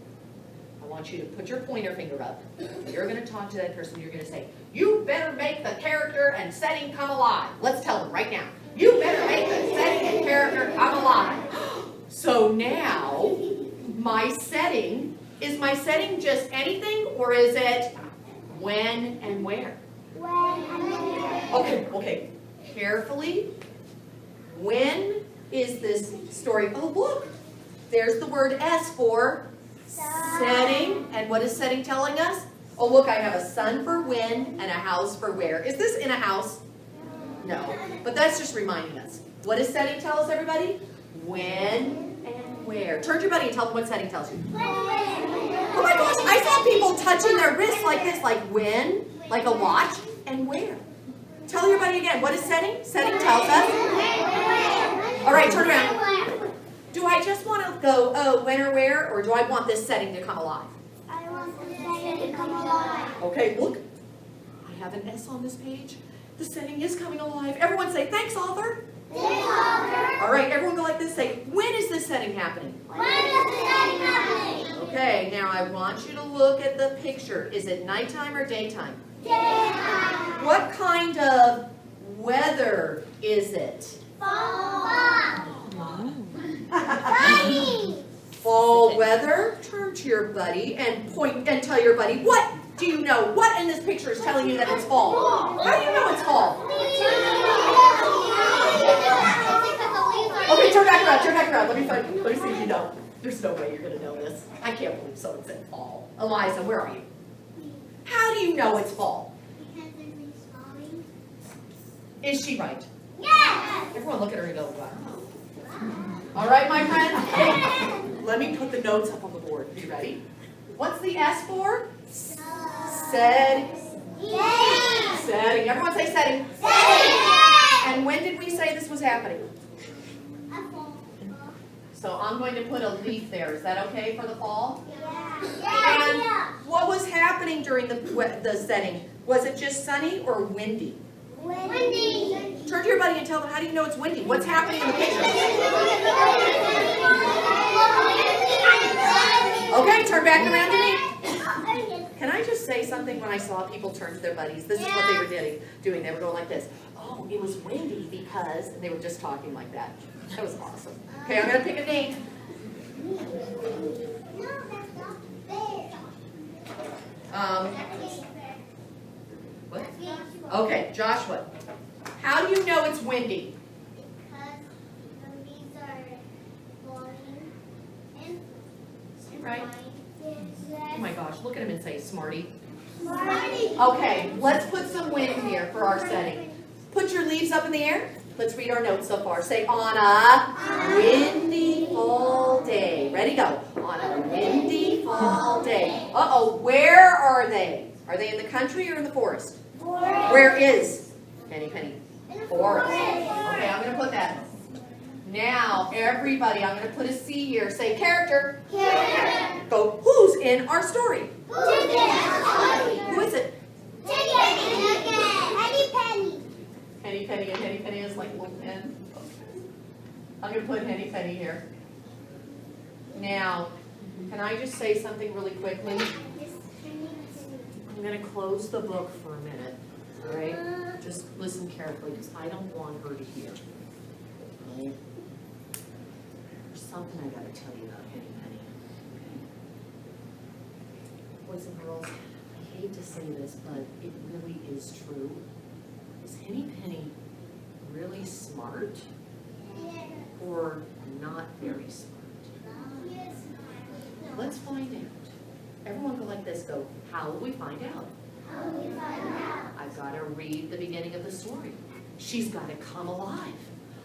I want you to put your pointer finger up. You're going to talk to that person. You're going to say, you better make the character and setting come alive. Let's tell them right now. You better make the setting and character come alive. So now, my setting, is my setting just anything, or is it when and where? Okay, carefully. When is this story? Oh, look, there's the word S for setting. And what is setting telling us? Oh, look, I have a sun for when and a house for where. Is this in a house? No, but that's just reminding us. What does setting tell us, everybody? When and where. Turn to your buddy and tell them what setting tells you. Oh my gosh, I saw people touching their wrists like this, like when, like a watch, and where. Tell your buddy again, what is setting? Setting tells us. All right, turn around. Do I just want to go, oh, when or where, or do I want this setting to come alive? I want the setting to come alive. Okay, look. I have an S on this page. The setting is coming alive. Everyone say, thanks, author. Thanks, author. All right, everyone go like this. Say, when is this setting happening? When is the setting happening? Okay, now I want you to look at the picture. Is it nighttime or daytime? Daytime. What kind of weather is it? Fall. Sunny. Fall weather? Turn to your buddy and point and tell your buddy, what do you know? What in this picture is telling you that it's fall? How do you know it's fall? Okay, turn back around. Let me see if you know. There's no way you're going to know this. I can't believe someone said fall. Eliza, where are you? How do you know it's fall? Because there's leaves falling. Is she right? Yes. Everyone look at her and go, wow. All right, my friend. Hey, let me put the notes up on the board. Are you ready? What's the S for? Setting. Setting. Everyone say setting. And when did we say this was happening? So I'm going to put a leaf there. Is that okay for the fall? And what was happening during the setting? Was it just sunny or windy? Windy. Turn to your buddy and tell them, how do you know it's windy? What's happening in the picture? Okay, turn back around to me. Can I just say something? When I saw people turn to their buddies, this is what they were doing. They were going like this. Oh, it was windy because, and they were just talking like that. That was awesome. Okay, I'm going to pick a name. What? Okay, Joshua. How do you know it's windy? Because the leaves are falling and Right. flying. and say smarty. Smarty. Okay, let's put some wind here for our setting. Put your leaves up in the air. Let's read our notes so far. Say, on a windy fall day. Ready, go. On a windy fall day. Uh-oh, where are they? Are they in the country or in the forest? Forest. Where is Penny? Forest. Forest. Okay, I'm going to put that. Now, everybody, I'm going to put a C here. Say character. Character. Go, who's in our story? Ticket. Who is it? Ticket. Henny Penny, and Henny Penny is like a little pen. I'm going to put Henny Penny here. Now, can I just say something really quickly? I'm going to close the book for a minute, all right? Just listen carefully, because I don't want her to hear. Right? There's something I got to tell you about Henny Penny. Okay? Boys and girls, I hate to say this, but it really is true. Is Henny Penny really smart or not very smart? Let's find out. Everyone go like this, go, how will we find out? I've got to read the beginning of the story. She's got to come alive.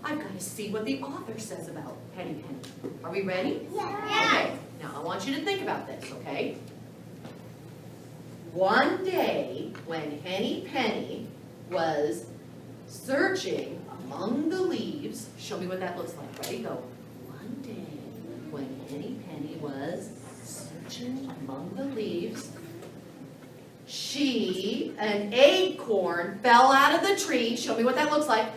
I've got to see what the author says about Henny Penny. Are we ready? Okay, now I want you to think about this, okay? One day when Henny Penny was searching among the leaves, show me what that looks like. Ready, go. One day when Henny Penny was searching among the leaves, an acorn fell out of the tree. Show me what that looks like.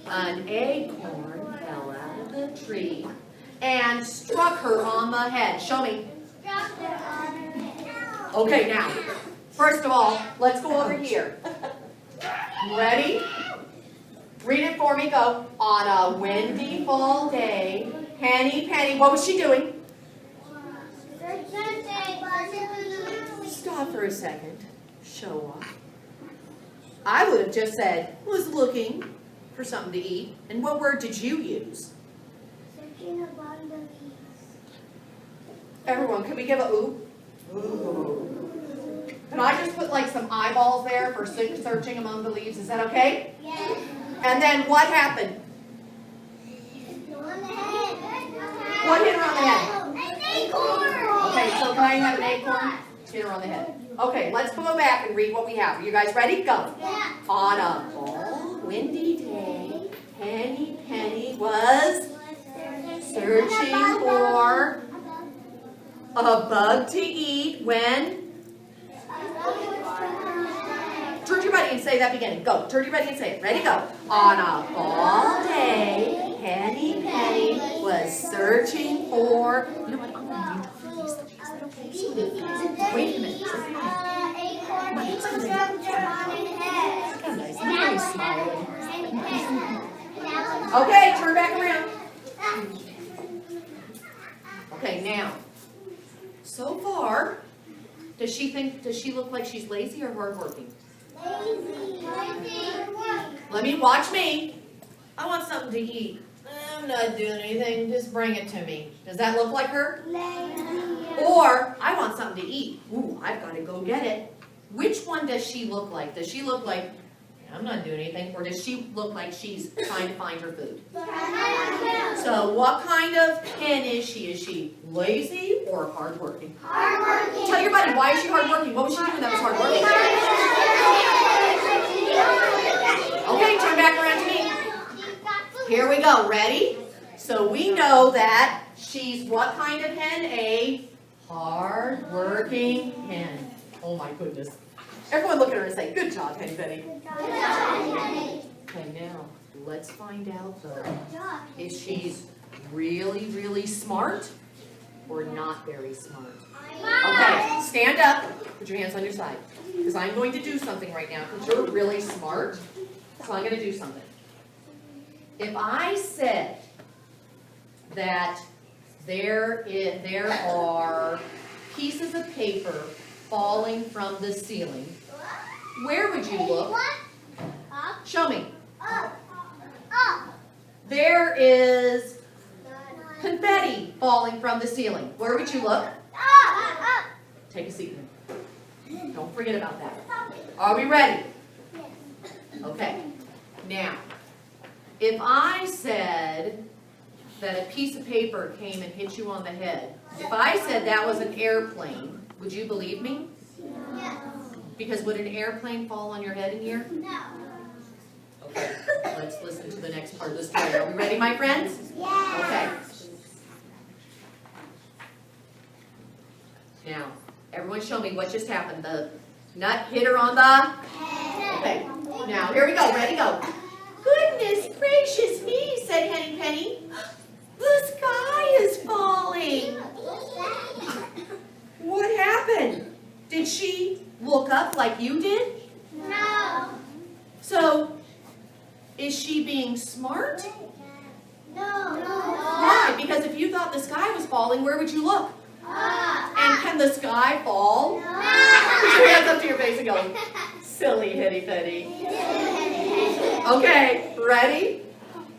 An acorn fell out of the tree and struck her on the head. Show me. Okay, now, first of all, let's go over here. Ready? Read it for me, go. On a windy fall day, Henny Penny, what was she doing? Stop for a second. Show off. I would have just said, was looking for something to eat. And what word did you use? Searching among the leaves. Everyone, can we give a ooh? Ooh. Can I just put like some eyeballs there for searching among the leaves? Is that okay? Yes. And then what happened? On the head. What hit her on the head? An acorn. Okay, so can I have an acorn? Hit her on the head. Okay, let's go back and read what we have. Are you guys ready? Go. Yeah. On a fall, windy day, Henny Penny was searching for a bug to eat when... Turn to your buddy and say that beginning. Go. Turn to your buddy and say it. Ready? Go. On a fall day, Henny Penny was searching for... You know what? I'm going to do these things. Is that okay? Wait a minute. Acorn structure on his head. Nice. Very smiling. Okay, turn back around. Okay, now, so far, does she look like she's lazy or hardworking? Lazy. Let me, watch me. I want something to eat. I'm not doing anything, just bring it to me. Does that look like her? Lazy. Or, I want something to eat. Ooh, I've got to go get it. Which one does she look like? Does she look like, I'm not doing anything, or does she look like she's trying to find her food? So what kind of hen is she? Is she lazy or hardworking? Hardworking. Tell your buddy, why is she hardworking? What was she doing that was hardworking? Okay, turn back around to me. Here we go, ready? So we know that she's what kind of hen? A hardworking hen. Oh my goodness. Everyone look at her and say, good job, Henny Penny. Okay, now, let's find out though, if she's really, really smart or not very smart. Okay, stand up, put your hands on your side, because I'm going to do something right now, because you're really smart, so I'm going to do something. If I said that there are pieces of paper falling from the ceiling, where would you look? Show me. There is confetti falling from the ceiling. Where would you look? Take a seat. Don't forget about that. Are we ready? Okay. Now, if I said that a piece of paper came and hit you on the head, if I said that was an airplane, would you believe me? Yes. Because would an airplane fall on your head in here? No. Okay, let's listen to the next part of the story. Are we ready, my friends? Yes. Okay. Now, everyone show me what just happened. The nut hit her on the... Okay. Now, here we go. Ready, go. Goodness gracious me, said Henny Penny. The sky is falling. What happened? Did she look up like you did? No. So, is she being smart? No. Why? Because if you thought the sky was falling, where would you look? And can the sky fall? Put your hands up to your face and go, silly Henny Penny. Okay, ready?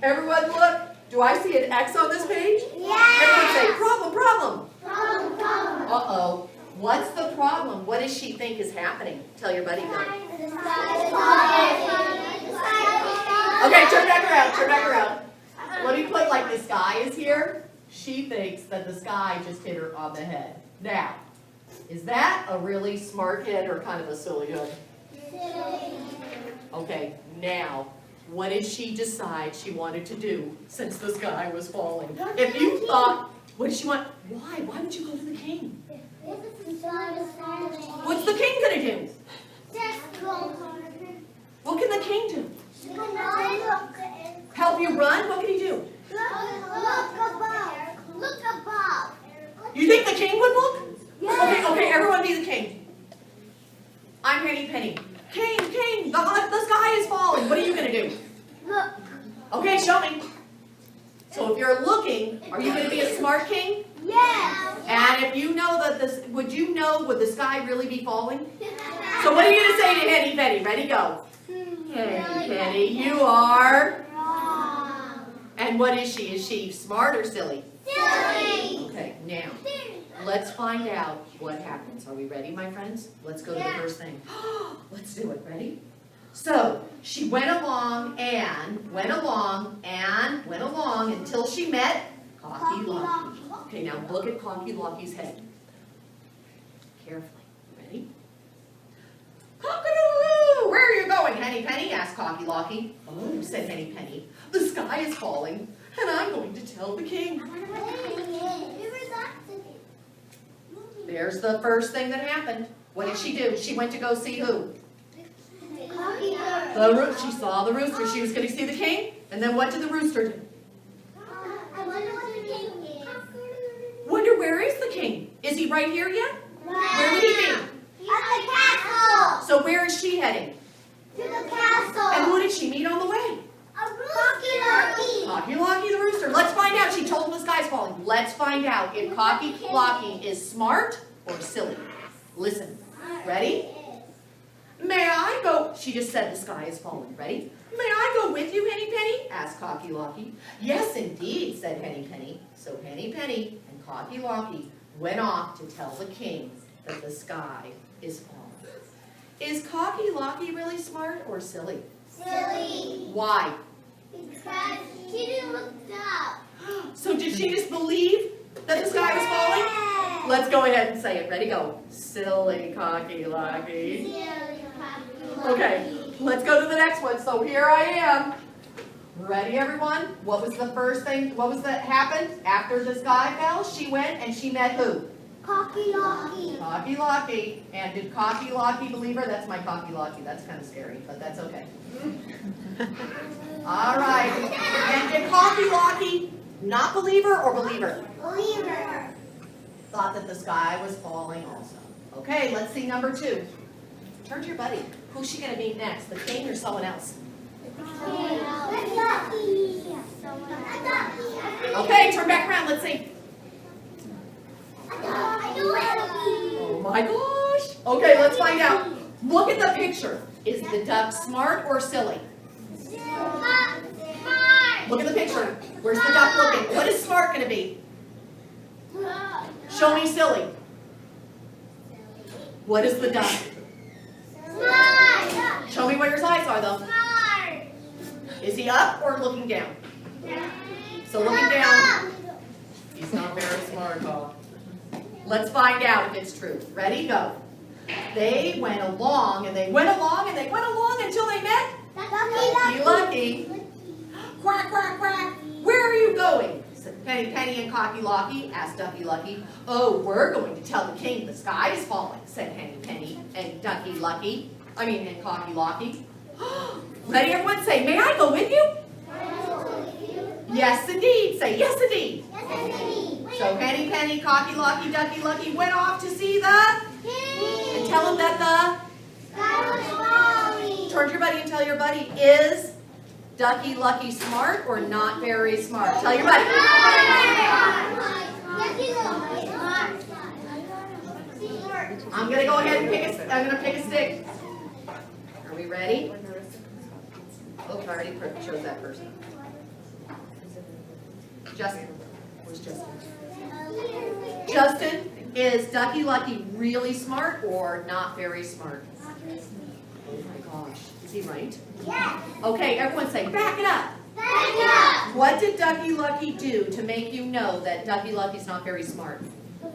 Everyone look. Do I see an X on this page? Everyone say, problem, problem. Uh-oh. What's the problem? What does she think is happening? Tell your buddy, go. Okay, turn back around. Let me put like the sky is here. She thinks that the sky just hit her on the head. Now, is that a really smart head or kind of a silly head? Okay, now, what did she decide she wanted to do since the sky was falling? If you thought, what did she want? Why? Why would you go to the king? What's the king gonna do? What can the king do? Help you run? What can he do? Look above. You think the king would look? Okay, everyone be the king. I'm Henny Penny. King, the sky is falling. What are you gonna do? Look. Okay, show me. So if you're looking, are you gonna be a smart king? Yes. And if you know that this, would the sky really be falling? So what are you gonna say to Henny Penny? Ready, go. Henny Penny, you are. Wrong. And what is she? Is she smart or silly? Silly. Okay, now, let's find out what happens. Are we ready, my friends? Let's go to the first thing. Let's do it. Ready? So, she went along until she met Cocky Locky. Okay, now look at Cocky Locky's head. Carefully. Ready? Cock-a-doodle-doo! Where are you going, Henny Penny? Asked Cocky Locky. Oh, said Henny Penny. The sky is falling, and I'm going to tell the king. There's the first thing that happened. What did she do? She went to go see who? She saw the rooster. She was going to see the king. And then what did the rooster do? Wonder where is the king? Is he right here yet? Where would he be? At the castle. So where is she heading? To the castle. And who did she meet on the way? A rooster. Cocky Locky the rooster. Let's find out. She told him the sky's falling. Let's find out if Cocky Locky is smart or silly. Listen. Ready? May I go? She just said the sky is falling. Ready? May I go with you, Henny Penny? Asked Cocky Locky. Yes, indeed, said Henny Penny. So Henny Penny and Cocky Locky went off to tell the king that the sky is falling. Is Cocky Locky really smart or silly? Silly. Why? Because she didn't look up. So did she just believe that the sky was falling? Let's go ahead and say it. Ready, go. Silly Cocky Locky. Okay, let's go to the next one. So here I am. Ready, everyone? What was the first thing? What was that happened after the sky fell? She went and she met who? Cocky Locky. Cocky Locky. And did Cocky Locky believe her? That's my Cocky Locky. That's kind of scary, but that's okay. All right. And did Cocky Locky not believe her or believe her? Believer. Thought that the sky was falling also. Okay, let's see number 2. Turn to your buddy. Who's she going to meet next? The king or someone else? Okay, turn back around. Let's see. Oh my gosh. Okay, let's find out. Look at the picture. Is the duck smart or silly? Look at the picture. Where's the duck looking? What is smart going to be? Show me silly. What is the duck? me where his eyes are though. Is he up or looking down? So looking down, he's not very smart, huh? Let's find out if it's true. Ready, go. They went along and they went along and they went along until they met Ducky Lucky. Quack, quack, quack. Where are you going? Said Penny Penny and Cocky Locky. Asked Ducky Lucky. Oh, we're going to tell the king the sky is falling, said Penny Penny and Ducky Lucky. And Cocky Locky. Ready, everyone? Say, may I go with you? Yes, indeed. Say, yes, indeed. So Penny Penny, Cocky Locky, Ducky Lucky went off to see the king. And tell him that the sky was falling. Turn to your buddy and tell your buddy, is Ducky Lucky smart or not very smart? Tell your buddy. I'm gonna go ahead and I'm gonna pick a stick. Are we ready? Oh, I already chose that person. Justin. Where's Justin? Justin, is Ducky Lucky really smart or not very smart? Oh my gosh. Is he right? Yes. Okay, everyone say, back it up. Back it up. What did Ducky Lucky do to make you know that Ducky Lucky's not very smart?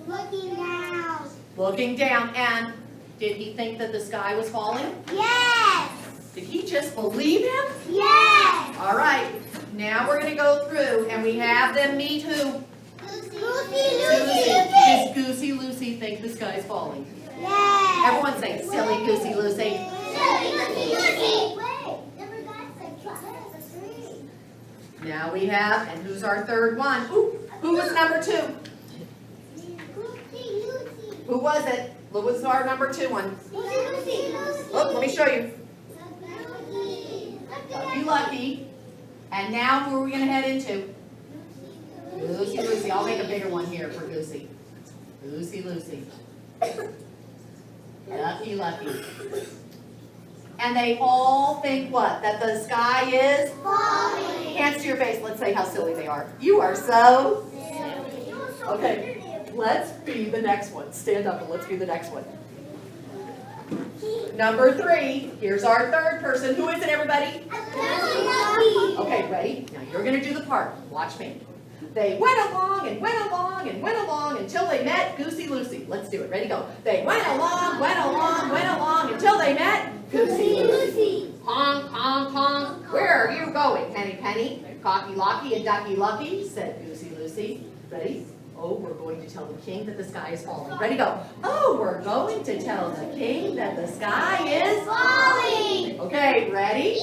Looking down. Looking down. And did he think that the sky was falling? Yes. Did he just believe him? Yes. All right. Now we're going to go through and we have them meet who? Lucy. Does Goosey Lucy think the sky's falling? Yes. Everyone say, silly Goosey Lucy. Now we have, and who's our third one? Ooh, who was number 2? Who was it? Who was our number 2 one? Oh, let me show you. Ducky Lucky. And now who are we going to head into? Goosey Lucy. I'll make a bigger one here for Goosey. Goosey Lucy. Ducky Lucky. And they all think what? That the sky is falling. Hands to your face. Let's say how silly they are. You are so silly. Okay. Let's be the next one. Stand up and let's be the next one. Number 3. Here's our third person. Who is it, everybody? Okay, ready? Now you're going to do the part. Watch me. They went along and went along and went along until they met Goosey Lucy. Let's do it. Ready, go. They went along until they met Goosey Lucy. Honk, honk, honk. Where are you going, Penny Penny? Cocky Locky and Ducky Lucky, said Goosey Lucy. Ready? Oh, we're going to tell the king that the sky is falling. Ready, go. Oh, we're going to tell the king that the sky is falling. Okay, ready?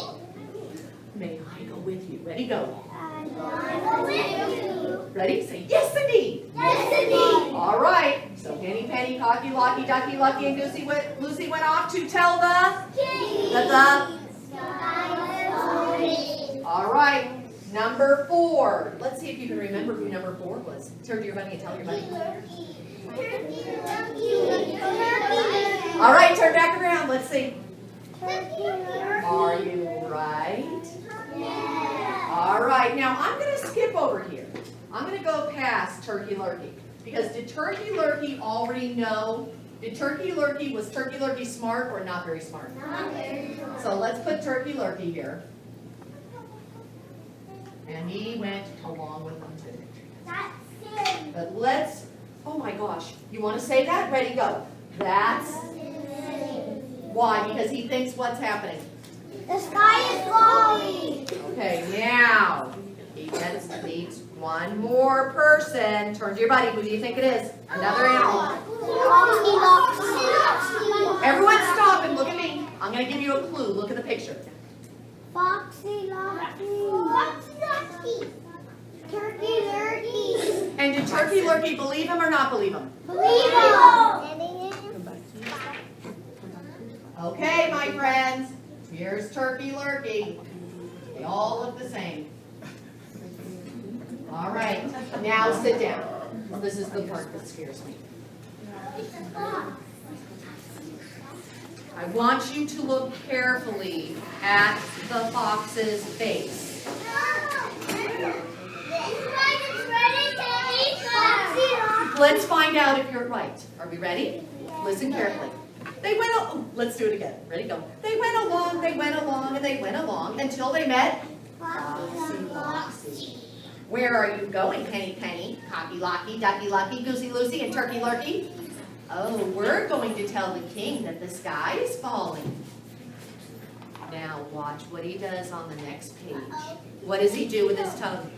May I go with you? Ready, go. Ready? Say, yes, indeed. Yes, indeed. All right. So Penny Penny, Cocky Locky, Ducky Lucky, and Goosey Lucy went off to tell the king that the sky is falling. All right. Number 4. Let's see if you can remember who number 4 was. Turn to your buddy and tell your buddy. All right, turn back around. Let's see. Are you right? All right, now I'm going to skip over here. I'm going to go past Turkey Lurkey. Because did Turkey Lurkey already know? Was Turkey Lurkey smart or not very smart? Not very smart. So let's put Turkey Lurkey here. And he went along with them too. That's silly. But let's, oh my gosh, you want to say that? Ready, go. That's why? Because he thinks what's happening? The sky is falling. Okay, now he gets to meet one more person. Turn to your buddy. Who do you think it is? Another animal. Everyone stop and look at me. I'm going to give you a clue. Look at the picture. Foxy Locky. Turkey Lurkey. And did Turkey Lurkey believe him or not believe him? Believe him. Okay, my friends. Here's Turkey Lurkey. They all look the same. All right. Now sit down. This is the part that scares me. I want you to look carefully at the fox's face. Let's find out if you're right. Are we ready? Listen carefully. They went along. Let's do it again. Ready, go. They went along, and they went along until they met Foxy. Where are you going, Penny Penny, Cocky Locky, Ducky Lucky, Goosey Lucy, and Turkey Lurkey? Oh, we're going to tell the king that the sky is falling. Now watch what he does on the next page. What does he do with his tongue?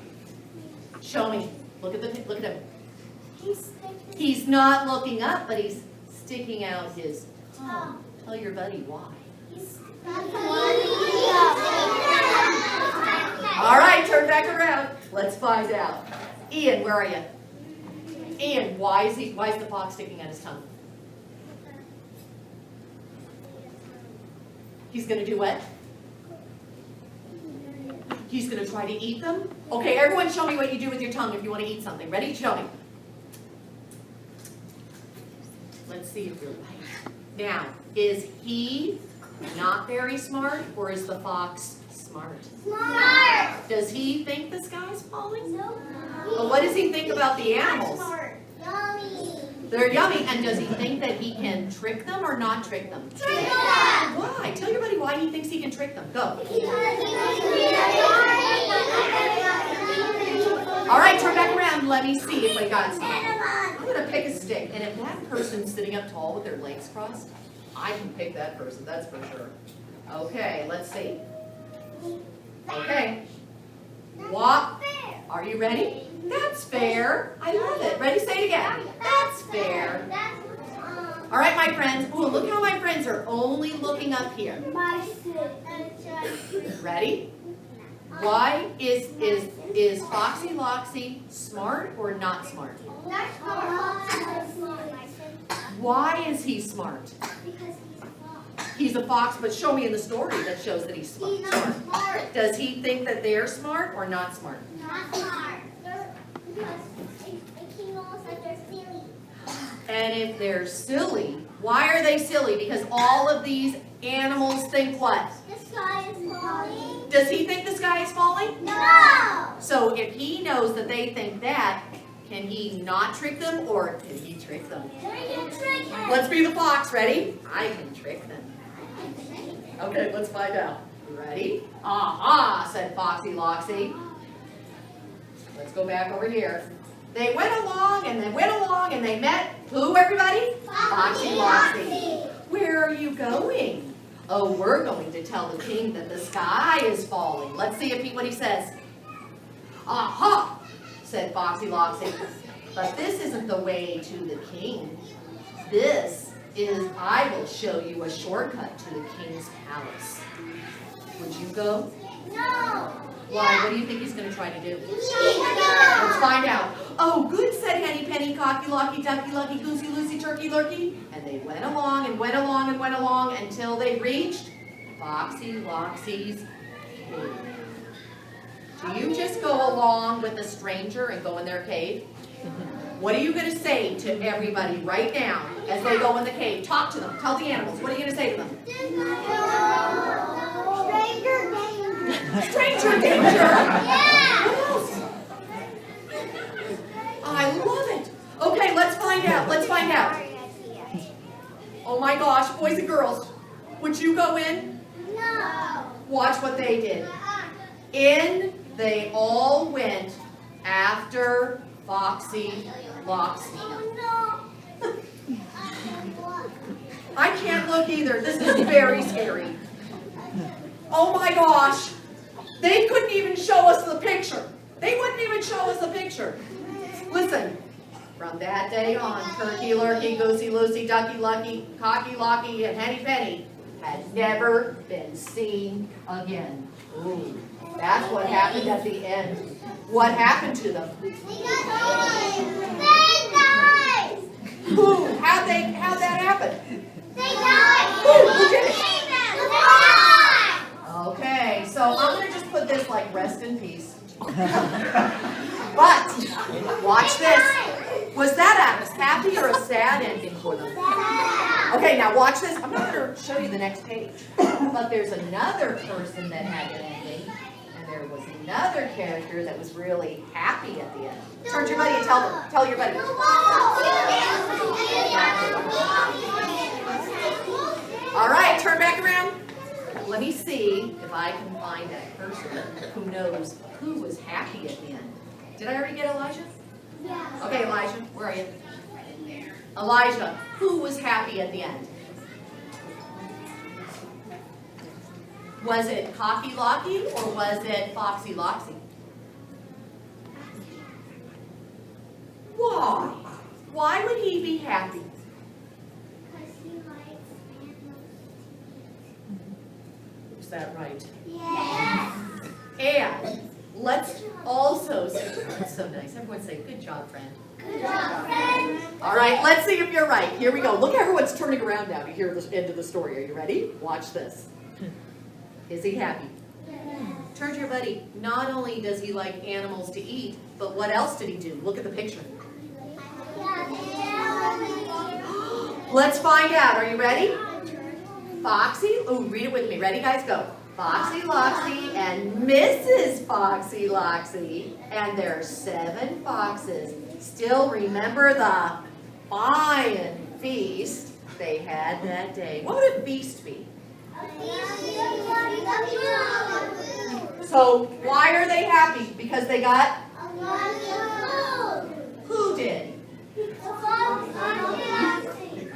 Show me. Look at him. He's not looking up, but he's sticking out his tongue. Tell your buddy why. All right, turn back around. Let's find out. Ian, where are you? Ian, why is the fox sticking out his tongue? He's going to do what? He's going to try to eat them? Okay, everyone show me what you do with your tongue if you want to eat something. Ready? Show me. Let's see if you're right. Now, is he not very smart, or is the fox smart? Smart. Does he think the sky's falling? No. But what does he think about the animals? Yummy. They're yummy, and does he think that he can trick them or not trick them? Trick them. Why? Tell your buddy why he thinks he can trick them. Go. All right, turn back around. Let me see if I got some. I'm going to pick a stick, and if that person's sitting up tall with their legs crossed, I can pick that person, that's for sure. Okay, let's see. Okay. What? Are you ready? That's fair. I love it. Ready? Say it again. That's fair. All right, my friends. Ooh, look how my friends are only looking up here. Ready? Why is Foxy Loxy smart or not smart? Why is he smart? Because he's a fox. He's a fox, but show me in the story that shows that he's smart. He's not smart. Does he think that they're smart or not smart? Not smart. Because the king knows that they're silly. And if they're silly, why are they silly? Because all of these animals think what? The sky is falling. Does he think the sky is falling? No. So if he knows that they think that, can he not trick them or can he trick them? Let's be the fox. Ready? I can trick them. Okay, let's find out. Ready? Aha, said Foxy Loxy. Let's go back over here. They went along and they went along and they met who, everybody? Foxy Loxy. Where are you going? Oh, we're going to tell the king that the sky is falling. Let's see what he says. Aha, said Foxy Loxy. But this isn't the way to the king. This is, I will show you a shortcut to the king's palace. Would you go? No. Why? What do you think he's going to try to do? Let's find out. Oh, good, said Henny Penny, Cocky Locky, Ducky Lucky, Goosey Lucy, Turkey Lurkey. And they went along and went along and went along until they reached Foxy Loxy's cave. Do you just go along with a stranger and go in their cave? What are you going to say to everybody right now as they go in the cave? Talk to them. Tell the animals. What are you going to say to them? Stranger danger. Stranger danger! Yeah. What else? I love it. Okay, let's find out. Let's find out. Oh my gosh, boys and girls, would you go in? No. Watch what they did. In they all went after Foxy Loxy. Oh no. I can't look either. This is very scary. Oh my gosh. They couldn't even show us the picture. They wouldn't even show us the picture. Listen, from that day on, Turkey Lurkey, Goosey Lucy, Ducky Lucky, Cocky Locky, and Henny Penny had never been seen again. Ooh, that's what happened at the end. What happened to them? They died. Who? How'd that happen? They died. Who did it? The fox. Okay, so I'm going to just put this like rest in peace. But, watch this. Was that a happy or a sad ending for them? Okay, now watch this. I'm not going to show you the next page. But there's another person that had an ending. And there was another character that was really happy at the end. Turn to your buddy and tell them. Tell your buddy. let me see if I can find that person who knows who was happy at the end. Did I already get Elijah? Yeah. Okay, Elijah, where are you? Elijah, who was happy at the end? Was it Cocky Locky or was it Foxy Loxy? Why? Why would he be happy? Because he likes animals. Is that right? Yes. And let's also say, that's so nice. Everyone say, good job, friend. Good job, friend. All right, let's see if you're right. Here we go. Look, everyone's turning around now to hear the end of the story. Are you ready? Watch this. Is he happy? Yes. Turn to your buddy. Not only does he like animals to eat, but what else did he do? Look at the picture. Let's find out. Are you ready? Foxy. Oh, read it with me. Ready, guys? Go. Foxy Loxy and Mrs. Foxy Loxy. And there are 7 foxes. Still remember the fine feast they had that day. What would a feast be? So why are they happy? Because they got? Who did?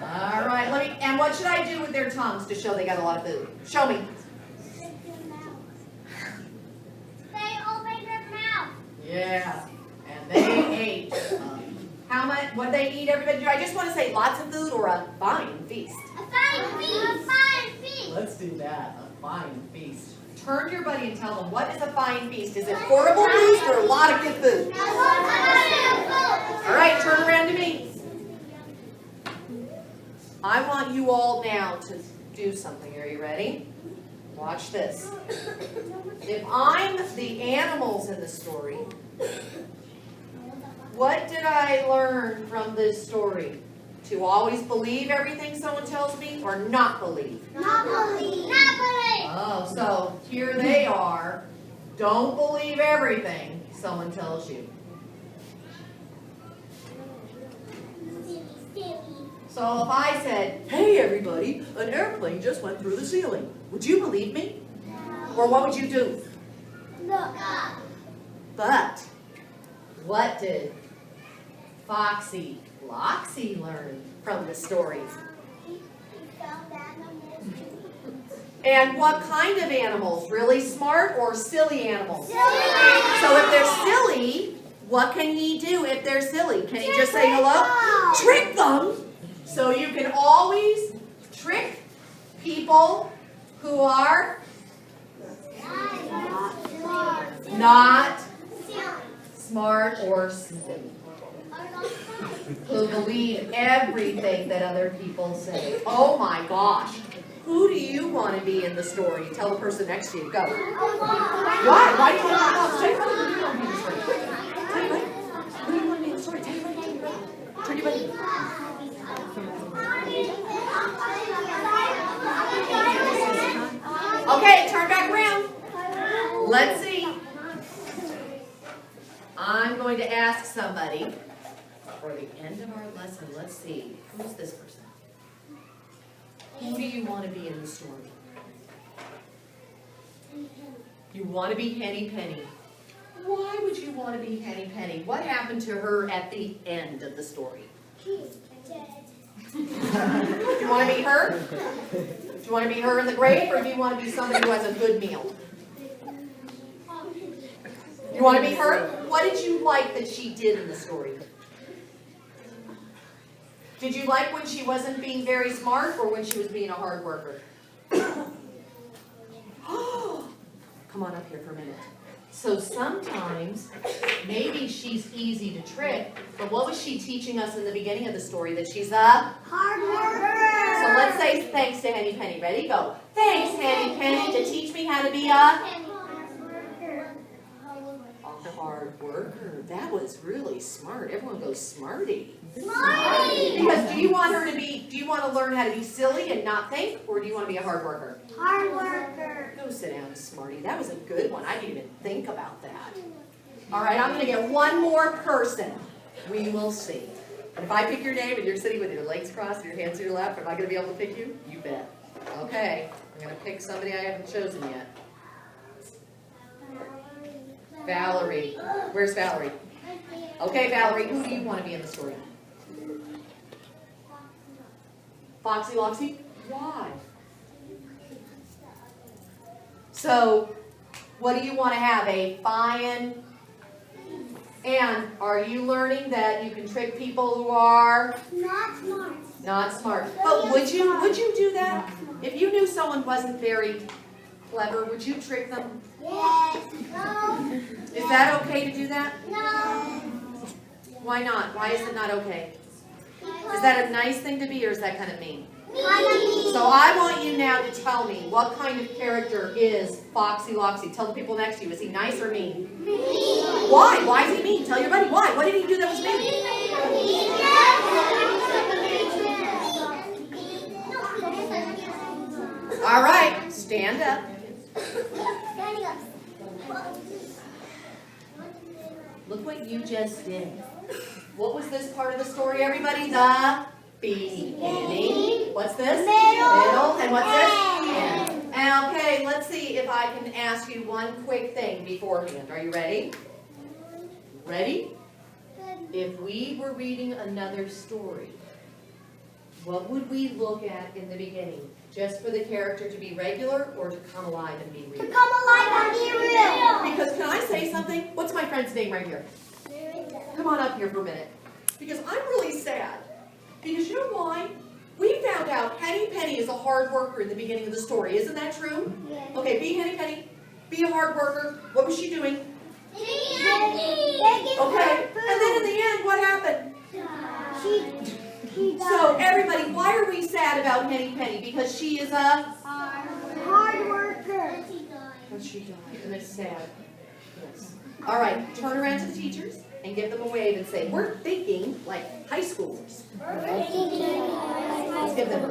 All right, and what should I do with their tongues to show they got a lot of food? Show me. They opened their mouth. Yeah, and they ate. How much? What they eat? Everybody do? I just want to say lots of food or a fine feast. A fine feast. A fine feast. Let's do that. A fine feast. Turn to your buddy and tell them, what is a fine feast? Is it horrible feast or a lot of good food? All right, turn around to me. I want you all now to do something. Are you ready? Watch this. If I'm the animals in the story, what did I learn from this story? To always believe everything someone tells me or not believe? Not believe. Not believe. Oh, so here they are. Don't believe everything someone tells you. So if I said, hey everybody, an airplane just went through the ceiling, would you believe me? Or what would you do? Look. But what did Foxy Loxy learn from the story? He found animals. And what kind of animals? Really smart or silly animals? Silly. So if they're silly, what can he do if they're silly? Can he just say hello? Trick them. So you can always trick people who are not smart or silly. Who believe everything that other people say. Oh my gosh. Who do you want to be in the story? Tell the person next to you. Go. Why? Why do you want to be in the story? Tell your buddy. Who do you want to be in the story? Tell your buddy. Turn your buddy. Okay, turn back around. Let's see. I'm going to ask somebody for the end of our lesson. Let's see. Who's this person? Who do you want to be in the story? You want to be Henny Penny. Why would you want to be Henny Penny? What happened to her at the end of the story? She's dead. Do you want to be her? Do you want to be her in the grave, or do you want to be somebody who has a good meal? You want to be her? What did you like that she did in the story? Did you like when she wasn't being very smart or when she was being a hard worker? Come on up here for a minute. So sometimes, maybe she's easy to trick, but what was she teaching us in the beginning of the story? That she's a Hard worker. So let's say thanks to Henny Penny. Ready? Go. Thanks, Henny Penny, to teach me how to be a hard worker. That was really smart. Everyone goes smarty. Smarty. Because do you want to learn how to be silly and not think, or do you want to be a hard worker? Hard worker. Go sit down, smarty. That was a good one. I didn't even think about that. All right, I'm going to get one more person. We will see. And if I pick your name and you're sitting with your legs crossed and your hands in your lap, am I going to be able to pick you? You bet. Okay, I'm going to Pick somebody I haven't chosen yet. Valerie. Where's Valerie? Okay, Valerie, who do you want to be in the story? Foxy Loxy? Why? So, what do you want to have? A Fian? And are you learning that you can trick people who are Not smart. not smart? But would you do that? If you knew someone wasn't very clever, would you trick them? Yes. No. Is that okay to do that? No. Why not? Why is it not okay? Is that a nice thing to be, or is that kind of mean? So I want you now to tell me, what kind of character is Foxy Loxy? Tell the people next to you, is he nice or mean? Why? Why is he mean? Tell your buddy why. What did he do that was mean? All right, stand up. Look what you just did. What was this part of the story, everybody? The beginning. What's this? Middle. And what's this? End. And okay, let's see if I can ask you one quick thing beforehand. Are you ready? Ready? If we were reading another story, what would we look at in the beginning? Just for the character to be regular or to come alive and be real? To come alive and be real. Because can I say something? What's my friend's name right here? Come on up here for a minute. Because I'm really sad. Because you know why? We found out Henny Penny is a hard worker in the beginning of the story. Isn't that true? Yes. Okay, be Henny Penny. Be a hard worker. What was she doing? Begging Okay. And then in the end, what happened? She So everybody, why are we sad about Henny Penny? Because she is a hard worker. Because she died, and it's sad. Yes. All right, turn around to the teachers and give them a wave and say, we're thinking like high schoolers. Let's give them a